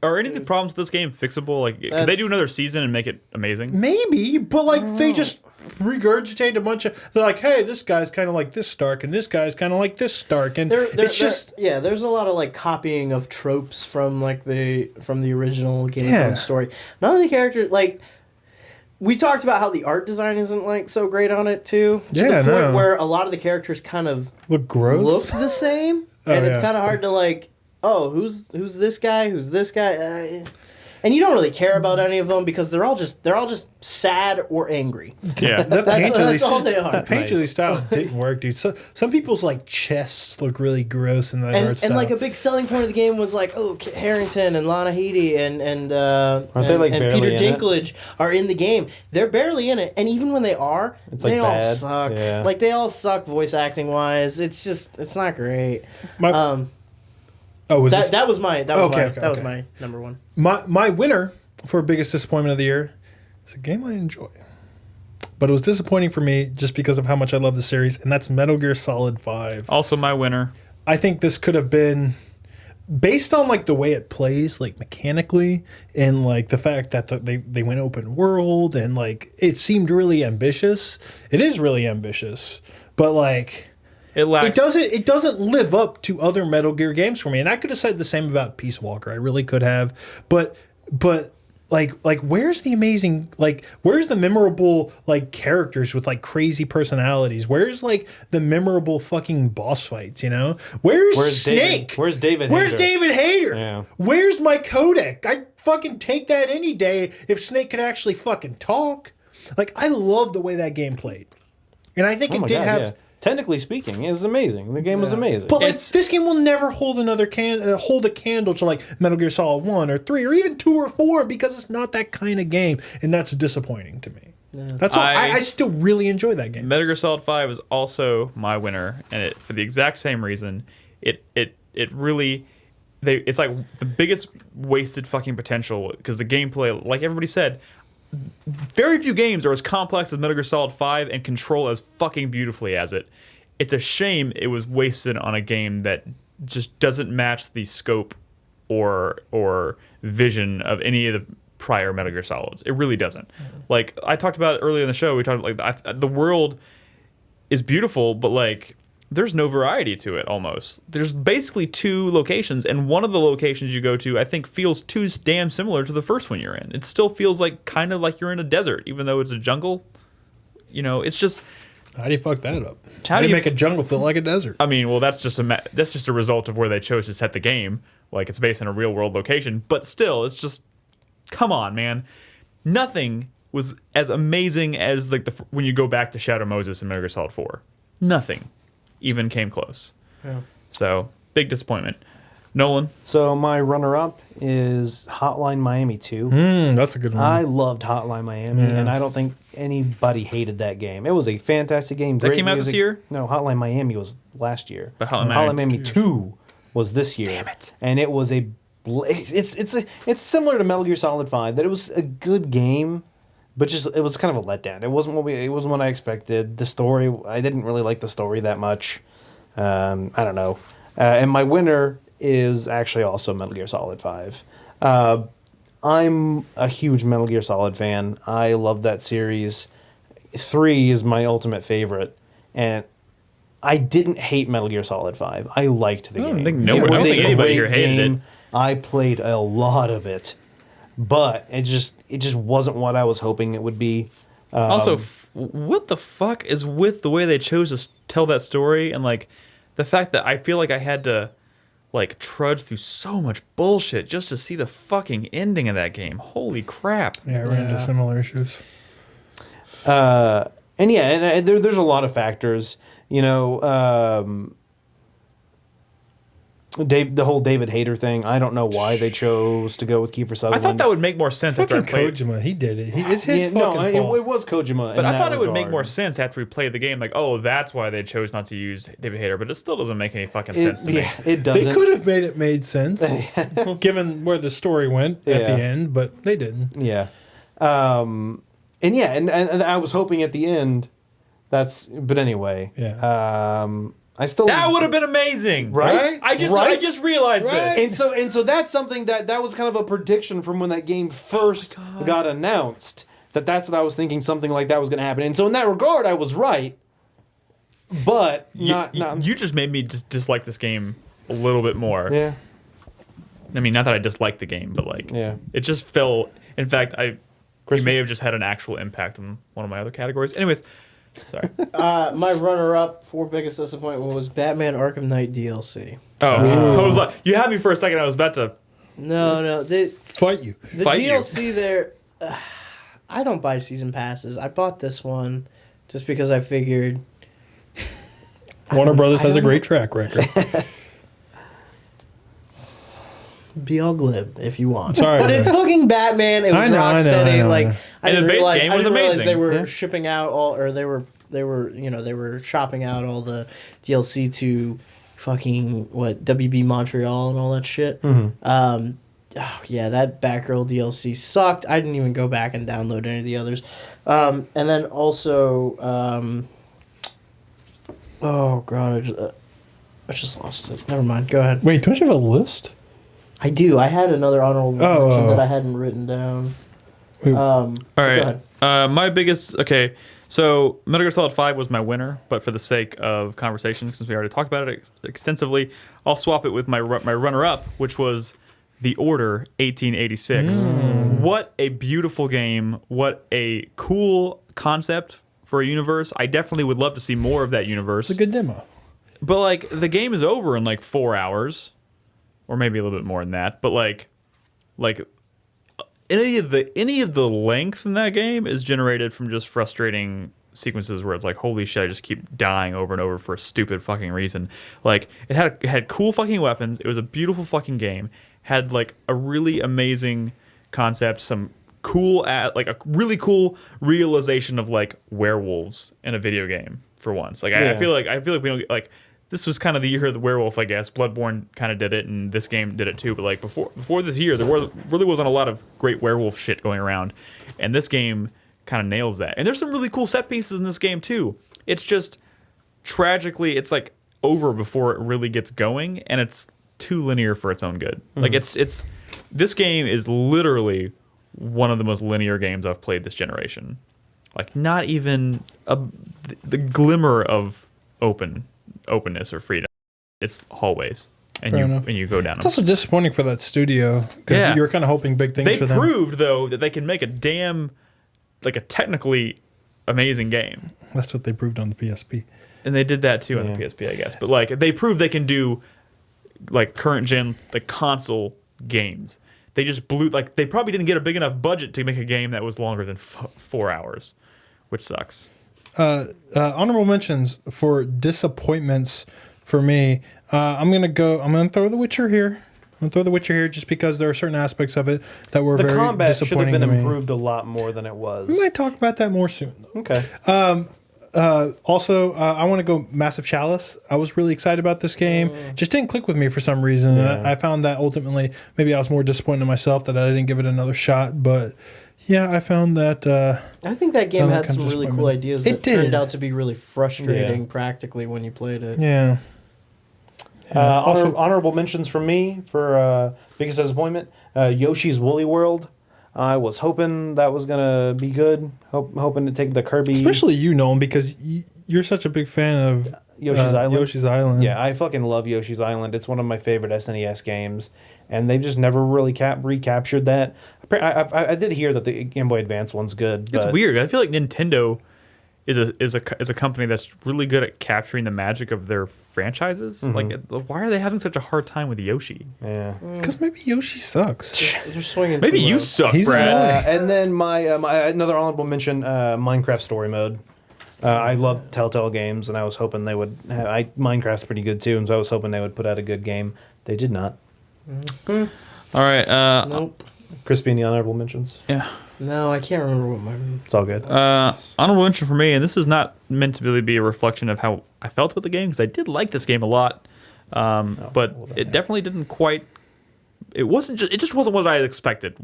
Are any of the problems with this game fixable? Like, could they do another season and make it amazing? Maybe, but like they just regurgitate a bunch of. They're like, hey, this guy's kind of like this Stark, and this guy's kind of like this Stark, and it's just there's a lot of like copying of tropes from the original Game of Thrones story. None of the characters like. We talked about how the art design isn't like so great on it too. To the point where a lot of the characters kind of look gross, look the same, and it's kind of hard to like, who's this guy? Who's this guy? And you don't really care about any of them because they're all just sad or angry. Yeah, that's all they are. The painterly style didn't work, dude. So, some people's like chests look really gross in that art style. And like a big selling point of the game was like, Kit Harington and Lana Headey and Peter Dinklage are in the game. They're barely in it, and even when they are, they all suck. Yeah. Like they all suck voice acting wise. It's not great. That was my number one. My winner for biggest disappointment of the year is a game I enjoy, but it was disappointing for me just because of how much I love the series, and that's Metal Gear Solid 5. Also my winner. I think this could have been based on like the way it plays, like mechanically, and like the fact that they went open world and like it seemed really ambitious. It is really ambitious, but like. It doesn't live up to other Metal Gear games for me, and I could have said the same about Peace Walker. I really could have, but like where's the memorable like characters with like crazy personalities? Where's like the memorable fucking boss fights? You know, where's Snake? Where's David? Where's David Hayter? Yeah. Where's my codec? I'd fucking take that any day if Snake could actually fucking talk. Like, I love the way that game played, and I think it did have. Yeah. Technically speaking, it was amazing. The game was amazing. But like, this game will never hold hold a candle to like Metal Gear Solid 1 or 3 or even 2 or 4 because it's not that kind of game, and that's disappointing to me. Yeah. That's all. I still really enjoy that game. Metal Gear Solid 5 is also my winner, and for the exact same reason. It really it's like the biggest wasted fucking potential because the gameplay, like everybody said. Very few games are as complex as Metal Gear Solid 5 and control as fucking beautifully as it. It's a shame it was wasted on a game that just doesn't match the scope or vision of any of the prior Metal Gear Solids. It really doesn't. Like I talked about earlier in the show, we talked like the world is beautiful, but like there's no variety to it almost. There's basically 2 locations, and one of the locations you go to, I think, feels too damn similar to the first one you're in. It still feels like kind of like you're in a desert, even though it's a jungle. You know, it's just... How do you fuck that up? How do you make a jungle feel like a desert? I mean, well, that's just a result of where they chose to set the game. Like, it's based on a real-world location. But still, it's just... Come on, man. Nothing was as amazing as like when you go back to Shadow Moses in Metal Gear Solid 4. Nothing even came close. Yeah. So, big disappointment. Nolan? So my runner-up is Hotline Miami 2. That's a good one. I loved Hotline Miami, and I don't think anybody hated that game. It was a fantastic game. That Great came out this music. year? No, Hotline Miami was last year. But Hotline Miami 2 was this year. Damn it. And it was it's similar to Metal Gear Solid 5. That it was a good game, but just it was kind of a letdown. It wasn't what I expected. The story, I didn't really like the story that much. I don't know. And my winner is actually also Metal Gear Solid 5. I'm a huge Metal Gear Solid fan. I love that series. 3 is my ultimate favorite, and I didn't hate Metal Gear Solid 5. I liked the game. I don't think anybody here hated it. I played a lot of it, but it just wasn't what I was hoping it would be. Also, what the fuck is with the way they chose to tell that story, and like the fact that I feel like I had to like trudge through so much bullshit just to see the fucking ending of that game. Holy crap. Yeah, I ran into similar issues. There's a lot of factors. You know, the whole David Hayter thing. I don't know why they chose to go with Kiefer I Sutherland. thought that would make more sense It's after I fucking played. Kojima. He did it. It's his fucking fault. it was Kojima. But I thought it would make more sense after we played the game. Like, oh, that's why they chose not to use David Hayter. But it still doesn't make any fucking sense to me. Yeah, it doesn't. They could have made sense, given where the story went at the end, but they didn't. Yeah. And I was hoping at the end but anyway. Yeah. I still That would have been amazing, right? I just realized this. And so that's something that was kind of a prediction from when that game first got announced. That's what I was thinking, something like that was going to happen. And so in that regard, I was right. But You just made me just dislike this game a little bit more. Yeah. I mean, not that I disliked the game, but like, it just fell. In fact, you may have just had an actual impact on one of my other categories. Anyways, sorry. My runner-up for biggest disappointment was Batman Arkham Knight DLC. Oh, I was like, you had me for a second. I was about to. No, the Fight you. DLC there. I don't buy season passes. I bought this one just because I figured. Warner Brothers has a great track record. Be all glib if you want. Sorry, but it's fucking Batman. It was Rocksteady. I And didn't the base realize, game I was didn't realize amazing. they were shipping out all, or they were shopping out all the DLC to fucking WB Montreal and all that shit. Mm-hmm. That Batgirl DLC sucked. I didn't even go back and download any of the others. And then also, oh god, I just lost it. Never mind. Go ahead. Wait, don't you have a list? I do. I had another honorable mention that I hadn't written down. All right. Go ahead. My biggest. Okay. So Metal Gear Solid 5 was my winner, but for the sake of conversation, since we already talked about it extensively, I'll swap it with my runner-up, which was The Order 1886. What a beautiful game. What a cool concept for a universe. I definitely would love to see more of that universe. It's a good demo. But like the game is over in like 4 hours, or maybe a little bit more than that. But like any of the length in that game is generated from just frustrating sequences where it's like, holy shit, I just keep dying over and over for a stupid fucking reason. Like it had cool fucking weapons. It was a beautiful fucking game. Had like a really amazing concept, some cool like a really cool realization of like werewolves in a video game for once. Like I feel like we don't like. This was kind of the year of the werewolf, I guess. Bloodborne kind of did it, and this game did it too. But like before this year, there really wasn't a lot of great werewolf shit going around, and this game kind of nails that. And there's some really cool set pieces in this game too. It's just tragically, it's like over before it really gets going, and it's too linear for its own good. Like it's this game is literally one of the most linear games I've played this generation. Like not even the glimmer of openness or freedom. It's hallways, and you go down. It's also disappointing for that studio because you were kind of hoping big things for them. They proved though that they can make a technically amazing game. That's what they proved on the PSP. And they did that too on the PSP, I guess. But like they proved they can do like current gen console games. They just blew they probably didn't get a big enough budget to make a game that was longer than 4 hours, which sucks. honorable mentions for disappointments for me. I'm gonna throw The Witcher here. I'm gonna throw The Witcher here just because there are certain aspects of it that were The very combat should have disappointing been to me. improved a lot more than it was. We might talk about that more soon. Okay. Also, I want to go Massive Chalice. I was really excited about this game. Just didn't click with me for some reason. Yeah. And I found that ultimately, maybe I was more disappointed in myself that I didn't give it another shot. But yeah, I found that. I think that game That had kind of some really cool disappointment. ideas It that turned did. out to be really frustrating Yeah. practically when you played it. Yeah. Honorable mentions from me for biggest disappointment. Yoshi's Woolly World. I was hoping that was gonna be good. Hoping to take the Kirby. Especially you, Nolan, because you're such a big fan of Yoshi's Island. Yoshi's Island. Yeah, I fucking love Yoshi's Island. It's one of my favorite SNES games, and they've just never really recaptured that. I did hear that the Game Boy Advance one's good. It's but weird. I feel like Nintendo is a company that's really good at capturing the magic of their franchises. Like, why are they having such a hard time with Yoshi? Yeah. Because maybe Yoshi sucks. They're swinging Maybe too you low. suck, He's Brad. annoying. And then my another honorable mention, Minecraft Story Mode. I love Telltale games, and I was hoping they would. Minecraft's pretty good too, and so I was hoping they would put out a good game. They did not. All right. Nope. Crispy, any honorable mentions? Yeah. No, I can't remember what my. It's all good. Honorable mention for me, and this is not meant to really be a reflection of how I felt with the game, because I did like this game a lot, but it definitely didn't quite. It just wasn't what I had expected.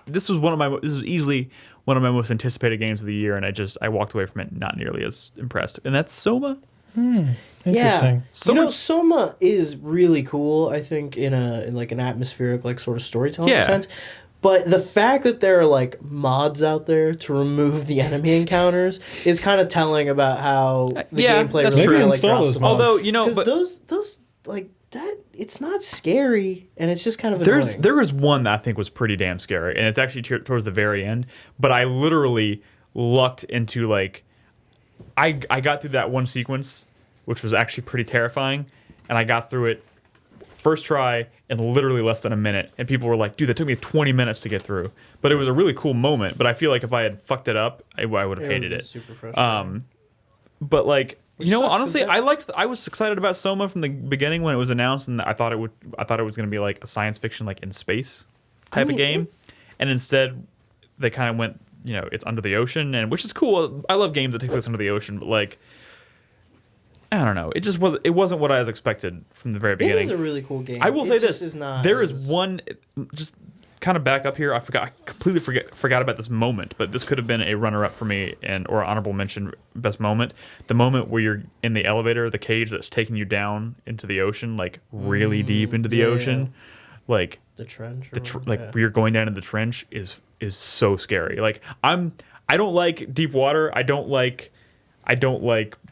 This was easily one of my most anticipated games of the year, and I walked away from it not nearly as impressed. And that's Soma. Interesting. Yeah, Soma- Soma is really cool. I think in like an atmospheric like sort of storytelling Yeah. sense. But the fact that there are like mods out there to remove the enemy encounters is kind of telling about how the Yeah, gameplay that's really true. kinda, Maybe like install drops those the mods. ball. Although Because but those like that, it's not scary and it's just kind of there annoying. was one that I think was pretty damn scary, and it's actually towards the very end. But I literally lucked into like, I got through that one sequence, which was actually pretty terrifying, and I got through it first try in literally less than a minute. And people were like, "Dude, that took me 20 minutes to get through." But it was a really cool moment. But I feel like if I had fucked it up, I would have hated it. Super frustrating. But like, Which you know, sucks, 'cause honestly, that- I was excited about Soma from the beginning when it was announced, and I thought it was going to be like a science fiction, like in space type mean, of game, it's- and instead they kind of went, you know, it's under the ocean, and which is cool. I love games that take place under the ocean, but like, I don't know, it wasn't what I was expected from the very It beginning. is a really cool game. I will It say just this: is not there is as- one, just kind of back up here. I completely forgot about this moment, but this could have been a runner-up for me or honorable mention best moment. The moment where you're in the elevator, the cage that's taking you down into the ocean, like really deep into the yeah. ocean, like the trench. like where you're going down in the trench is so scary. Like I don't like deep water. I don't like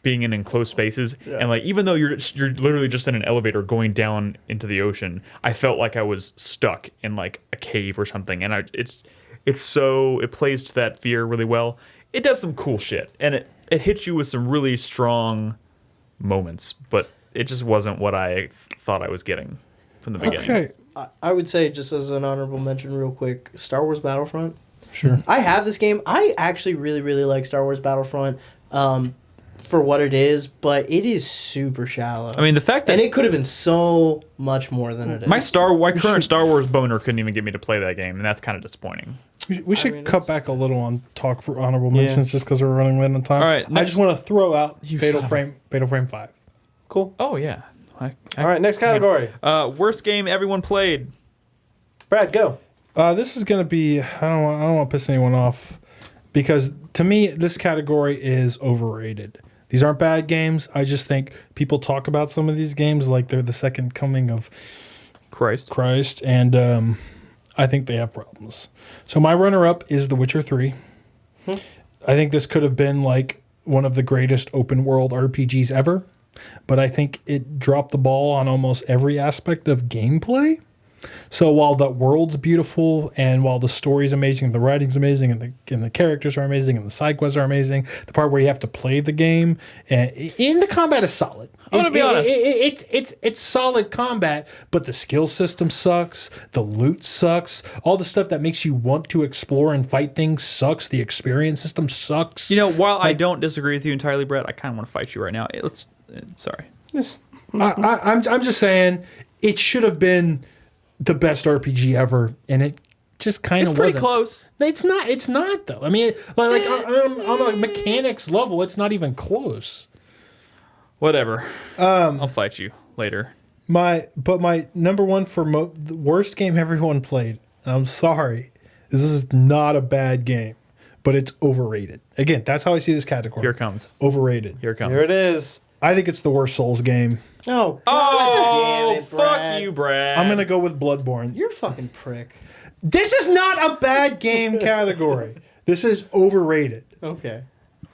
being in enclosed spaces, and like even though you're literally just in an elevator going down into the ocean, I felt like I was stuck in like a cave or something, and it plays to that fear really well. It does some cool shit, and it hits you with some really strong moments, but it just wasn't what I thought I was getting from the beginning. Okay. I would say, just as an honorable mention, real quick, Star Wars Battlefront. Sure. I have this game. I actually really, really like Star Wars Battlefront for what it is, but it is super shallow. I mean, the fact that and it could have been so much more than it is. my current Star Wars boner couldn't even get me to play that game, and that's kind of disappointing. We should mean, cut it's- back a little on talk for honorable mentions just because we're running late on time. All right, I next- just want to throw out You Fatal son of Frame 5. Cool. Oh yeah. All right, next category. Worst game everyone played. Brad, go. This is gonna be. I don't want to piss anyone off because to me this category is overrated. These aren't bad games. I just think people talk about some of these games like they're the second coming of Christ, and I think they have problems. So my runner-up is The Witcher 3. I think this could have been like one of the greatest open world RPGs ever, but I think it dropped the ball on almost every aspect of gameplay. So while the world's beautiful and while the story's amazing, the writing's amazing, and the characters are amazing, and the side quests are amazing, the part where you have to play the game, and the combat is solid. I'm gonna be honest. It's solid combat, but the skill system sucks. The loot sucks. All the stuff that makes you want to explore and fight things sucks. The experience system sucks. You know, while I don't disagree with you entirely, Brett, I kind of want to fight you right now. Sorry. I'm just saying it should have been the best RPG ever, and it just kind of wasn't. It's pretty close. It's not. It's not though. I mean, on a mechanics level, it's not even close. Whatever. I'll fight you later. My number one for the worst game everyone played. And I'm sorry, this is not a bad game, but it's overrated. Again, that's how I see this category. Here it comes. Overrated. Here it comes. Here it is. I think it's the worst Souls game. Oh, Oh, damn it, fuck Brad. you, Brad. I'm gonna go with Bloodborne. You're a fucking prick. This is not a bad game category. This is overrated. Okay.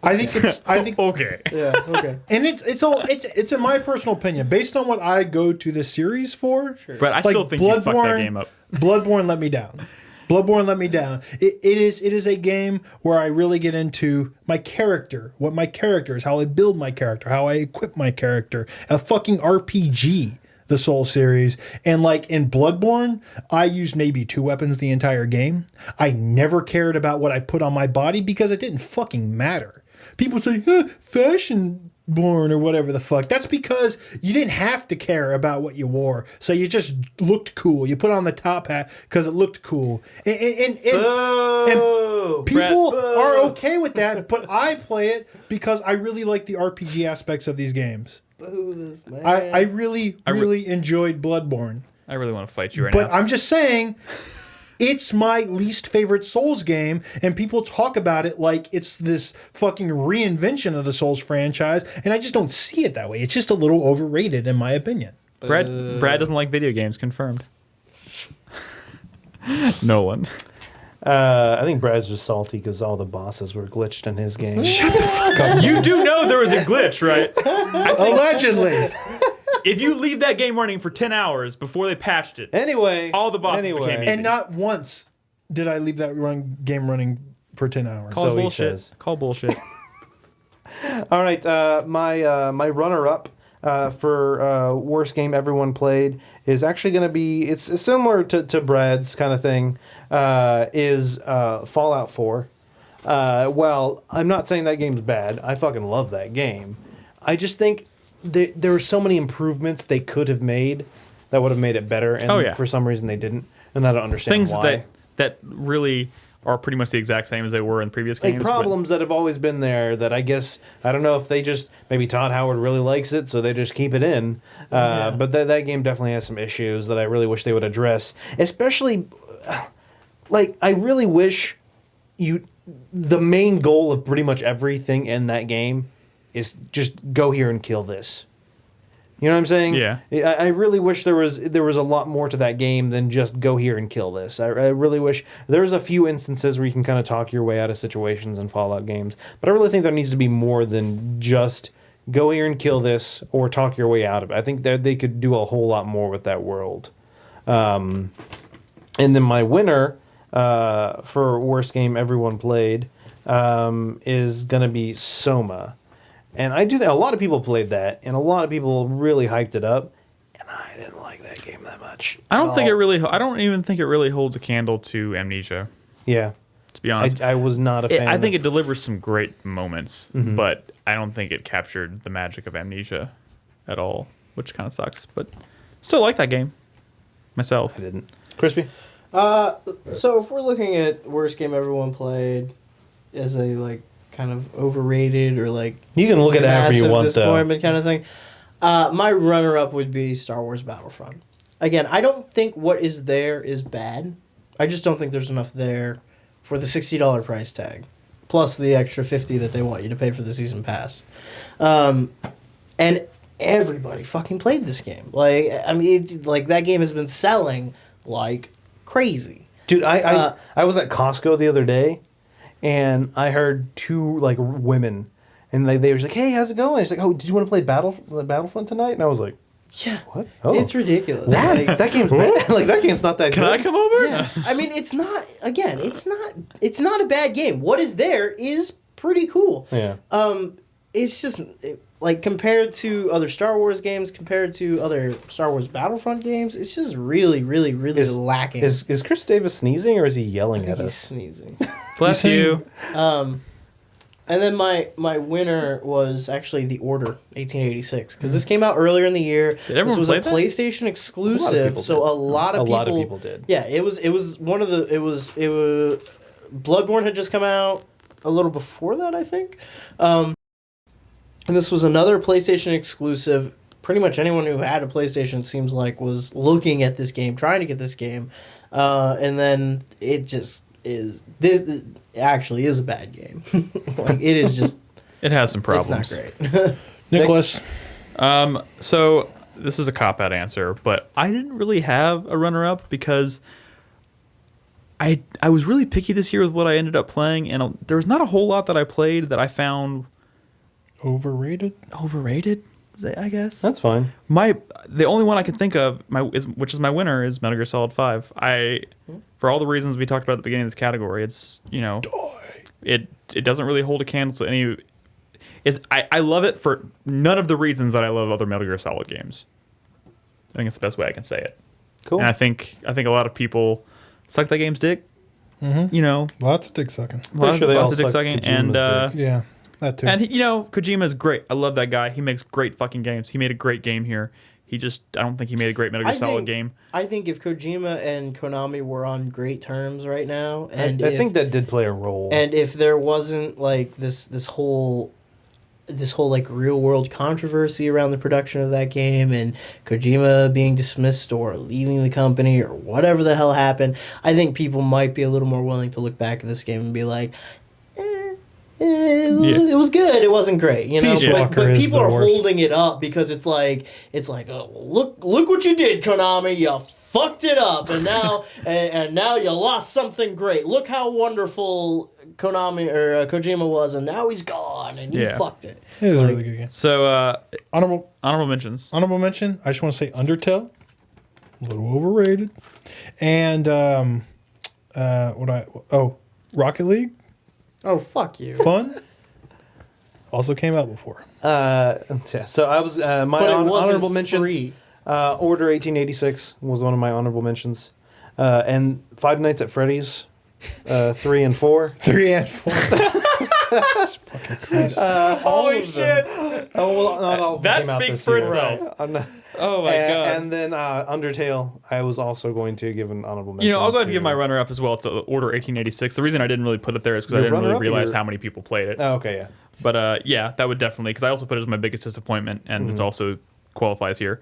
I think Okay. Yeah. Okay. and it's in my personal opinion, based on what I go to the series for. Sure. But I still think you fucked that game up. Bloodborne let me down. Bloodborne let me down. It is a game where I really get into my character, what my character is, how I build my character, how I equip my character. A fucking RPG, the Soul series. And like in Bloodborne, I used maybe 2 weapons the entire game. I never cared about what I put on my body because it didn't fucking matter. People say, fashion born or whatever the fuck. That's because you didn't have to care about what you wore. So you just looked cool. You put on the top hat because it looked cool. And people are okay with that, but I play it because I really like the RPG aspects of these games. Boo this man. I really enjoyed Bloodborne. I really want to fight you right now. But I'm just saying, it's my least favorite Souls game, and people talk about it like it's this fucking reinvention of the Souls franchise, and I just don't see it that way. It's just a little overrated, in my opinion. Brad doesn't like video games, confirmed. Nolan. I think Brad's just salty because all the bosses were glitched in his game. Shut the fuck up. You do know there was a glitch, right? Allegedly. If you leave that game running for 10 hours before they patched it, Anyway, all the bosses became easy. And not once did I leave that game running for 10 hours. Call so he bullshit. says. Call bullshit. All right, my runner-up for worst game everyone played is actually going to be, it's similar to Brad's kind of thing, is Fallout 4. Well, I'm not saying that game's bad. I fucking love that game. I just think there were so many improvements they could have made that would have made it better, and for some reason they didn't, and I don't understand Things why. that really are pretty much the exact same as they were in previous Like games. problems that have always been there that I guess, I don't know if they just, maybe Todd Howard really likes it, so they just keep it in. But that game definitely has some issues that I really wish they would address. Especially, like, I really wish the main goal of pretty much everything in that game is just go here and kill this. You know what I'm saying? Yeah. I really wish there was a lot more to that game than just go here and kill this. I really wish there's a few instances where you can kind of talk your way out of situations in Fallout games, but I really think there needs to be more than just go here and kill this or talk your way out of it. I think that they could do a whole lot more with that world. And then my winner for worst game everyone played is gonna be Soma. And I do that. A lot of people played that, and a lot of people really hyped it up, and I didn't like that game that much. I don't even think it really holds a candle to Amnesia. Yeah, To be honest, I was not a fan. I think it delivers some great moments, but I don't think it captured the magic of Amnesia at all, which kind of sucks. But still like that game myself. I didn't. Crispy. So if we're looking at worst game everyone played as a like kind of overrated or like You can look at it however you massive want, though. disappointment kind of thing, my runner-up would be Star Wars Battlefront. Again, I don't think what is there is bad. I just don't think there's enough there for the $60 price tag, plus the extra $50 that they want you to pay for the season pass. And everybody fucking played this game. Like, I mean, like that game has been selling like crazy. Dude, I was at Costco the other day, and I heard 2 like women, and they were like, "Hey, how's it going?" She's like, "Oh, did you want to play Battlefront tonight?" And I was like, Yeah. What? Oh. It's ridiculous. Why? That game's bad. Like, that game's not that Can good. I come over? Yeah. I mean, it's not. Again, it's not a bad game. What is there is pretty cool. Yeah. It's just like compared to other Star Wars games, compared to other Star Wars Battlefront games, it's just really, really, really lacking. Is Chris Davis sneezing or is he yelling at He's us? sneezing. Bless you. And then my winner was actually The Order 1886 because this came out earlier in the year. Did everyone This was play a that? PlayStation exclusive, so a lot of people did. Yeah, it was one of the it was Bloodborne had just come out a little before that, I think. And this was another PlayStation exclusive. Pretty much anyone who had a PlayStation, it seems like, was looking at this game, trying to get this game, and then it just is. This actually is a bad game. Like, it is just. It has some problems. It's not great. Nicholas. So this is a cop-out answer, but I didn't really have a runner-up because I was really picky this year with what I ended up playing, and there was not a whole lot that I played that I found Overrated? I guess. That's fine. The only one I can think of, which is my winner, is Metal Gear Solid 5. For all the reasons we talked about at the beginning of this category, it's, it doesn't really hold a candle to any. I love it for none of the reasons that I love other Metal Gear Solid games. I think it's the best way I can say it. Cool. And I think a lot of people suck that game's dick. Mm-hmm. Lots of dick sucking. Pretty sure they all lots of dick suck sucking, and Kojima's dick. Yeah, that too. and Kojima's great. I love that guy. He makes great fucking games. He made a great game here. I don't think he made a great Metal Gear Solid game. I think if Kojima and Konami were on great terms right now, and I think that did play a role. and if there wasn't like this whole like real world controversy around the production of that game and Kojima being dismissed or leaving the company or whatever the hell happened, I think people might be a little more willing to look back at this game and be like, it was good. It wasn't great, Peace Walker But is people the are worst. holding it up because it's like, oh, well, look what you did, Konami. You fucked it up, and now and now you lost something great. Look how wonderful Konami or Kojima was, and now he's gone, and you fucked it. It is a really good game. So Honorable mentions. Honorable mention. I just want to say Undertale, a little overrated, and Rocket League, Oh, fuck you. fun. Also came out before. So I was my But it wasn't honorable mentions. free. Order 1886 was one of my honorable mentions, and Five Nights at Freddy's, 3 and 4. 3 and 4. Fucking Christ. Holy shit! Oh well, not all of them That came out speaks this for year. itself. I'm not- Oh my god! And then Undertale, I was also going to give an honorable mention. I'll go ahead and to- give my runner-up as well to Order 1886. The reason I didn't really put it there is because I Your didn't really runner-up or realize your- how many people played it. Oh, okay, yeah. But yeah, that would definitely, because I also put it as my biggest disappointment, and it's also qualifies here.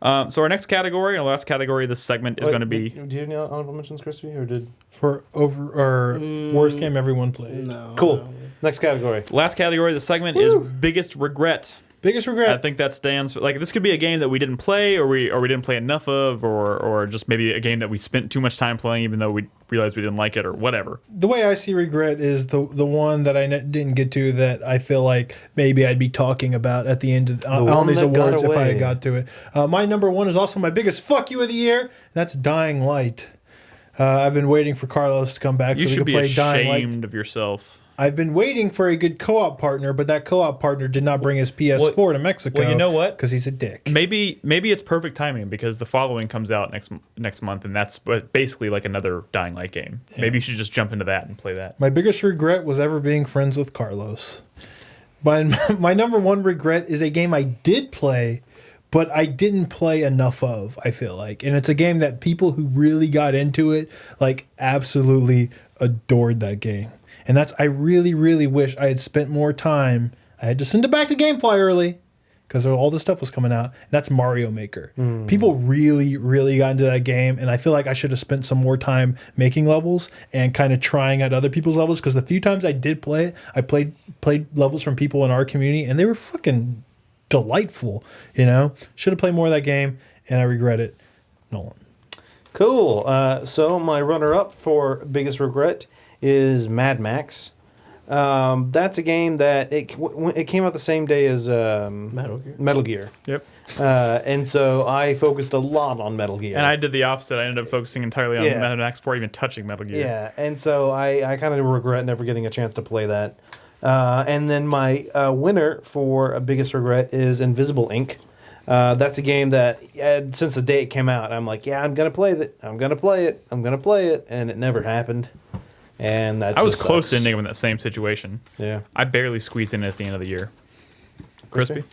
So our next category, our last category of this segment is going to be... Do you have any honorable mentions, Crispy, or did? For worst game everyone played. No. Cool. Next category. Last category of the segment is biggest regret. Biggest regret. I think that stands for, like, this could be a game that we didn't play, or we didn't play enough of, or just maybe a game that we spent too much time playing, even though we realized we didn't like it, or whatever. The way I see regret is the one that I didn't get to that I feel like maybe I'd be talking about at the end of on one these that got awards if I away. had got to it. My number one is also my biggest fuck you of the year. That's Dying Light. I've been waiting for Carlos to come back You so we should can be play Dying Light. ashamed of yourself. I've been waiting for a good co-op partner, but that co-op partner did not bring his PS4 to Mexico. well, you know what? Because he's a dick. Maybe it's perfect timing because the following comes out next month, and that's basically like another Dying Light game. Yeah. Maybe you should just jump into that and play that. My biggest regret was ever being friends with Carlos. My number one regret is a game I did play, but I didn't play enough of, I feel like. And it's a game that people who really got into it, like, absolutely adored that game. And that's, I really, really wish I had spent more time. I had to send it back to GameFly early because all this stuff was coming out. And that's Mario Maker. People really, really got into that game. And I feel like I should have spent some more time making levels and kind of trying out other people's levels. Because the few times I did play it, I played levels from people in our community. And they were fucking delightful, Should have played more of that game. And I regret it. Nolan. Cool. So my runner-up for biggest regret is Mad Max. That's a game that it came out the same day as Metal Gear. Yep. And so I focused a lot on Metal Gear. And I did the opposite. I ended up focusing entirely on Meta Max before even touching Metal Gear. Yeah, and so I kind of regret never getting a chance to play that. And then my winner for biggest regret is Invisible Ink. That's a game that since the day it came out, I'm like, I'm gonna play it. I'm gonna play it. I'm gonna play it, and it never happened. And that I was just close to sucks. ending up in that same situation. Yeah. I barely squeezed in at the end of the year. Crispy?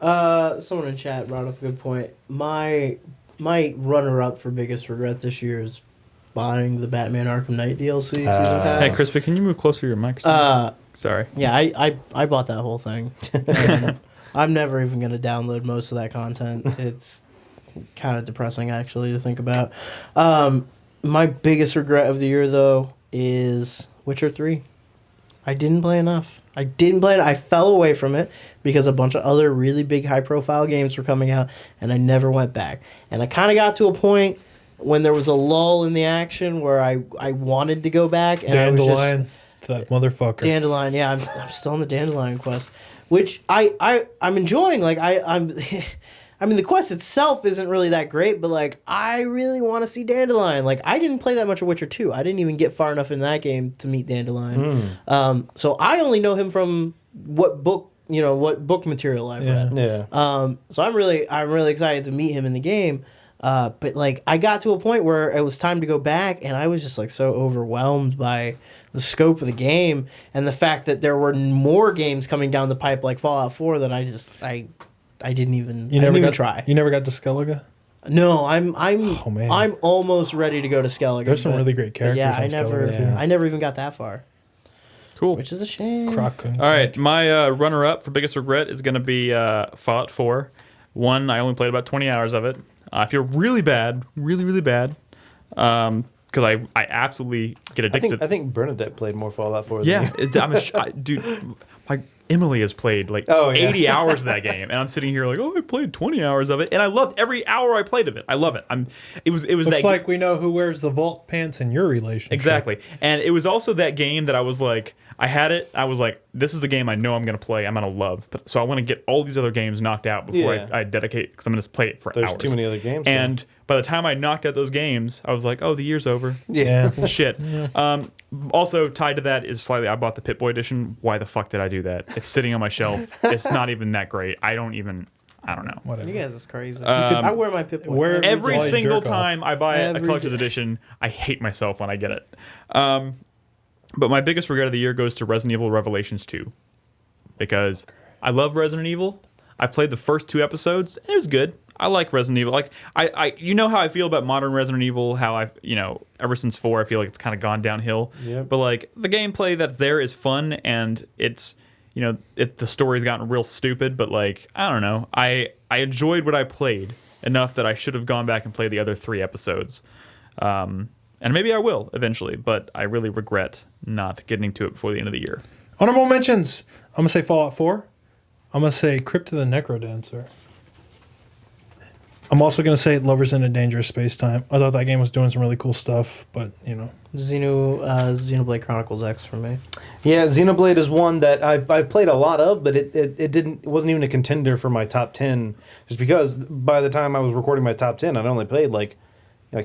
Someone in chat brought up a good point. My runner-up for biggest regret this year is buying the Batman Arkham Knight DLC season pass. Hey, Crispy, can you move closer to your mic? Sorry. Yeah, I bought that whole thing. And I'm never even going to download most of that content. It's kind of depressing, actually, to think about. My biggest regret of the year, though, is Witcher 3. I didn't play enough. I fell away from it because a bunch of other really big high-profile games were coming out, and I never went back. And I kind of got to a point when there was a lull in the action where I wanted to go back. And Dandelion, that motherfucker. Dandelion, yeah, I'm still on the Dandelion quest, which I'm enjoying. Like I'm I mean, the quest itself isn't really that great, but like I really want to see Dandelion. Like I didn't play that much of Witcher 2. I didn't even get far enough in that game to meet Dandelion. So I only know him from what book material I've read. Yeah. So I'm really excited to meet him in the game. But like I got to a point where it was time to go back, and I was just like so overwhelmed by the scope of the game and the fact that there were more games coming down the pipe like Fallout 4 that I didn't even try. You never got to Skellige? No, I'm man. I'm almost ready to go to Skellige. There's some really great characters. Yeah, on Skellige, too. I never even got that far. Cool. Which is a shame. Croc. All right, my runner-up for biggest regret is going to be Fallout 4. One, I only played about 20 hours of it. I feel really bad, really bad, because I absolutely get addicted. I think Bernadette played more Fallout 4 than you. Dude, my Emily has played like 80 hours of that game, and I'm sitting here like, I played 20 hours of it, and I loved every hour I played of it. I love it. It was Looks that like we know who wears the vault pants in your relationship. Exactly. And it was also that game that I was like, I had it. I was like, this is a game I know I'm going to play. I'm going to love. But, so I want to get all these other games knocked out before I dedicate, because I'm going to play it for hours. There's too many other games. And by the time I knocked out those games, I was like, the year's over. Yeah. Shit. Also tied to that is slightly, I bought the Pip-Boy edition. Why the fuck did I do that? It's sitting on my shelf. It's not even that great. I don't know. Whatever. You guys is crazy. I wear my Pip-Boy. Every Every single jerk off. time I buy a collector's edition, I hate myself when I get it. But my biggest regret of the year goes to Resident Evil Revelations 2. Because I love Resident Evil. I played the first 2 episodes, and it was good. I like Resident Evil. Like I you know how I feel about modern Resident Evil, how ever since 4 I feel like it's kind of gone downhill. Yep. But like the gameplay that's there is fun, and it's the story's gotten real stupid, but like I don't know. I enjoyed what I played enough that I should have gone back and played the other 3 episodes. And maybe I will eventually, but I really regret not getting to it before the end of the year. Honorable mentions. I'm going to say Fallout 4. I'm going to say Crypt of the Necrodancer. I'm also going to say Lovers in a Dangerous Space Time. I thought that game was doing some really cool stuff, but, Xenoblade Chronicles X for me. Yeah, Xenoblade is one that I've played a lot of, but it wasn't even a contender for my top 10, just because by the time I was recording my top 10, I'd only played like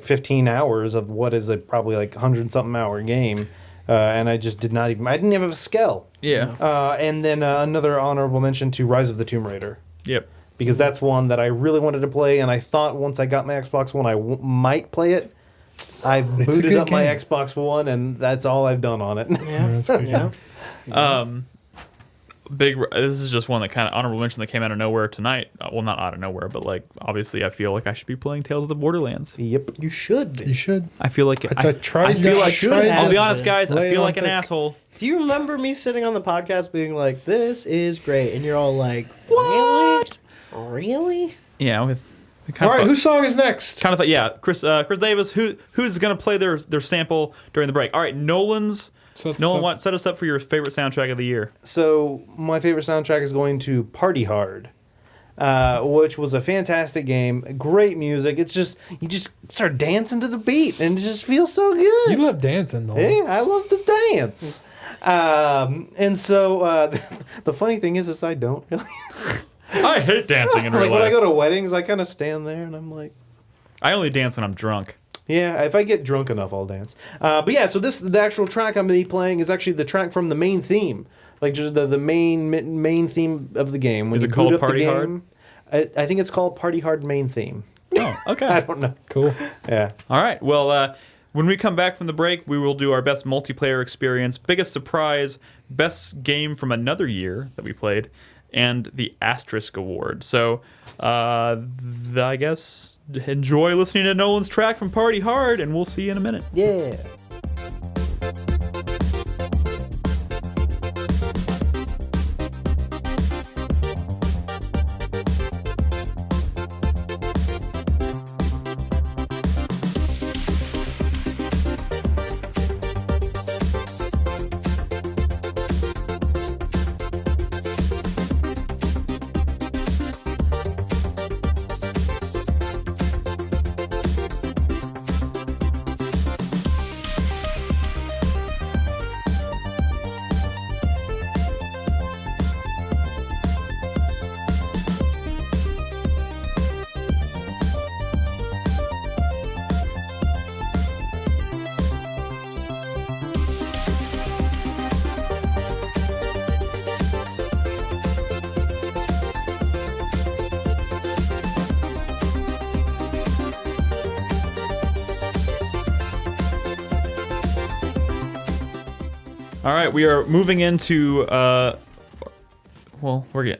15 hours of what is probably like 100-something hour game, and I just didn't even have a skill. Yeah. And then another honorable mention to Rise of the Tomb Raider. Yep. Because that's one that I really wanted to play, and I thought once I got my Xbox One, I might play it. I've booted up my Xbox One, and that's all I've done on it. Yeah, that's good. Yeah. This is just one that kind of honorable mention that came out of nowhere tonight. Well, not out of nowhere, but like obviously I feel like I should be playing Tales of the Borderlands. Yep. You should be. You should. I feel like I feel like I'll be honest, guys. Lay I it feel on like an thick. asshole. Do you remember me sitting on the podcast being like, "This is great," and you're all like, What? Really? Yeah. All right, whose song is next? Kind of thought, yeah. Chris Davis. Who's gonna play their sample during the break? All right, Nolan, set us up for your favorite soundtrack of the year. So my favorite soundtrack is going to Party Hard, which was a fantastic game. Great music. It's just you just start dancing to the beat, and it just feels so good. You love dancing, though. Hey, I love to dance. And so the funny thing is I don't really. I hate dancing in real Like when I life. go to weddings, I kind of stand there and I'm like, I only dance when I'm drunk. yeah, if I get drunk enough, I'll dance. But yeah, so the actual track I'm going to be playing is actually the track from the main theme, like just the main theme of the game. When Is you it called boot up the Party Hard? game, I think it's called Party Hard main theme. Oh, okay. I don't know. Cool. Yeah. All right. Well, when we come back from the break, we will do our best multiplayer experience, biggest surprise, best game from another year that we played, and the Asterisk Award. So, I guess enjoy listening to Nolan's track from Party Hard, and we'll see you in a minute. Yeah. All right, we are moving into. I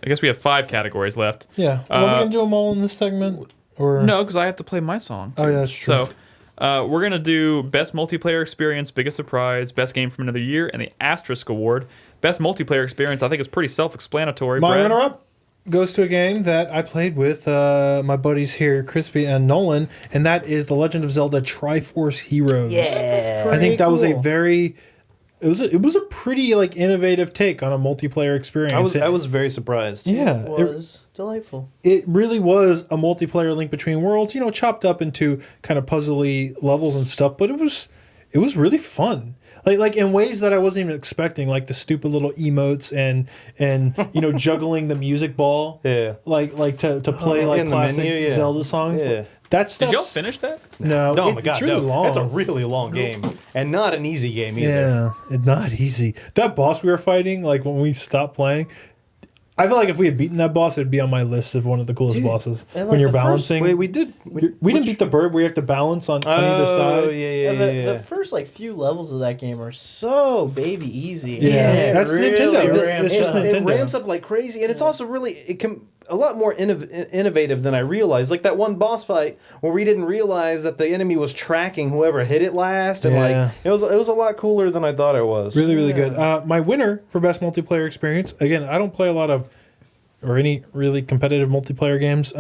guess we have 5 categories left. Yeah. Are we gonna do them all in this segment? Or No, because I have to play my song. Oh, yeah, that's true. So, we're gonna do best multiplayer experience, biggest surprise, best game from another year, and the Asterisk Award. Best multiplayer experience, I think, is pretty self-explanatory. My Brad? runner-up goes to a game that I played with my buddies here, Crispy and Nolan, and that is The Legend of Zelda Triforce Heroes. Yeah. I think that was a cool. very. It was a pretty like innovative take on a multiplayer experience. I was very surprised. Yeah, It was delightful. it really was a multiplayer Link Between Worlds, chopped up into kind of puzzly levels and stuff, but it was really fun. Like in ways that I wasn't even expecting, like the stupid little emotes and juggling the music ball. Yeah. Like to play like in the classic menu, yeah. Zelda songs. Yeah. That Did stuff. y'all finish that? No, Oh my god, it's really no. long. It's a really long game. And not an easy game either. Yeah, it's not easy. That boss we were fighting, like when we stopped playing, I feel like if we had beaten that boss, it'd be on my list of one of the coolest Dude, bosses. and, like, when you're the first- balancing, Wait, we did. we didn't beat the bird where you have to balance on either Oh, side. yeah. The first few levels of that game are so baby easy. Yeah, that's Nintendo. It's just It Nintendo. ramps up like crazy, and it's also really a lot more innovative than I realized. Like that one boss fight where we didn't realize that the enemy was tracking whoever hit it last, and Yeah. like it was a lot cooler than I thought it was. Really, really good. My winner for best multiplayer experience. Again, I don't play a lot of or any really competitive multiplayer games,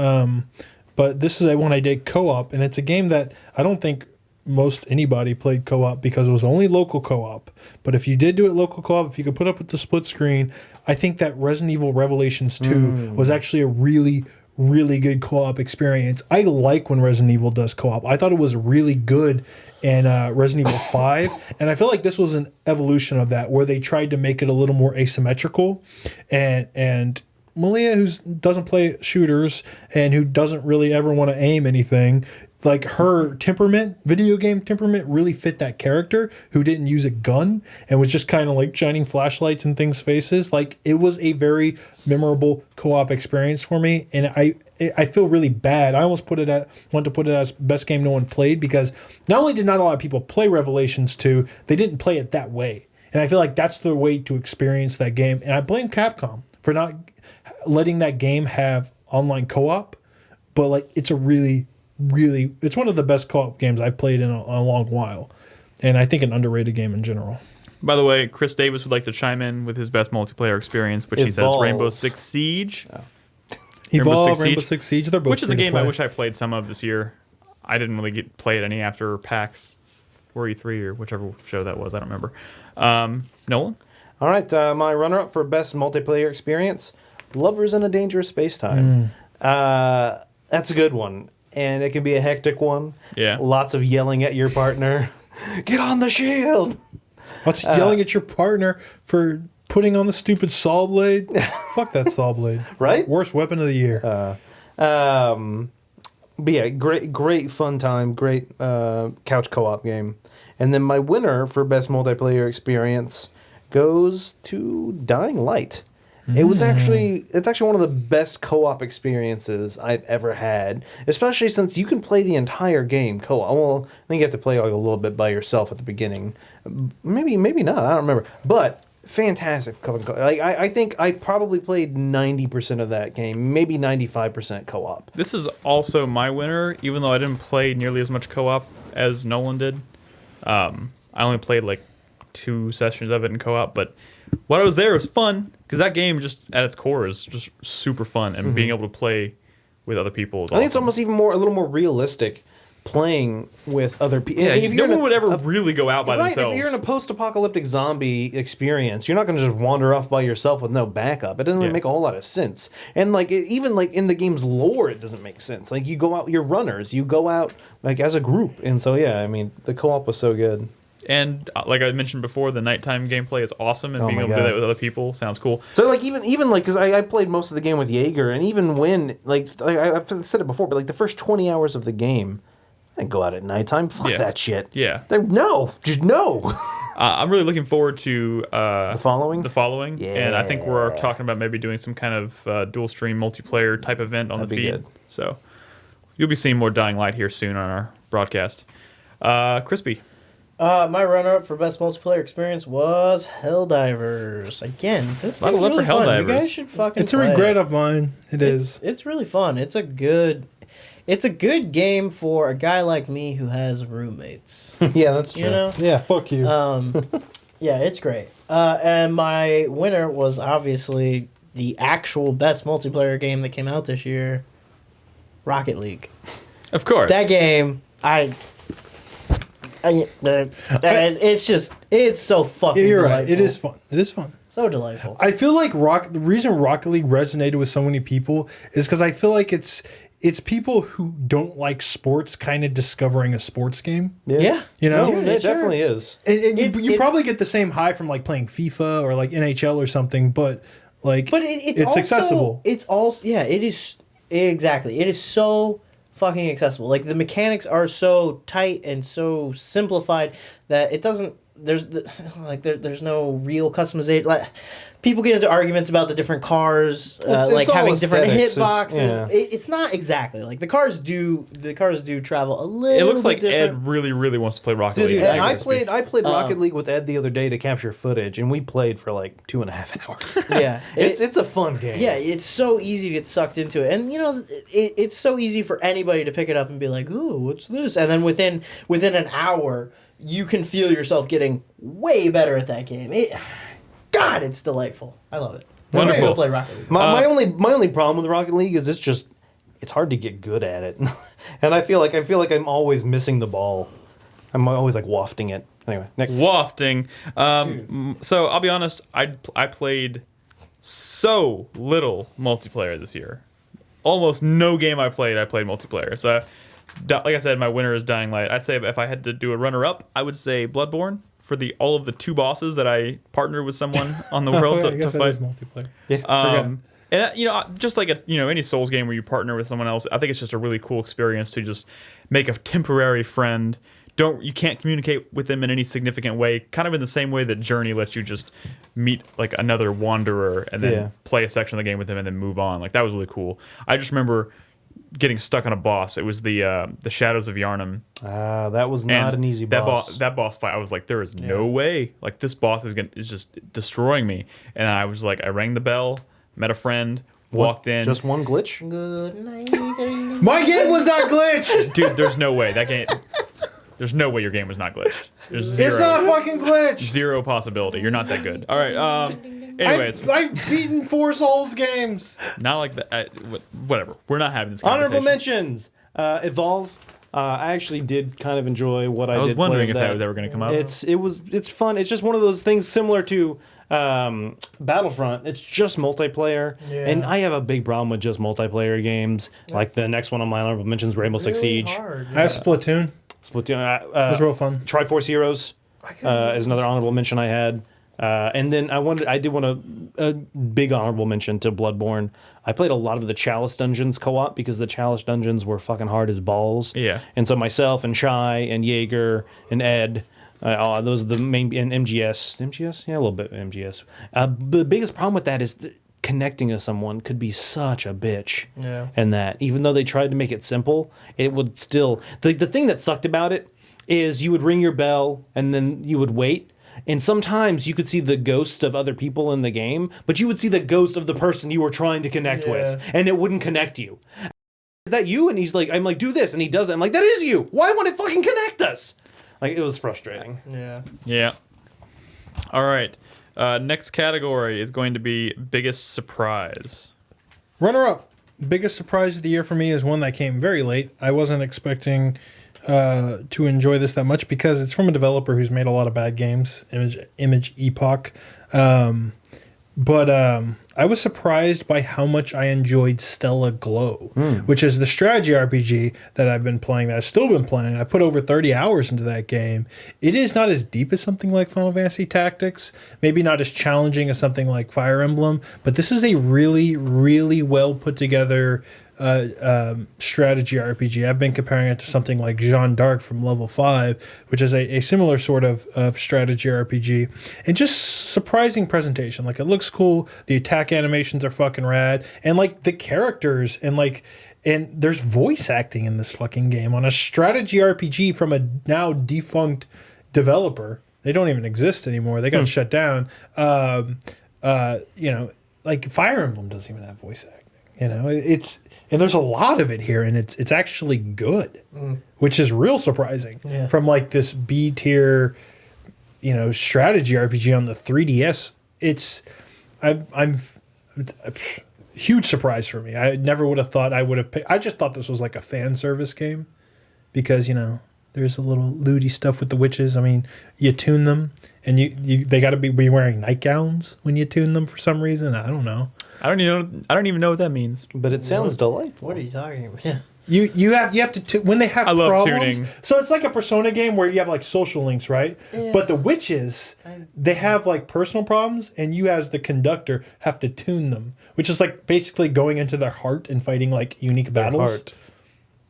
but this is one I did co-op, and it's a game that I don't think most anybody played co-op because it was only local co-op. But if you did do it local co-op, if you could put up with the split screen, I think that Resident Evil Revelations 2 was actually a really, really good co-op experience. I like when Resident Evil does co-op. I thought it was really good in Resident Evil 5, and I feel like this was an evolution of that, where they tried to make it a little more asymmetrical, and Malia, who doesn't play shooters and who doesn't really ever want to aim anything, like her temperament, video game temperament, really fit that character who didn't use a gun and was just kind of like shining flashlights in things' faces. Like, it was a very memorable co-op experience for me, and I feel really bad. I almost want to put it as best game no one played, because not only did not a lot of people play Revelations 2, they didn't play it that way. And I feel like that's the way to experience that game. And I blame Capcom for not letting that game have online co-op, but like it's a really, really, it's one of the best co-op games I've played in a long while, and I think an underrated game in general. By the way, Chris Davis would like to chime in with his best multiplayer experience, which he says Evolve. Rainbow Six Siege. Evolve, Rainbow Six Siege, they're both Which is a free to game I play. wish I played some of this year. I didn't really play it any after PAX or E3 or whichever show that was. I don't remember. Nolan? All right, my runner-up for best multiplayer experience, Lovers in a Dangerous Space-Time. That's a good one, and it can be a hectic one. Yeah. Lots of yelling at your partner. Get on the shield! What's yelling at your partner for putting on the stupid saw blade? Fuck that saw blade. Right? Worst weapon of the year. But yeah, great fun time, great couch co-op game. And then my winner for best multiplayer experience goes to Dying Light. It's actually one of the best co-op experiences I've ever had, especially since you can play the entire game co-op. Well, I think you have to play like a little bit by yourself at the beginning. Maybe not. I don't remember. But fantastic co-op. Like I think I probably played 90% of that game, maybe 95% co-op. This is also my winner, even though I didn't play nearly as much co-op as Nolan did. I only played like 2 sessions of it in co-op, but while I was there, it was fun because that game, just at its core, is just super fun, and being able to play with other people is I think it's almost even a little more realistic playing with other people. Yeah, no one would ever really go out by themselves. If you're in a post-apocalyptic zombie experience, you're not going to just wander off by yourself with no backup. It doesn't really make a whole lot of sense. And like even like in the game's lore, it doesn't make sense. Like you go out, you're runners. You go out like as a group, and so yeah, I mean the co-op was so good. And like I mentioned before, the nighttime gameplay is awesome, and being able to do that with other people sounds cool. So like even like because I played most of the game with Jaeger, and even when like I've said it before, but like the first 20 hours of the game, I didn't go out at nighttime. Fuck that shit. Yeah. Just no. I'm really looking forward to the following. Yeah. And I think we're talking about maybe doing some kind of dual stream multiplayer type event on the feed. Good. So you'll be seeing more Dying Light here soon on our broadcast. Crispy. My runner-up for best multiplayer experience was Helldivers. Again, this A lot of game's love really for fun. You Helldivers. guys should fucking It's a play regret it. of mine. It's really fun. It's a good game for a guy like me who has roommates. Yeah, that's true. You know? Yeah, fuck you. Yeah, it's great. And my winner was obviously the actual best multiplayer game that came out this year, Rocket League. Of course. That game, it's so fucking You're delightful. right. It is fun. It is fun. So delightful. I feel like the reason Rocket League resonated with so many people is because I feel like it's people who don't like sports kind of discovering a sports game. Yeah. You know? No, it definitely is. And you It's- probably get the same high from like playing FIFA or like NHL or something, but like it's also, accessible. It's also it is exactly. It is so fucking accessible. Like the mechanics are so tight and so simplified that it doesn't. There's no real customization. Like people get into arguments about the different cars, It's like all having different aesthetics. hitboxes. Yeah. It's not exactly like the cars do travel a little. It looks like bit different. Ed really wants to play Rocket Dude, League. I played Rocket League with Ed the other day to capture footage, and we played for like 2.5 hours. Yeah, it's a fun game. Yeah, it's so easy to get sucked into it, and you know, it's so easy for anybody to pick it up and be like, "Ooh, what's this?" And then within an hour, you can feel yourself getting way better at that game. God, it's delightful. I love it. Wonderful. Go play Rocket League. My only problem with Rocket League is it's hard to get good at it, and I feel like I'm always missing the ball. I'm always like wafting it. Anyway, next. Wafting. So I'll be honest, I played so little multiplayer this year. Almost no game I played multiplayer. So, like I said, my winner is Dying Light. I'd say if I had to do a runner-up, I would say Bloodborne for all of the 2 bosses that I partnered with someone on the world I to guess that fight. is multiplayer. Yeah, And you know, just like it's any Souls game where you partner with someone else, I think it's just a really cool experience to just make a temporary friend. You can't communicate with them in any significant way. Kind of in the same way that Journey lets you just meet like another wanderer and then play a section of the game with them and then move on. Like that was really cool. I just remember getting stuck on a boss. It was the Shadows of Yharnam. that was not an easy boss. That boss fight, I was like, there is no way. Like this boss is just destroying me. And I was like, I rang the bell, met a friend, walked in. Just one glitch. Good night. My game was not glitched. Dude, there's no way that game. There's no way your game was not glitched. There's It's not fucking glitched. zero possibility. You're not that good. All right. Anyways, I've beaten 4 Souls games. not like that. Whatever. We're not having this Honorable conversation. mentions. Evolve. I actually did kind of enjoy what I did. I was wondering if play that was ever going to come up. It's fun. It's just one of those things similar to Battlefront. It's just multiplayer, and I have a big problem with just multiplayer games. Like the next one on my honorable mentions, Rainbow Six Siege, Hard, I have Splatoon. Splatoon. It was real fun. Triforce Heroes. is another honorable mention I had. And then I did want a big honorable mention to Bloodborne. I played a lot of the Chalice Dungeons co-op because the Chalice Dungeons were fucking hard as balls. Yeah. And so myself and Shai and Jaeger and Ed, those are the main, and MGS, yeah, a little bit of MGS. The biggest problem with that is connecting to someone could be such a bitch. Yeah. And that, even though they tried to make it simple, it would still, the thing that sucked about it is you would ring your bell and then you would wait. And sometimes you could see the ghosts of other people in the game, but you would see the ghost of the person you were trying to connect with, and it wouldn't connect you. Is that you? And he's like, I'm like, do this, and he does it. I'm like, that is you. Why won't it fucking connect us? Like, it was frustrating. Yeah. Yeah. All right. Next category is going to be biggest surprise. Runner up. Biggest surprise of the year for me is one that came very late. I wasn't expecting to enjoy this that much because it's from a developer who's made a lot of bad games, Image Epoch. But I was surprised by how much I enjoyed Stella Glow, which is the strategy RPG that I've been playing, that I've still been playing. I put over 30 hours into that game. It is not as deep as something like Final Fantasy Tactics, maybe not as challenging as something like Fire Emblem, but this is a really, really well put together strategy RPG. I've been comparing it to something like Jeanne d'Arc from Level 5, which is a similar sort of strategy RPG. And just surprising presentation. Like, it looks cool. The attack animations are fucking rad. And, like, the characters and there's voice acting in this fucking game on a strategy RPG from a now defunct developer. They don't even exist anymore. They got shut down. Like Fire Emblem doesn't even have voice acting. And there's a lot of it here, and it's actually good, which is real surprising from like this B tier, strategy RPG on the 3DS. I'm huge surprise for me. I never would have thought I would have picked. I just thought this was like a fan service game because there's a little looty stuff with the witches. I mean, you tune them, and they got to be wearing nightgowns when you tune them for some reason. I don't know. I don't even know what that means. But it sounds delightful. What are you talking about? Yeah. You have to when they have love problems. tuning. So it's like a Persona game where you have like social links, right? Yeah. But the witches, they have like personal problems, and you as the conductor have to tune them, which is like basically going into their heart and fighting like unique battles. Heart.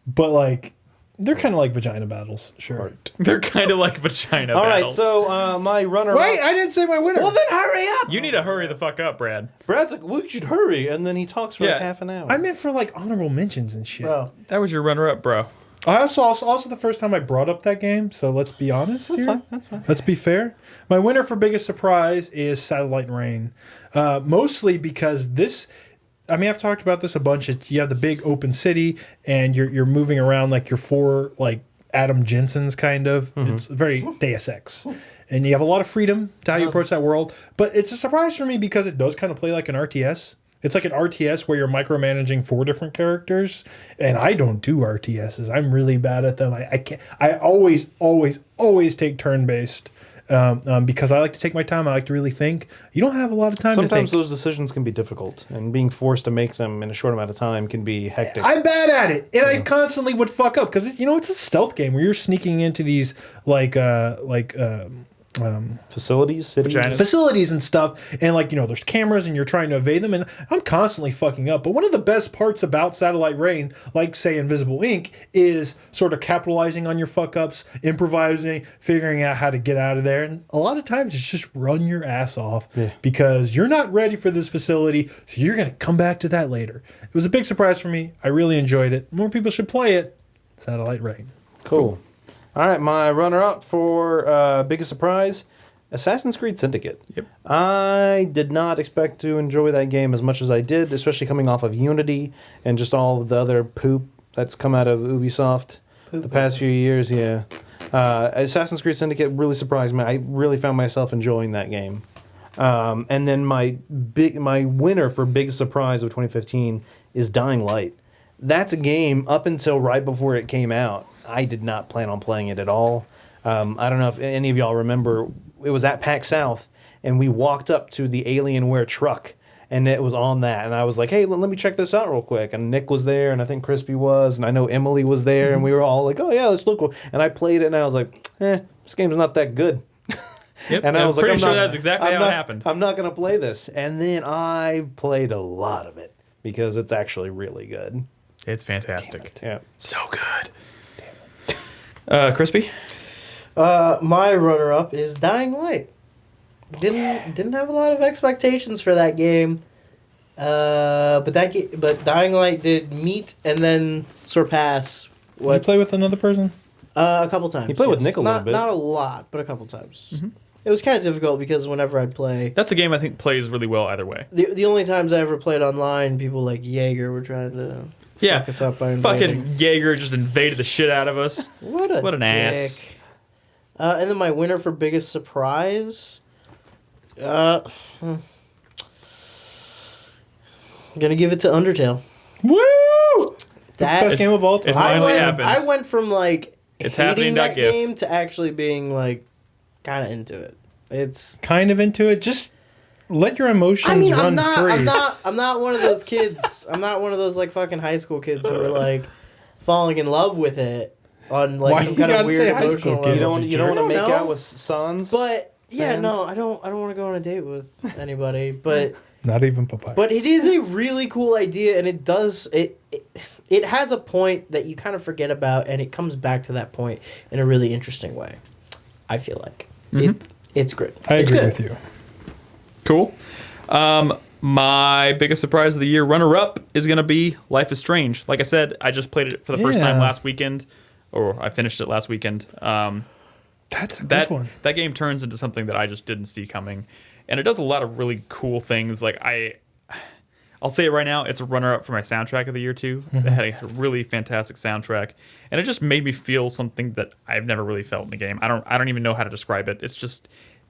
But like they're kind of like vagina battles, sure. Heart. They're kind of like vagina All right, battles. so my runner. Wait, I didn't say my winner. Well, then hurry up. You need to hurry the fuck up, Brad. Brad's like, we should hurry, and then he talks for like half an hour. I meant for like honorable mentions and shit. Bro. That was your runner-up, bro. Also the first time I brought up that game, so let's be honest here. That's fine. Let's be fair. My winner for biggest surprise is Satellite Rain. Mostly because this, I mean, I've talked about this a bunch. You have the big open city, and you're moving around like you're four like Adam Jensen's kind of. It's very Deus Ex. And you have a lot of freedom to how you approach that world. But it's a surprise for me because it does kind of play like an RTS. It's like an RTS where you're micromanaging 4 different characters. And I don't do RTSs. I'm really bad at them. I can't. I always take turn-based because I like to take my time. I like to really think. You don't have a lot of time Sometimes to think. those decisions can be difficult, and being forced to make them in a short amount of time can be hectic. I'm bad at it, and I constantly would fuck up because it's a stealth game where you're sneaking into these Facilities, cities. Vaginas. facilities and stuff, and there's cameras, and you're trying to evade them, and I'm constantly fucking up. But one of the best parts about Satellite Rain, like say Invisible Ink, is sort of capitalizing on your fuck ups, improvising, figuring out how to get out of there, and a lot of times it's just run your ass off because you're not ready for this facility, so you're gonna come back to that later. It was a big surprise for me. I really enjoyed it. More people should play it. Satellite Rain. Cool. All right, my runner-up for biggest surprise, Assassin's Creed Syndicate. Yep. I did not expect to enjoy that game as much as I did, especially coming off of Unity and just all of the other poop that's come out of Ubisoft the past few years. Yeah. Assassin's Creed Syndicate really surprised me. I really found myself enjoying that game. And then my winner for biggest surprise of 2015 is Dying Light. That's a game up until right before it came out. I did not plan on playing it at all. I don't know if any of y'all remember, it was at PAX South, and we walked up to the Alienware truck, and it was on that. And I was like, hey, let me check this out real quick. And Nick was there, and I think Crispy was, and I know Emily was there, and we were all like, oh, yeah, let's look cool. And I played it, and I was like, this game's not that good. Yep, And I I'm was like, pretty I'm sure not- that's exactly I'm how not- it happened. I'm not going to play this. And then I played a lot of it because it's actually really good. It's fantastic. Yeah. So good. Crispy? My runner-up is Dying Light. Didn't have a lot of expectations for that game, but Dying Light did meet and then surpass Did you what play with another person? a couple times. You played with Nick a little not, bit. Not a lot, but a couple times. It was kind of difficult because whenever I'd play, That's a game I think plays really well either way. the only times I ever played online, people like Jaeger were trying to fuck us up by invading. Fucking Jaeger just invaded the shit out of us. What an dick. ass. And then my winner for biggest surprise. Gonna give it to Undertale. Woo! That Best game of all time. It finally happened. I went from like It's hating happening, that gif. game to actually being like kind of into it. It's. Kind of into it. Just let your emotions I mean, run free. I'm not one of those kids. I'm not one of those like fucking high school kids who are like falling in love with it on like Why some you kind of gotta weird say high emotional school level. kids? You don't want to I make don't know. out with Sans? But yeah, Sans? no, I don't want to go on a date with anybody. But Not even papaya. But it is a really cool idea, and it does it has a point that you kind of forget about, and it comes back to that point in a really interesting way. I feel like it's good. I It's agree good. with you. Cool. My biggest surprise of the year, runner-up, is going to be Life is Strange. Like I said, I just played it for the first time Yeah. last weekend, or I finished it last weekend. That's a that good one. that game turns into something that I just didn't see coming, and it does a lot of really cool things. Like I'll say it right now, it's a runner-up for my soundtrack of the year too. It had a really fantastic soundtrack, and it just made me feel something that I've never really felt in a game. I don't even know how to describe it. It's just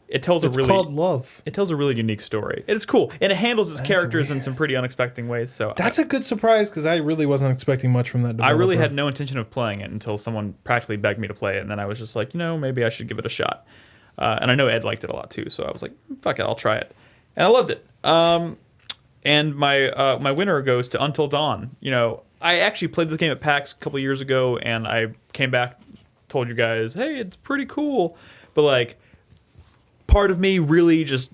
it tells It's a really called love. it tells a really unique story. It's cool, and it handles its characters in some pretty unexpected ways. So That's a good surprise because I really wasn't expecting much from that I developer. really had no intention of playing it until someone practically begged me to play it, and then I was just like, maybe I should give it a shot. And I know Ed liked it a lot too, so I was like, fuck it, I'll try it, and I loved it. And my winner goes to Until Dawn. I actually played this game at PAX a couple years ago, and I came back, told you guys, hey, it's pretty cool, but like, part of me really just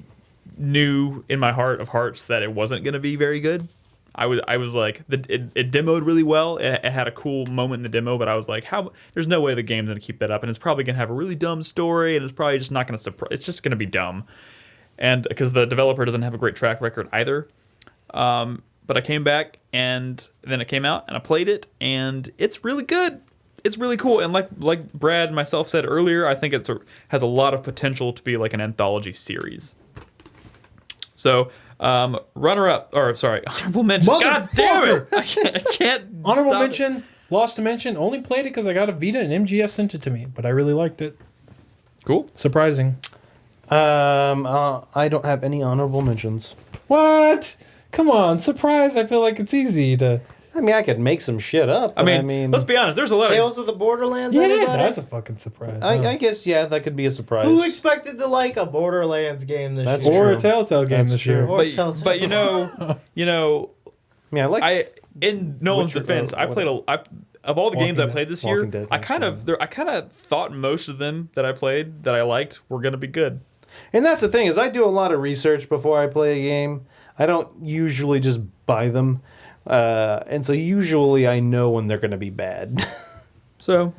knew in my heart of hearts that it wasn't going to be very good. I was like, it demoed really well. It had a cool moment in the demo, but I was like, there's no way the game's going to keep that up, and it's probably going to have a really dumb story, and it's probably just not going to surprise. It's just going to be dumb, and because the developer doesn't have a great track record either. But I came back, and then it came out, and I played it, and it's really good. It's really cool, and like Brad and myself said earlier, I think has a lot of potential to be like an anthology series. So, honorable mention. God damn it! I can't. Honorable stop it. mention, Lost Dimension. Only played it because I got a Vita and MGS sent it to me, but I really liked it. Cool. Surprising. I don't have any honorable mentions. What? Come on, surprise! I feel like it's easy to. I mean, I could make some shit up. I But mean, let's be honest. There's a lot Tales of the Borderlands. Yeah, Anybody? that's a fucking surprise. I guess, yeah, that could be a surprise. Who expected to like a Borderlands game this That's year? or a true. Telltale game That's this true. year. Or Telltale. but I mean, I like. in Nolan's Witcher, defense, I played of all the Walking games I Dead. played this year. Walking Dead, I yes, kind of thought most of them that I played that I liked were gonna be good. And that's the thing is, I do a lot of research before I play a game. I don't usually just buy them, and so usually I know when they're going to be bad. So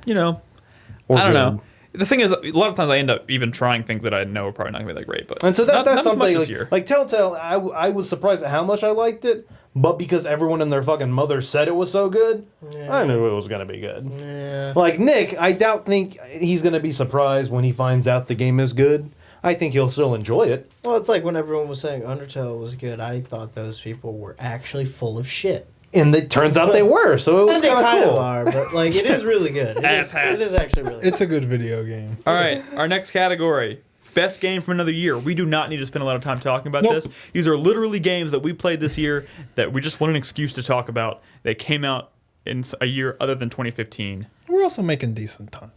Or I don't good. know. The thing is, a lot of times I end up even trying things that I know are probably not gonna be that great. But And so not that's as much something this like, year. like Telltale. I was surprised at how much I liked it, but because everyone and their fucking mother said it was so good, I knew it was gonna be good. Yeah. Like Nick, I think he's gonna be surprised when he finds out the game is good. I think he'll still enjoy it. Well, it's like when everyone was saying Undertale was good. I thought those people were actually full of shit. And it turns out they were, so it was And they kind kind of of cool. are, but like it is really good. It is actually really good. It's a good video game. All right, our next category. Best game from another year. We do not need to spend a lot of time talking about Nope. this. These are literally games that we played this year that we just want an excuse to talk about. They came out in a year other than 2015. We're also making decent time.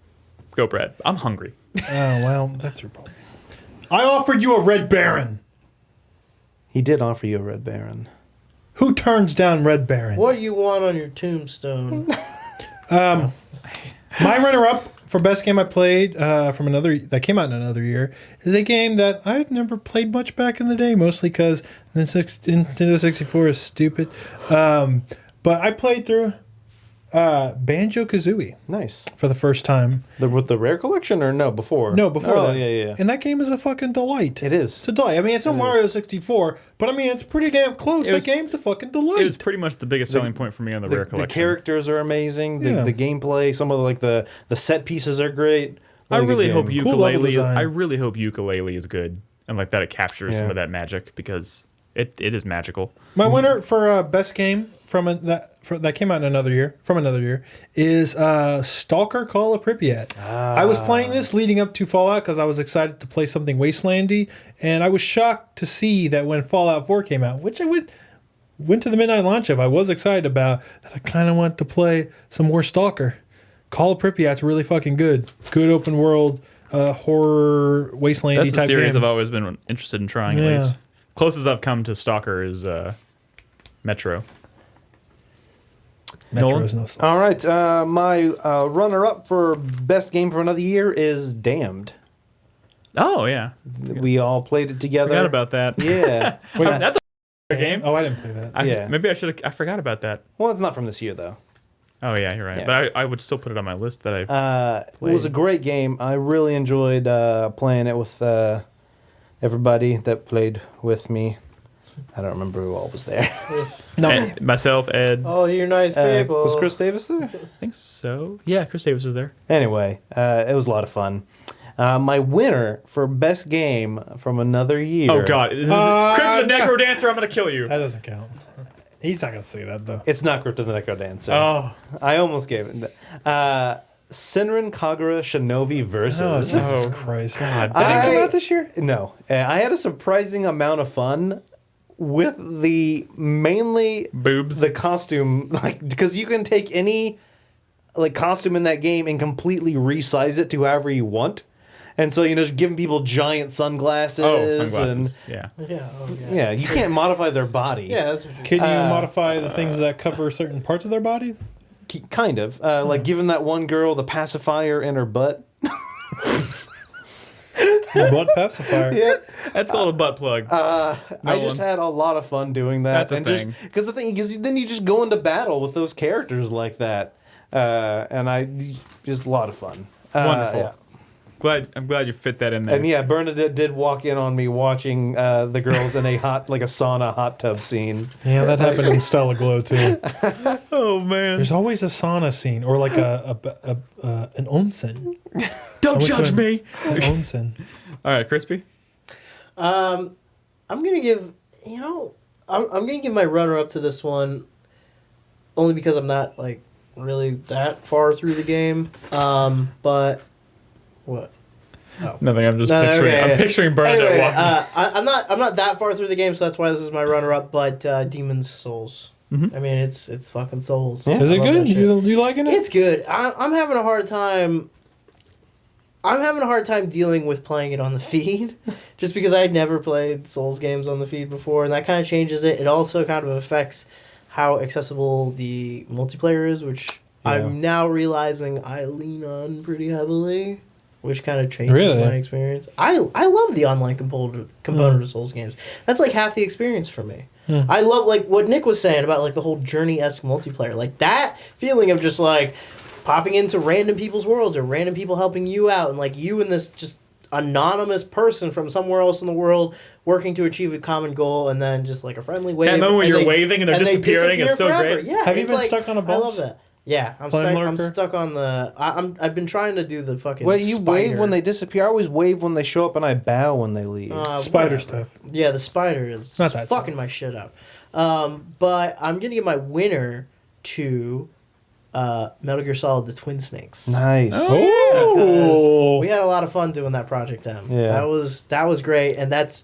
Go, Brad. I'm hungry. Oh, well, that's your problem. I offered you a Red Baron. He did offer you a Red Baron. Who turns down Red Baron? What do you want on your tombstone? My runner-up for best game I played from another that came out in another year is a game that I had never played much back in the day, mostly because Nintendo 64 is stupid. But I played through Banjo-Kazooie Nice. for the first time. With the rare collection or no before? No, before that. Yeah. And that game is a fucking delight. It is. It's a delight. I mean, it's no Mario 64, but I mean, it's pretty damn close. It was- That game's a fucking delight. It was pretty much the biggest selling point for me on the rare The collection. characters are amazing. Yeah. The gameplay, some of the set pieces are great. I really hope you. Cool level ukulele. design. I really hope ukulele is good and like that it captures some Yeah. of that magic because it is magical. My winner for best game that came out in another year is Stalker: Call of Pripyat. I was playing this leading up to Fallout because I was excited to play something Wastelandy, and I was shocked to see that when Fallout 4 came out, which I went to the midnight launch of, I was excited about that. I kind of want to play some more Stalker. Call of Pripyat's really fucking good. Good open world horror Wastelandy That's a type series game. I've always been interested in trying. At Yeah. least closest I've come to Stalker is Metro. Metro's Nolan? no All right, my runner-up for best game for another year is Damned. Oh yeah, We all played it together. forgot about that. Yeah. That's a game. Oh, I didn't play that. Yeah. Maybe I should. I forgot about that. Well, it's not from this year though. Oh yeah, you're right. Yeah. But I would still put it on my list that I. It was a great game. I really enjoyed playing it with everybody that played with me. I don't remember who all was there. Myself, Ed. Oh, you're nice people. Was Chris Davis there? I think so. Yeah, Chris Davis was there. Anyway, it was a lot of fun. My winner for best game from another year. Oh God, this is Crypt the Necro Dancer. I'm gonna kill you. That doesn't count. He's not gonna say that though. It's not Crypt of the Necro Dancer. Oh, I almost gave it. Senran Kagura Shinobi Versus. Oh, Jesus Christ! God. That didn't come out this year. No, I had a surprising amount of fun with mainly boobs. the costume, like because you can take any like costume in that game and completely resize it to however you want, and so just giving people giant sunglasses. Oh, sunglasses. Yeah. Yeah. Oh, yeah. And, yeah, you can't modify their body. Yeah, that's what you Can you modify the things that cover certain parts of their bodies? Kind of. Like giving that one girl the pacifier in her butt. Your butt pacifier. Yeah. That's called a butt plug. I just had a lot of fun doing that. That's a thing. Because then you just go into battle with those characters like that. And just a lot of fun. Wonderful. Yeah. I'm glad you fit that in there. And yeah, Bernadette did walk in on me watching the girls in a sauna hot tub scene. Yeah, that happened in Stella Glow too. Oh man. There's always a sauna scene or like an onsen. Don't Which judge one? me. An onsen. All right, Crispy. I'm gonna give I'm gonna give my runner up to this one, only because I'm not like really that far through the game. But what? Oh. Nothing. I'm just No, picturing. okay, I'm yeah. picturing Bernadette Anyway, walking. I'm not that far through the game, so that's why this is my runner up. But Demon's Souls. I mean, it's fucking Souls. Yeah. Is I it love good? that shit. You liking it? It's good. I'm having a hard time. I'm having a hard time dealing with playing it on the feed, just because I had never played Souls games on the feed before, and that kind of changes it. It also kind of affects how accessible the multiplayer is, which I'm now realizing I lean on pretty heavily, which kind of changes Really? my experience. I love the online component of Souls games. That's like half the experience for me. I love like what Nick was saying about like the whole Journey-esque multiplayer, like that feeling of just like popping into random people's worlds or random people helping you out, and like you and this just anonymous person from somewhere else in the world working to achieve a common goal, and then just like a friendly wave. That moment when and you're waving and they're they disappearing is so forever. great. Yeah, Have you it's been like, stuck on a I boss? love that. Yeah, I'm Flame I'm lurker? stuck on the. I've been trying to do the fucking. Well, you wave spider. when they disappear. I always wave when they show up, and I bow when they leave. Spider Whatever. stuff. Yeah, the spider is Not that fucking my shit up. But I'm gonna give my winner to Metal Gear Solid: The Twin Snakes. Nice. Oh, We had a lot of fun doing that Project M. Yeah. That was great, and that's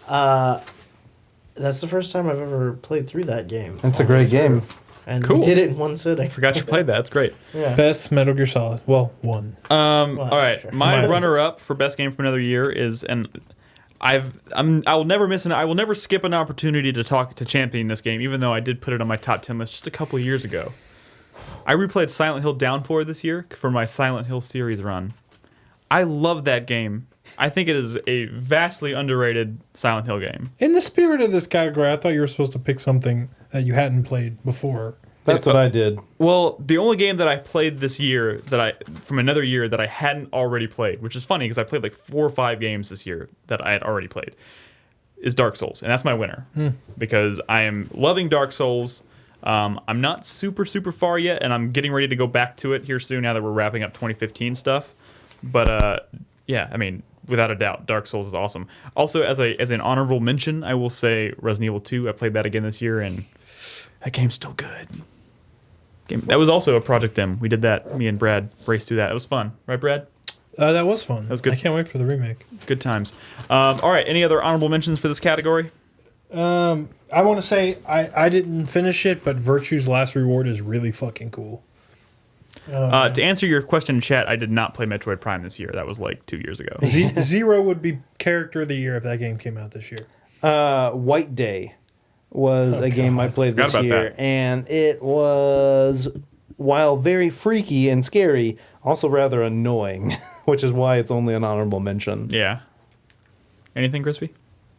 the first time I've ever played through that game. It's a great game. And Cool. we did it in one sitting. Forgot you played that. That's great. Yeah. best Metal Gear Solid. Well, one. All right, sure. my Mine. runner-up for best game from another year is, and I will never miss I will never skip an opportunity to champion this game, even though I did put it on my top 10 list just a couple of years ago. I replayed Silent Hill Downpour this year for my Silent Hill series run. I love that game. I think it is a vastly underrated Silent Hill game. In the spirit of this category, I thought you were supposed to pick something that you hadn't played before. That's what I did. Well, the only game that I played this year from another year that I hadn't already played, which is funny because I played like 4 or 5 games this year that I had already played, is Dark Souls, and that's my winner because I am loving Dark Souls. I'm not super far yet, and I'm getting ready to go back to it here soon now that we're wrapping up 2015 stuff. But yeah, I mean, without a doubt, Dark Souls is awesome. Also, as an honorable mention, I will say Resident Evil 2. I played that again this year, and that game's still good. That was also a Project M. We did that. Me and Brad raced through that. It was fun, right, Brad? That was fun. That was good. I can't wait for the remake. Good times. All right, any other honorable mentions for this category? I want to say I didn't finish it, but Virtue's Last Reward is really fucking cool. To answer your question in chat, I did not play Metroid Prime this year. That was like 2 years ago. Zero would be Character of the Year if that game came out this year. White Day was a game I played this Forgot about year, that. and it was, while very freaky and scary, also rather annoying, which is why it's only an honorable mention. Yeah. Anything, Crispy?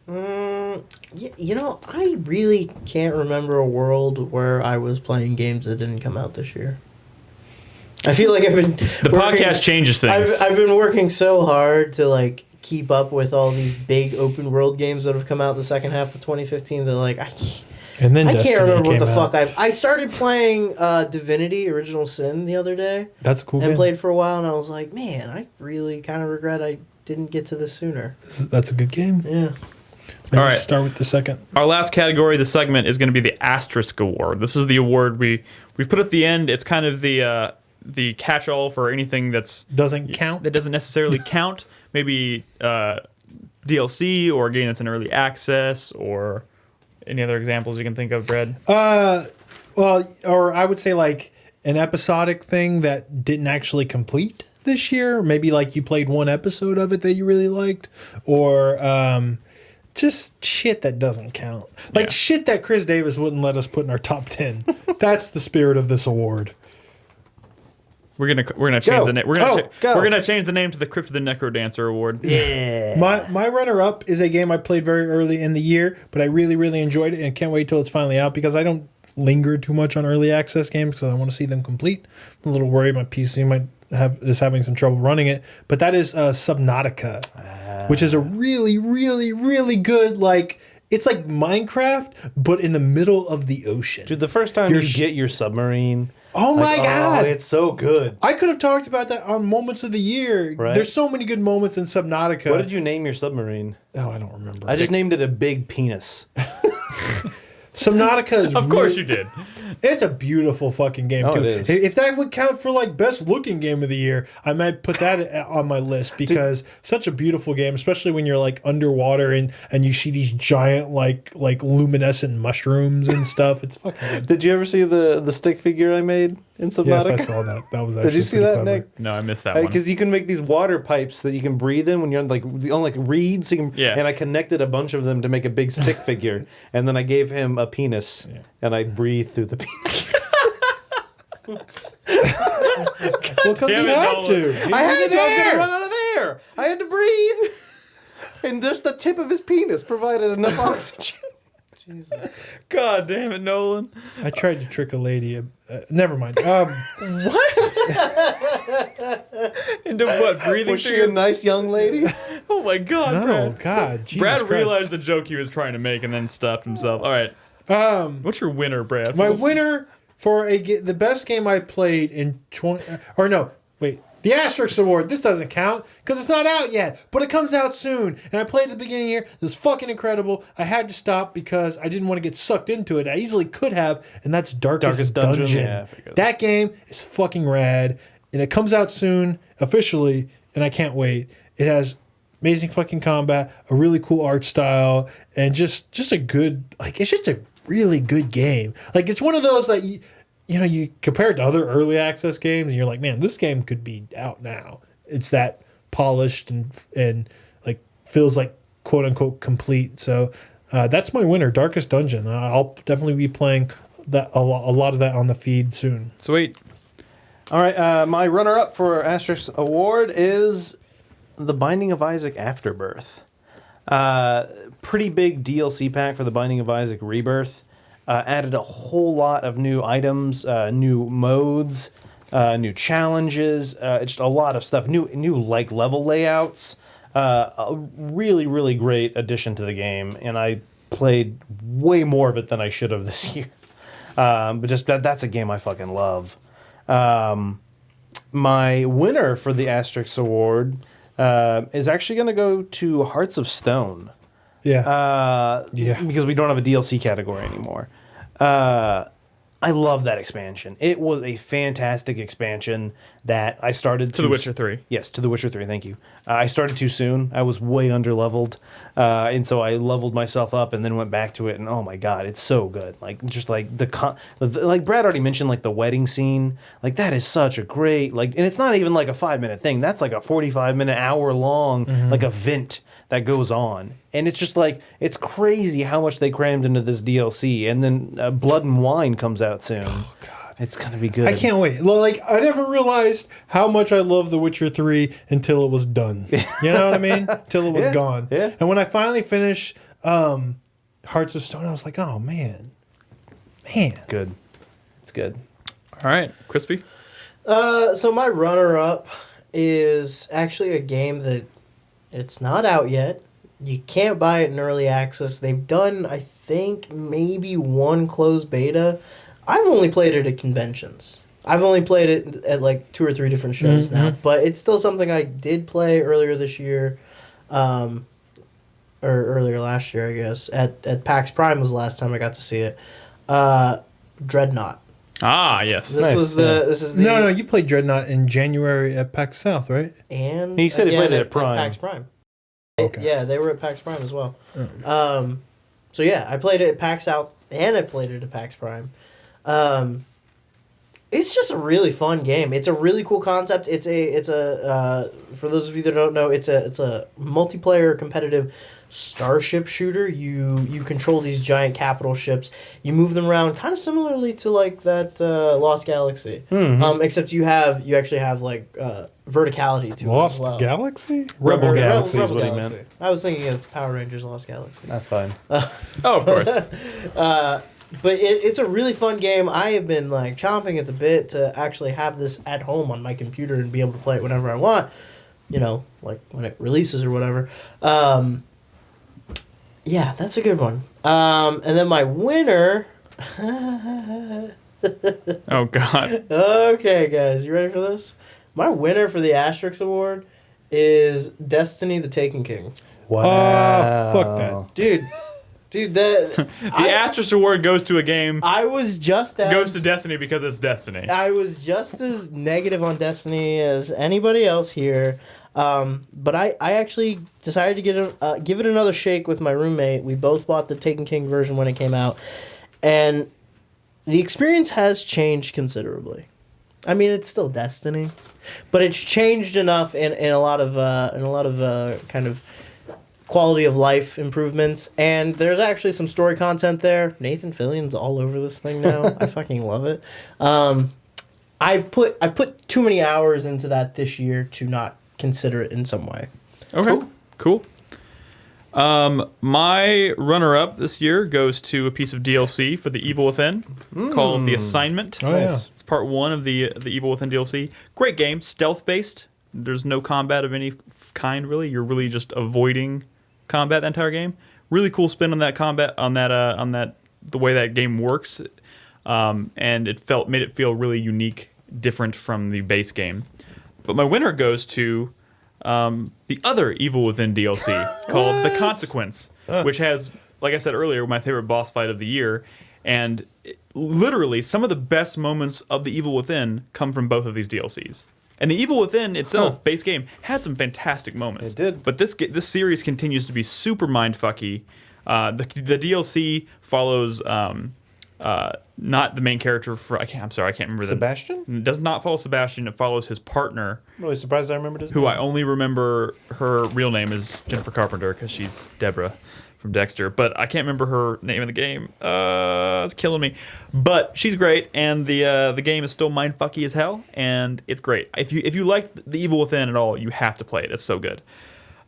You know, I really can't remember a world where I was playing games that didn't come out this year. I feel like I've been... The podcast changes things. I've been working so hard to, like, keep up with all these big open world games that have come out the second half of 2015 that, like, I can't remember what the fuck I started playing Divinity Original Sin the other day. That's a cool game. And played for a while, and I was like, man, I really kind of regret I didn't get to this sooner. That's a good game. Yeah. Maybe All right. Start with the second. Our last category, the segment, is going to be the Asterisk Award. This is the award we've put at the end. It's kind of the catch-all for anything that Doesn't count. That doesn't necessarily count. Maybe DLC or a game that's in early access, or any other examples you can think of, Brad? Well, or I would say like an episodic thing that didn't actually complete this year. Maybe like you played one episode of it that you really liked, or just shit that doesn't count. Like shit that Chris Davis wouldn't let us put in our top 10. That's the spirit of this award. We're gonna change the name. We're gonna change the name to the Crypt of the Necrodancer Award. Yeah. My runner-up is a game I played very early in the year, but I really, really enjoyed it and can't wait till it's finally out because I don't linger too much on early access games because I want to see them complete. I'm a little worried my PC is having some trouble running it, but that is Subnautica, which is a really, really, really good, like, it's like Minecraft, but in the middle of the ocean. Dude, the first time you get your submarine... Oh my God! it's so good. I could have talked about that on Moments of the Year. Right. There's so many good moments in Subnautica. What did you name your submarine? Oh, I don't remember. I just named it a big penis. Subnautica is Of course you did. It's a beautiful fucking game, too. It is. If that would count for, like, best looking game of the year, I might put that on my list because such a beautiful game, especially when you're, like, underwater and you see these giant, like luminescent mushrooms and stuff. It's fucking good. Did you ever see the stick figure I made in Subnautica? Yes, I saw that. That was actually Did you see pretty that, clever. Nick? No, I missed that one. Because you can make these water pipes that you can breathe in when you're on like reeds. So you can, Yeah. And I connected a bunch of them to make a big stick figure, and then I gave him a penis, and I breathed through the penis. Well, because you damn it, had Nolan. to. I had to. I was air. gonna run out of air. I had to breathe, and just the tip of his penis provided enough oxygen. Jesus. God damn it, Nolan. I tried to trick a lady. Never mind. Into what? Breathing Was through she your... a nice young lady? Oh my God, No, Brad. God. Jesus Brad Christ. realized the joke he was trying to make and then stopped himself. All right. What's your winner, Brad? My winner for the best game I played in the Asterisk Award. This doesn't count because it's not out yet, but it comes out soon. And I played at the beginning here. It was fucking incredible. I had to stop because I didn't want to get sucked into it. I easily could have, and that's Darkest Dungeon. Yeah, I figured that game is fucking rad, and it comes out soon officially, and I can't wait. It has amazing fucking combat, a really cool art style, and just a good, like, it's just a really good game. Like, it's one of those that you compare it to other early access games, and you're like, man, this game could be out now. It's that polished and like feels like quote unquote complete. So that's my winner, Darkest Dungeon. I'll definitely be playing that a lot of that on the feed soon. Sweet. All right, my runner-up for Asterisk Award is The Binding of Isaac Afterbirth. Pretty big DLC pack for The Binding of Isaac Rebirth. Added a whole lot of new items, new modes, new challenges, just a lot of stuff. New like level layouts. A really, really great addition to the game, and I played way more of it than I should have this year. But just that's a game I fucking love. My winner for the Asterisk Award is actually going to go to Hearts of Stone. Yeah. Because we don't have a DLC category anymore. I love that expansion. It was a fantastic expansion that I started To The Witcher 3. Yes, to The Witcher 3, thank you. I started too soon. I was way under-leveled. And so I leveled myself up and then went back to it. And oh my God, it's so good. Like, just like like Brad already mentioned, like the wedding scene. Like, that is such a great, like, and it's not even like a 5-minute thing. That's like a 45-minute, hour-long, like, event that goes on. And it's just like, it's crazy how much they crammed into this DLC. And then Blood and Wine comes out soon. Oh, God. It's going to be good. I can't wait. Like, I never realized how much I love The Witcher 3 until it was done. You know what I mean? Until it was gone. Yeah. And when I finally finished Hearts of Stone, I was like, oh, man. Good. It's good. All right, Crispy. So my runner-up is actually a game that it's not out yet. You can't buy it in early access. They've done, I think, maybe one closed beta. I've only played it at conventions. I've only played it at like 2 or 3 different shows now, but it's still something I did play earlier this year, or earlier last year, I guess. At PAX Prime was the last time I got to see it. Dreadnought. Ah, yes. This is the No, you played Dreadnought in January at PAX South, right? and He said he again played it at Prime. PAX Prime. Okay. Yeah, they were at PAX Prime as well. So yeah, I played it at PAX South and I played it at PAX Prime. It's just a really fun game. It's a really cool concept. It's a for those of you that don't know, it's a multiplayer competitive starship shooter. You control these giant capital ships. You move them around kind of similarly to like that Lost Galaxy. Except you actually have like verticality to Lost it as well. Galaxy? Rebel Or Galaxy is Rebel what he Galaxy. meant. I was thinking of Power Rangers Lost Galaxy. That's fine. Oh, of course. But it's a really fun game. I have been like chomping at the bit to actually have this at home on my computer and be able to play it whenever I want. You know, like when it releases or whatever. Yeah, that's a good one. And then my winner. Oh, God. Okay, guys, you ready for this? My winner for the Asterisk Award is Destiny: The Taken King. Wow. Fuck that. Dude, the Asterisk Award goes to a game. I was just as Goes to Destiny because it's Destiny. I was just as negative on Destiny as anybody else here. But I actually decided to give it another shake with my roommate. We both bought the Taken King version when it came out, and the experience has changed considerably. I mean, it's still Destiny, but it's changed enough in a lot of kind of quality of life improvements, and there's actually some story content there. Nathan Fillion's all over this thing now. I fucking love it. I've put too many hours into that this year to not consider it in some way. Okay, cool. My runner-up this year goes to a piece of DLC for The Evil Within called The Assignment. Oh, yeah. It's part 1 of the Evil Within DLC. Great game, stealth-based. There's no combat of any kind, really. You're really just avoiding combat the entire game. Really cool spin on that combat, on that the way that game works, and made it feel really unique, different from the base game. But my winner goes to the other Evil Within DLC called The Consequence, which has, like I said earlier, my favorite boss fight of the year, and literally some of the best moments of the Evil Within come from both of these DLCs. And the Evil Within itself, base game, had some fantastic moments. It did. But this series continues to be super mindfucky. The DLC follows not the main character I can't remember Sebastian? It does not follow Sebastian. It follows his partner, I'm really surprised I remembered his who name. I only remember her real name is Jennifer Carpenter because she's Deborah. from Dexter, but I can't remember her name in the game. It's killing me. But she's great, and the game is still mindfucky as hell, and it's great. If you like The Evil Within at all, you have to play it. It's so good.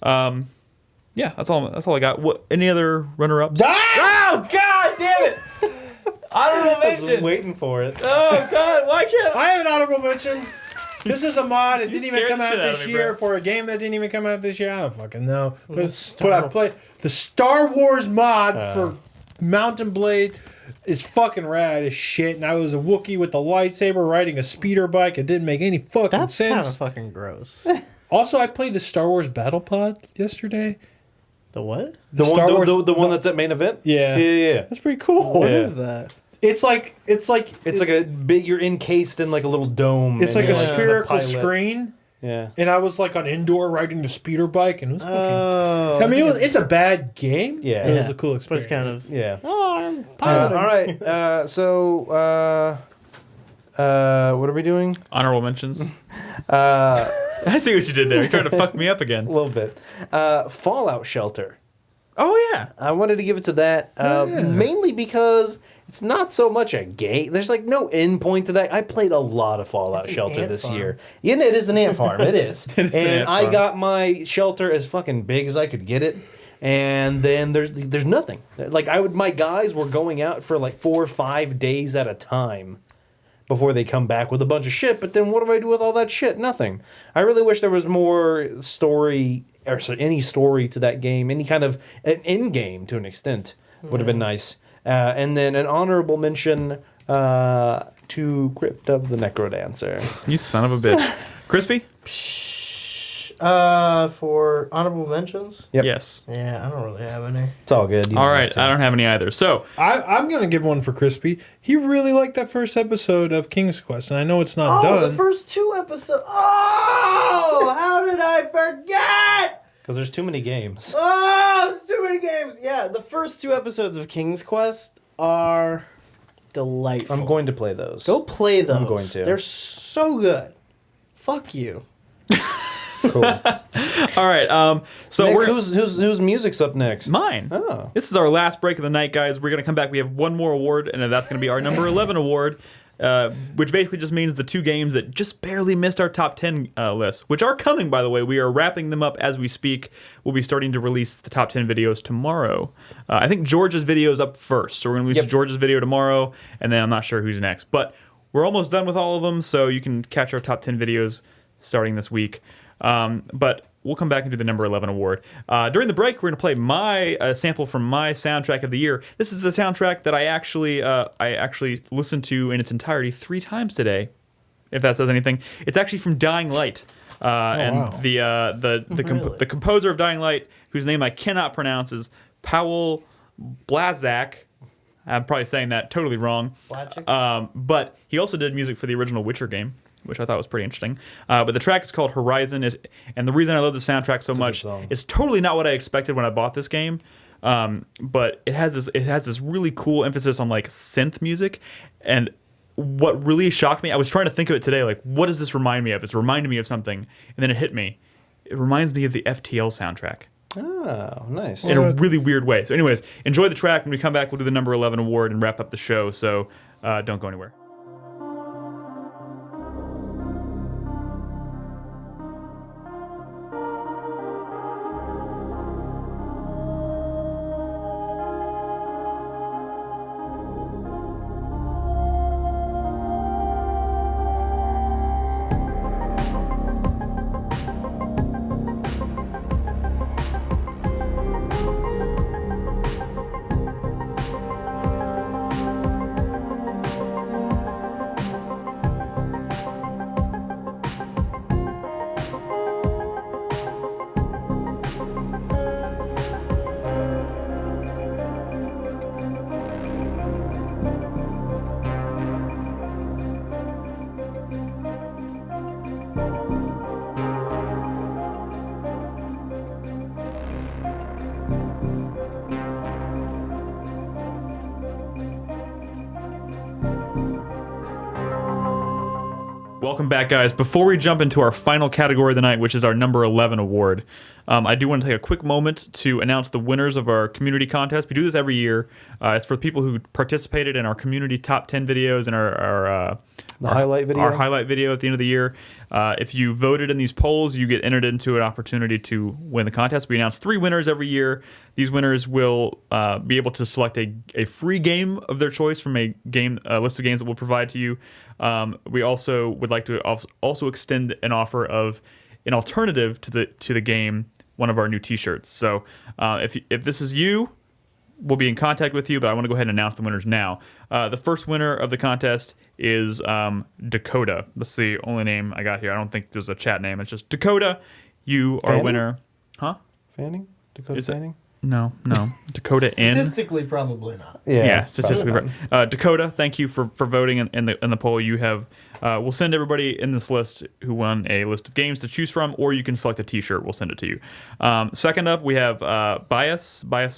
Yeah, that's all I got. What? Any other runner-ups? Oh God damn it! Honorable mention. Waiting for it. Oh God, why can't I have an honorable mention. This is a mod. It didn't even scared come the out shit out of this me, year bro. for a game that didn't even come out this year. I don't fucking know. But I played the Star Wars mod for Mountain Blade. Is fucking rad as shit. And I was a Wookiee with the lightsaber riding a speeder bike. It didn't make any fucking That's kind of sense. fucking gross. Also, I played the Star Wars Battle Pod yesterday. The what? The Star one, Wars- the one that's at main event. Yeah. Yeah. That's pretty cool. What Yeah. is that? It's like It's like a big. You're encased in like a little dome. it's and like a you're the spherical pilot. screen. Yeah. And I was like on indoor riding the speeder bike, and it was fucking. Oh. I mean, it's a bad game. Yeah. but it was Yeah. a cool But experience. it's kind of. Yeah. Oh, I'm All piloting. right. So what are we doing? honorable mentions? A I see what you did there. You're trying to fuck me up again. little bit. Fallout Shelter. Oh yeah. I wanted to give it to that mainly because it's not so much a game. There's like no end point to that. I played a lot of Fallout It's an Shelter ant this farm. year. Yeah, it is an ant farm. It is. an And ant I farm. got my shelter as fucking big as I could get it. And then there's nothing. Like my guys were going out for like 4 or 5 days at a time before they come back with a bunch of shit. But then what do I do with all that shit? Nothing. I really wish there was more story or any story to that game. Any kind of an end game to an extent would have been nice. And then an honorable mention to Crypt of the Necrodancer. You son of a bitch. Crispy? For honorable mentions. Yep. Yes. Yeah, I don't really have any. It's all good. You All don't right. have to. I don't have any either. So I'm gonna give one for Crispy. He really liked that first episode of King's Quest, and I know it's not Oh, done. the first 2 episodes. Oh, how did I forget? Because there's too many games. Oh, it's too many games. Yeah, the first 2 episodes of King's Quest are delightful. I'm going to play those. Go play those. I'm going to. They're so good. Fuck you. Cool. all right. So Nick, we're whose music's up next? mine. Oh. This is our last break of the night, guys. We're gonna come back. We have one more award, and that's gonna be our number 11 award, which basically just means the 2 games that just barely missed our top 10 list, which are coming, by the way. We are wrapping them up as we speak. We'll be starting to release the top 10 videos tomorrow. I think George's video is up first, so we're gonna release George's video tomorrow, and then I'm not sure who's next, but we're almost done with all of them, so you can catch our top 10 videos starting this week. But we'll come back and do the number 11 award. During the break, we're going to play my sample from my soundtrack of the year. This is a soundtrack that I actually listened to in its entirety 3 times today, if that says anything. It's actually from Dying Light. And wow. the composer of Dying Light, whose name I cannot pronounce, is Powell Blazak. I'm probably saying that totally wrong. But he also did music for the original Witcher game, which I thought was pretty interesting. But the track is called Horizon, and the reason I love the soundtrack so much song. is totally not what I expected when I bought this game. But it has this really cool emphasis on like synth music, and what really shocked me, I was trying to think of it today, like what does this remind me of? It's reminding me of something, and then it hit me. It reminds me of the FTL soundtrack. Oh, nice. In a really weird way. So anyways, enjoy the track. When we come back, we'll do the number 11 award and wrap up the show. So don't go anywhere. Welcome back, guys. Before we jump into our final category of the night, which is our number 11 award, I do want to take a quick moment to announce the winners of our community contest. We do this every year. It's for people who participated in our community top 10 videos and our highlight video. Our highlight video at the end of the year. If you voted in these polls, you get entered into an opportunity to win the contest. We announce 3 winners every year. These winners will be able to select a free game of their choice from a list of games that we'll provide to you. We also would like to also extend an offer of an alternative to the game, one of our new T-shirts. So if this is you, we'll be in contact with you. But I want to go ahead and announce the winners now. The first winner of the contest is Dakota. That's the only name I got here. I don't think there's a chat name. It's just Dakota. You are a winner. Huh? Fanning? Dakota Fanning? No. Dakota N. Statistically, probably not. Yeah, statistically right. Dakota, thank you for voting in the poll. You have we'll send everybody in this list who won a list of games to choose from, or you can select a T-shirt. We'll send it to you. Second up, we have Biasoka.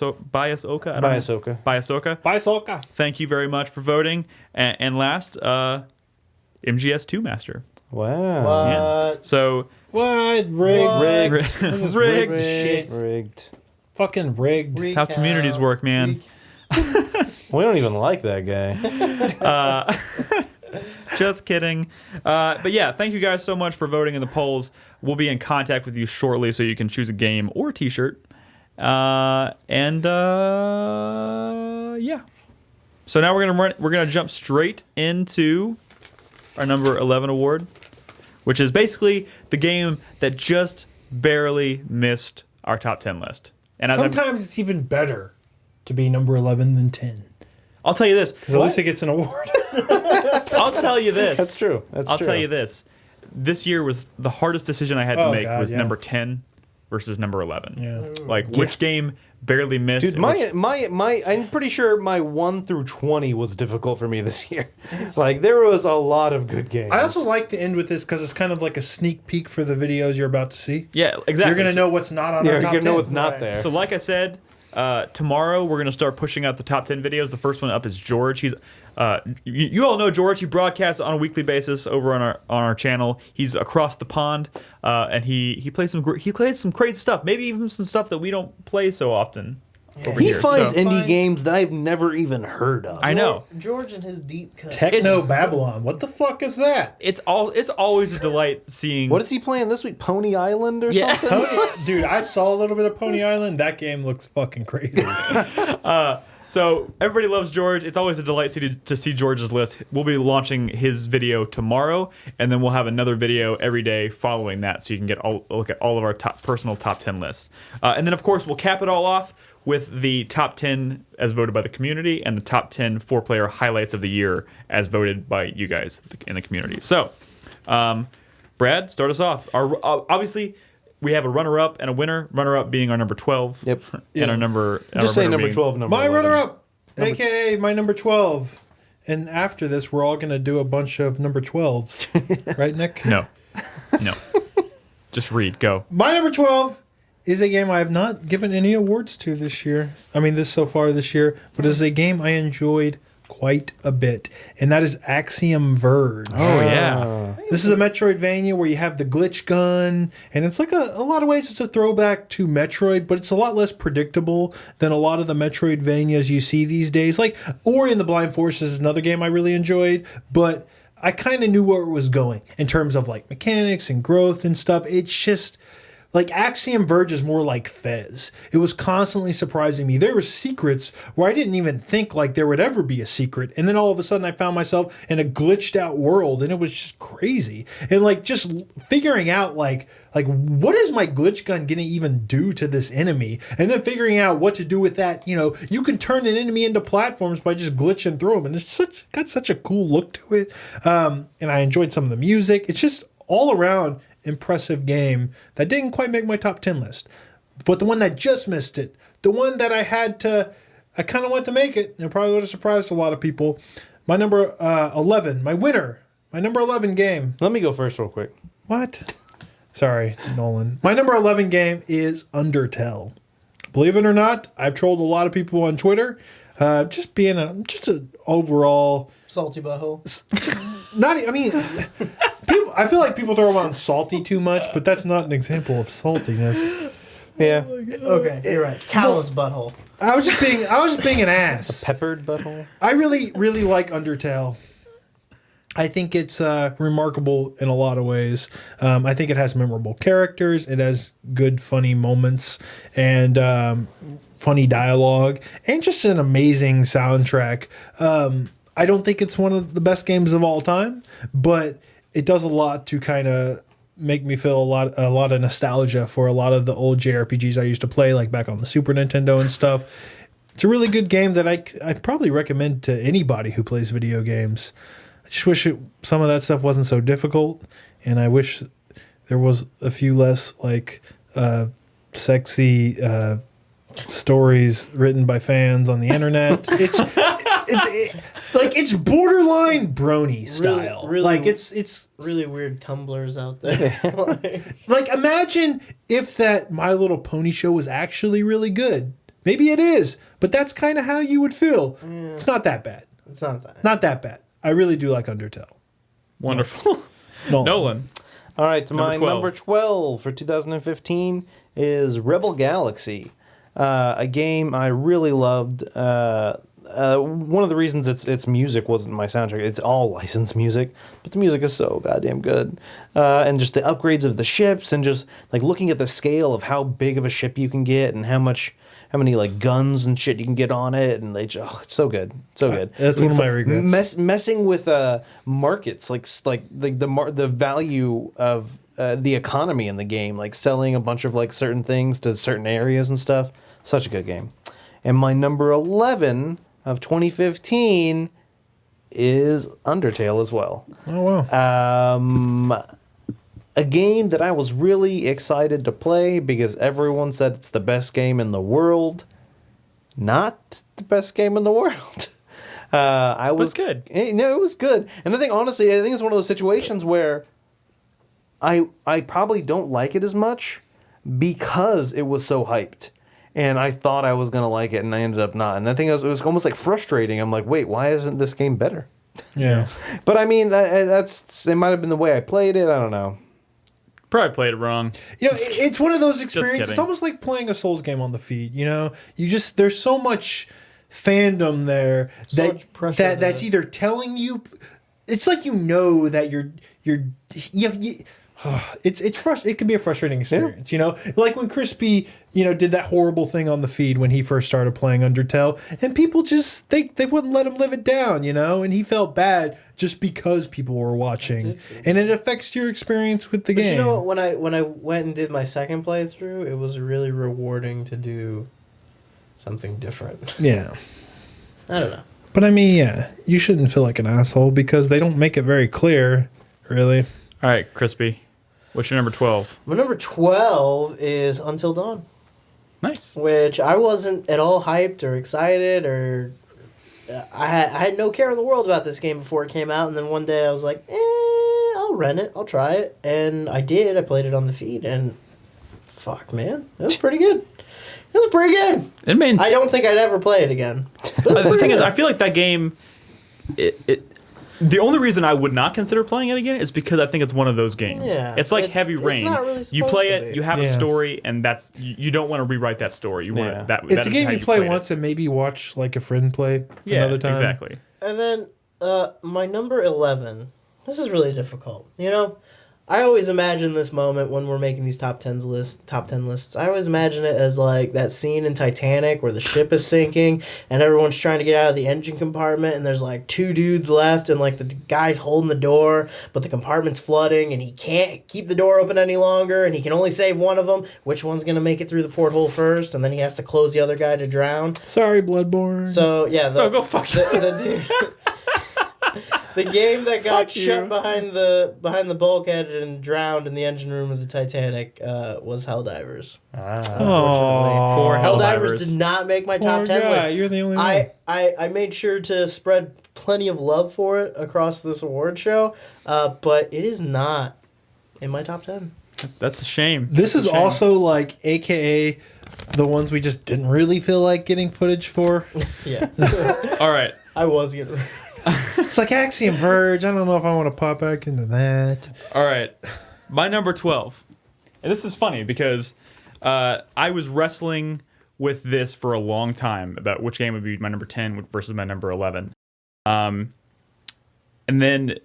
Thank you very much for voting. And last, MGS2 Master. Wow. Yeah. So What? Rigged. This is rigged. Shit. Rigged. Fucking rigged. That's how communities work, man. We don't even like that guy. Just kidding. But yeah, thank you guys so much for voting in the polls. We'll be in contact with you shortly so you can choose a game or a T-shirt. Yeah. So now we're gonna jump straight into our number 11 award, which is basically the game that just barely missed our top 10 list. And Sometimes it's even better to be number 11 than 10. I'll tell you this. Because at least it gets an award. I'll tell you this. That's true. I'll tell you this. This year was the hardest decision I had to make was number 10 versus number 11. Yeah. Like, which game barely missed? Dude, I'm pretty sure my 1 through 20 was difficult for me this year. Like, there was a lot of good games. I also like to end with this because it's kind of like a sneak peek for the videos you're about to see. Yeah, exactly. You're going to know what's not on our top 10. You're going to know what's not there. So like I said, tomorrow we're going to start pushing out the top 10 videos. The first one up is George. He's you all know George. He broadcasts on a weekly basis over on our channel. He's across the pond, and he plays some crazy stuff. Maybe even some stuff that we don't play so often. Over He here. finds So- indie games that I've never even heard of. I know. George and his deep cut. Techno Babylon. What the fuck is that? It's always a delight seeing. What is he playing this week? Pony Island or Yeah. something? Dude, I saw a little bit of Pony Island. That game looks fucking crazy. So everybody loves George. It's always a delight to see George's list. We'll be launching his video tomorrow, and then we'll have another video every day following that, so you can look at all of our personal top 10 lists. And then, of course, we'll cap it all off with the top 10 as voted by the community and the top 10 4-player highlights of the year as voted by you guys in the community. So, Brad, start us off. Obviously, we have a runner-up and a winner. Runner-up being our number 12. Yep. And our number... Just say number 12, number My 11. runner-up, a.k.a. my number 12. And after this, we're all going to do a bunch of number 12s. Right, Nick? No. Just read. Go. My number 12 is a game I have not given any awards to this year. I mean, so far this year. But it's a game I enjoyed quite a bit. And that is Axiom Verge. Oh, yeah. This is a Metroidvania where you have the glitch gun, and it's like a lot of ways it's a throwback to Metroid, but it's a lot less predictable than a lot of the Metroidvanias you see these days. Like Ori and the Blind Forest is another game I really enjoyed, but I kind of knew where it was going in terms of like mechanics and growth and stuff. It's just... like Axiom Verge is more like Fez. It was constantly surprising me. There were secrets where I didn't even think like there would ever be a secret. And then all of a sudden I found myself in a glitched out world and it was just crazy. And like just figuring out like what is my glitch gun going to even do to this enemy? And then figuring out what to do with that. You know, you can turn an enemy into platforms by just glitching through them. And it's got such a cool look to it. And I enjoyed some of the music. It's just all around impressive game that didn't quite make my top 10 list, but the one that just missed it, the one that I kind of want to make it, and it probably would have surprised a lot of people. My number 11, my winner, my number 11 game. Let me go first real quick. What? Sorry, Nolan. My number 11 game is Undertale. Believe it or not, I've trolled a lot of people on Twitter. Just being an overall Salty butthole. people I feel like people throw around salty too much, but that's not an example of saltiness. Yeah. Okay, you're right. Callous butthole. I was just being an ass. Peppered butthole. I really, really like Undertale. I think it's remarkable in a lot of ways. I think it has memorable characters. It has good, funny moments and funny dialogue and just an amazing soundtrack. I don't think it's one of the best games of all time, but it does a lot to kind of make me feel a lot of nostalgia for a lot of the old JRPGs I used to play, like back on the Super Nintendo and stuff. It's a really good game that I probably recommend to anybody who plays video games. I just wish some of that stuff wasn't so difficult, and I wish there was a few less like sexy stories written by fans on the internet. It's borderline brony style. Really, like it's really weird Tumblrs out there. like imagine if that My Little Pony show was actually really good. Maybe it is, but that's kind of how you would feel. Yeah. It's not that bad. It's not bad. Not that bad. I really do like Undertale. Wonderful. Nolan. All right, Number 12. number 12 for 2015 is Rebel Galaxy, a game I really loved. One of the reasons its music wasn't my soundtrack. It's all licensed music, but the music is so goddamn good. And just the upgrades of the ships, and just like looking at the scale of how big of a ship you can get, and how many like guns and shit you can get on it, and it's so good, so good. That's one of my regrets. Messing with markets, like the value of the economy in the game, like selling a bunch of like certain things to certain areas and stuff. Such a good game. And my number 11 of 2015 is Undertale as well. Oh wow. A game that I was really excited to play because everyone said it's the best game in the world. Not the best game in the world. It was good. No, it was good. And I think honestly, I think it's one of those situations where I probably don't like it as much because it was so hyped. And I thought I was going to like it, and I ended up not. And I think it was almost like frustrating. I'm like, wait, why isn't this game better? Yeah. But I mean, it might have been the way I played it. I don't know. Probably played it wrong. It's one of those experiences. It's kidding. almost like playing a Souls game on the feed. There's so much fandom there much pressure that's either telling you, it's like that it can be a frustrating experience, like when Crispy, did that horrible thing on the feed when he first started playing Undertale, and people just they wouldn't let him live it down, and he felt bad just because people were watching, and it affects your experience with the game. When I went and did my second playthrough, it was really rewarding to do something different. Yeah. I don't know. But I mean, yeah, you shouldn't feel like an asshole because they don't make it very clear, really. All right, Crispy. What's your number 12? My number 12 is Until Dawn. Nice. Which I wasn't at all hyped or excited, or I had no care in the world about this game before it came out, and then one day I was like, I'll rent it, I'll try it, and I did. I played it on the feed, and fuck, man, it was pretty good. It was pretty good. I don't think I'd ever play it again. The thing is, I feel like that game, the only reason I would not consider playing it again is because I think it's one of those games. Yeah, it's like Heavy Rain. It's not really you play supposed to it, be. you have a story, and that's you don't want to rewrite that story. You want that. It's that a is game how you play played once and maybe watch like a friend play another time. Exactly. And then my number 11. This is really difficult. I always imagine this moment when we're making these top 10 lists. I always imagine it as like that scene in Titanic where the ship is sinking and everyone's trying to get out of the engine compartment, and there's like two dudes left, and like the guy's holding the door, but the compartment's flooding and he can't keep the door open any longer, and he can only save one of them. Which one's going to make it through the porthole first? And then he has to close the other guy to drown. Sorry, Bloodborne. So yeah, go fuck yourself. The dude. The game that got shut behind the bulkhead and drowned in the engine room of the Titanic was Helldivers. Unfortunately, poor Helldivers did not make my top 10 list. You're the only one. I made sure to spread plenty of love for it across this award show, but it is not in my top 10. That's a shame. This is also like AKA the ones we just didn't really feel like getting footage for. Yeah. All right. I was getting. It's like Axiom Verge. I don't know if I want to pop back into that. All right, my number 12, and this is funny because I was wrestling with this for a long time about which game would be my number 10 versus my number 11. And then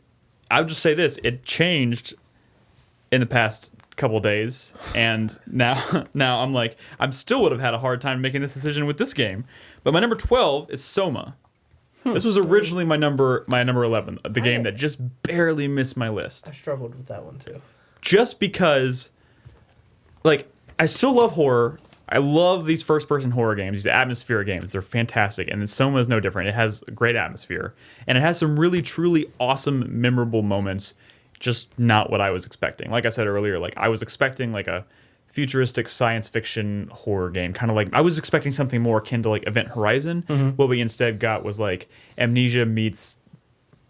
I would just say this: it changed in the past couple days, and now I'm like, I still would have had a hard time making this decision with this game. But my number 12 is Soma. This was originally my number 11, the game that just barely missed my list. I struggled with that one too. Just because, like, I still love horror. I love these first-person horror games, these atmosphere games. They're fantastic, and Soma is no different. It has a great atmosphere, and it has some really, truly awesome, memorable moments. Just not what I was expecting. Like I said earlier, like I was expecting like a futuristic science fiction horror game, kind of like I was expecting something more akin to like Event Horizon. What we instead got was like Amnesia meets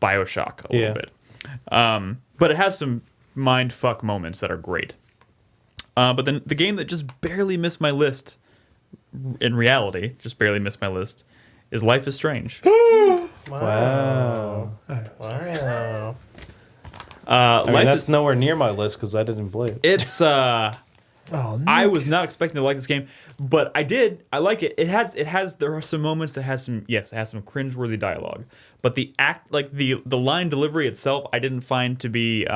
BioShock a little bit. But it has some mind fuck moments that are great. But then the game that just barely missed my list, in reality, just barely missed my list, is Life is Strange. Wow. Wow. I mean, that's nowhere near my list because I didn't play it. It's Oh, no. I was not expecting to like this game, but I did. I like it. There are some moments that has some cringeworthy dialogue, but the line delivery itself, I didn't find to be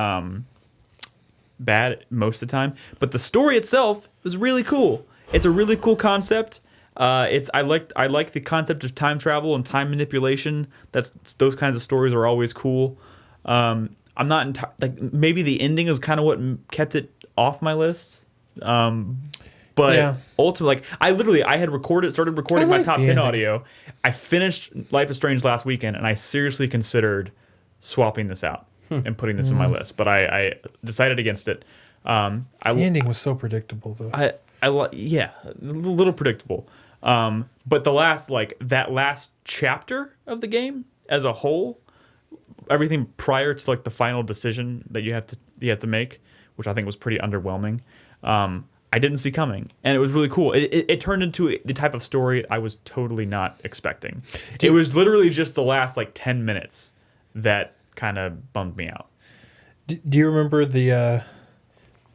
bad most of the time. But the story itself was really cool. It's a really cool concept. I like the concept of time travel and time manipulation. Those kinds of stories are always cool. I'm not maybe the ending is kind of what kept it off my list. But ultimately, I had started recording my top 10 audio. I finished Life is Strange last weekend, and I seriously considered swapping this out and putting this in my list, but I decided against it. The ending was so predictable, though. A little predictable. But that last chapter of the game as a whole, everything prior to like the final decision that you have to make, which I think was pretty underwhelming. I didn't see coming, and it was really cool. It turned into the type of story I was totally not expecting. It was literally just the last like 10 minutes that kind of bummed me out. Do you remember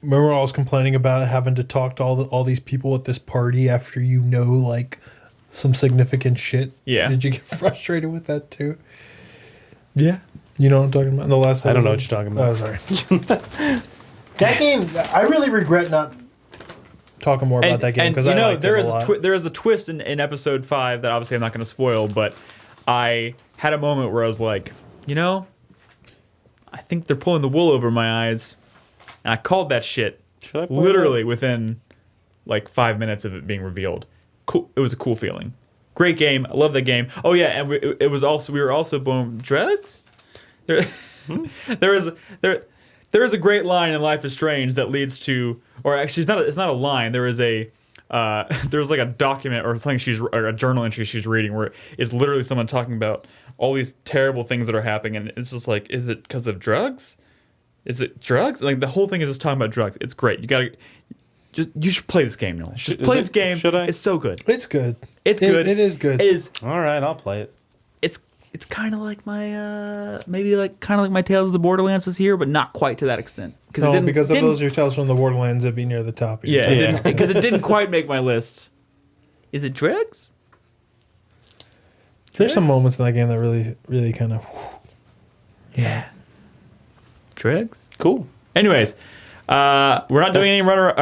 remember I was complaining about having to talk to all these people at this party after like some significant shit? Yeah. Did you get frustrated with that too? Yeah. You know what I'm talking about? The last I don't know what you're talking about. Oh, sorry. That game, I really regret not talking more about that game because I liked it a lot. There is a twist in episode 5 that obviously I'm not going to spoil, but I had a moment where I was like, I think they're pulling the wool over my eyes, and I called that shit literally within like 5 minutes of it being revealed. Cool. It was a cool feeling. Great game. I love that game. Oh yeah, and we were also boom drugs. There is a great line in Life is Strange that leads to, or actually it's not a line. There is there's like a document or something or a journal entry she's reading where it's literally someone talking about all these terrible things that are happening, and it's just like, is it because of drugs? Is it drugs? Like the whole thing is just talking about drugs. It's great. You should play this game, Noel. Just play this game. Should I? It's so good. It's good. It's good. It is good. It is. All right, I'll play it. It's kind of like my my Tales of the Borderlands this year, but not quite to that extent. Because of those your Tales from the Borderlands, it'd be near the top. Of your top. Because it didn't quite make my list. Is it drugs? There's some moments in that game that really, really kind of. Yeah. Drugs? Cool. Anyways, we're not doing any runner.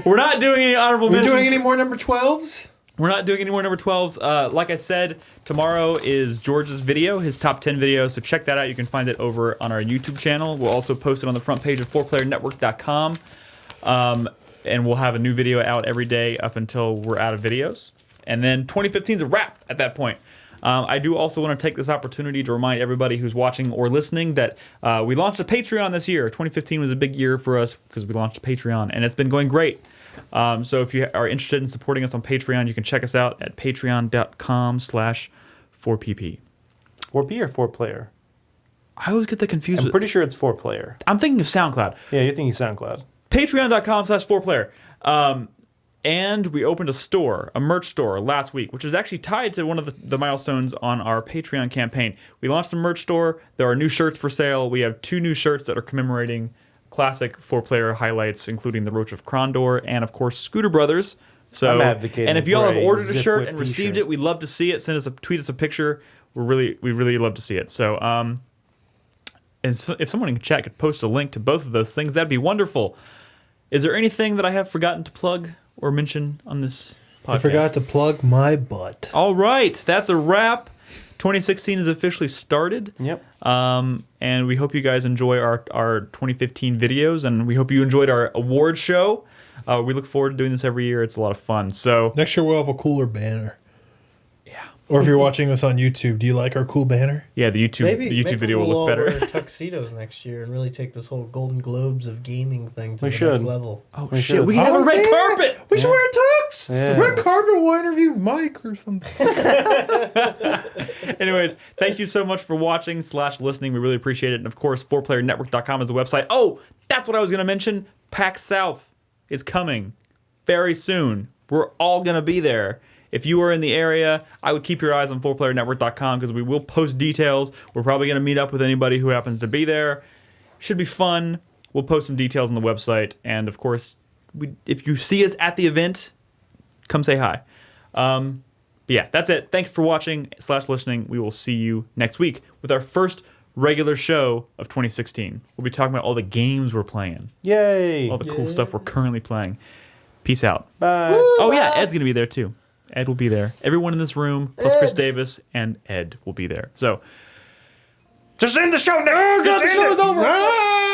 We're not doing any honorable mentions. We're doing any more number 12s? We're not doing any more number 12s. Like I said, tomorrow is George's video, his top 10 video, so check that out. You can find it over on our YouTube channel. We'll also post it on the front page of 4playernetwork.com. And we'll have a new video out every day up until we're out of videos. And then 2015 is a wrap at that point. I do also want to take this opportunity to remind everybody who's watching or listening that we launched a Patreon this year. 2015 was a big year for us because we launched a Patreon, and it's been going great. So if you are interested in supporting us on Patreon, you can check us out at patreon.com/4pp. 4P or 4-player? I always get that confused. I'm pretty sure it's 4-player. I'm thinking of SoundCloud. Yeah, you're thinking SoundCloud. Patreon.com/4player. And we opened a merch store last week, which is actually tied to one of the milestones on our Patreon campaign. We launched a merch store. There are new shirts for sale. We have 2 new shirts that are commemorating classic 4-player highlights, including the Roach of Krondor and, of course, Scooter Brothers. So, I'm advocating and if y'all for have a ordered a zip shirt whip and received t-shirt. it, we'd love to see it. Tweet us a picture. We really love to see it. So, and so if someone in chat could post a link to both of those things, that'd be wonderful. Is there anything that I have forgotten to plug or mention on this podcast? I forgot to plug my butt. All right, that's a wrap. 2016 is officially started. Yep. And we hope you guys enjoy our 2015 videos, and we hope you enjoyed our award show. We look forward to doing this every year. It's a lot of fun. So Next year we'll have a cooler banner. yeah, Or if you're watching this on YouTube, do you like our cool banner? yeah, the YouTube video will look better. We'll wear tuxedos next year and really take this whole Golden Globes of gaming thing to We the should. next level. Oh We shit, should. we can have a red carpet. We should wear a tux. Yeah. The red carpet will interview Mike or something. Anyways, thank you so much for watching / listening. We really appreciate it. And of course, 4playernetwork.com is the website. Oh, that's what I was going to mention. PAX South is coming very soon. We're all going to be there. If you are in the area, I would keep your eyes on 4playernetwork.com because we will post details. We're probably going to meet up with anybody who happens to be there. Should be fun. We'll post some details on the website. And of course, if you see us at the event, come say hi. But yeah, that's it. Thanks for watching / listening. We will see you next week with our first regular show of 2016. We'll be talking about all the games we're playing, Yay. all the cool stuff we're currently playing. Peace out. Bye. Oh yeah, Ed's gonna be there too. Ed will be there. Everyone in this room, plus Chris Davis and Ed will be there. So just end the show now. The show is over. Ah!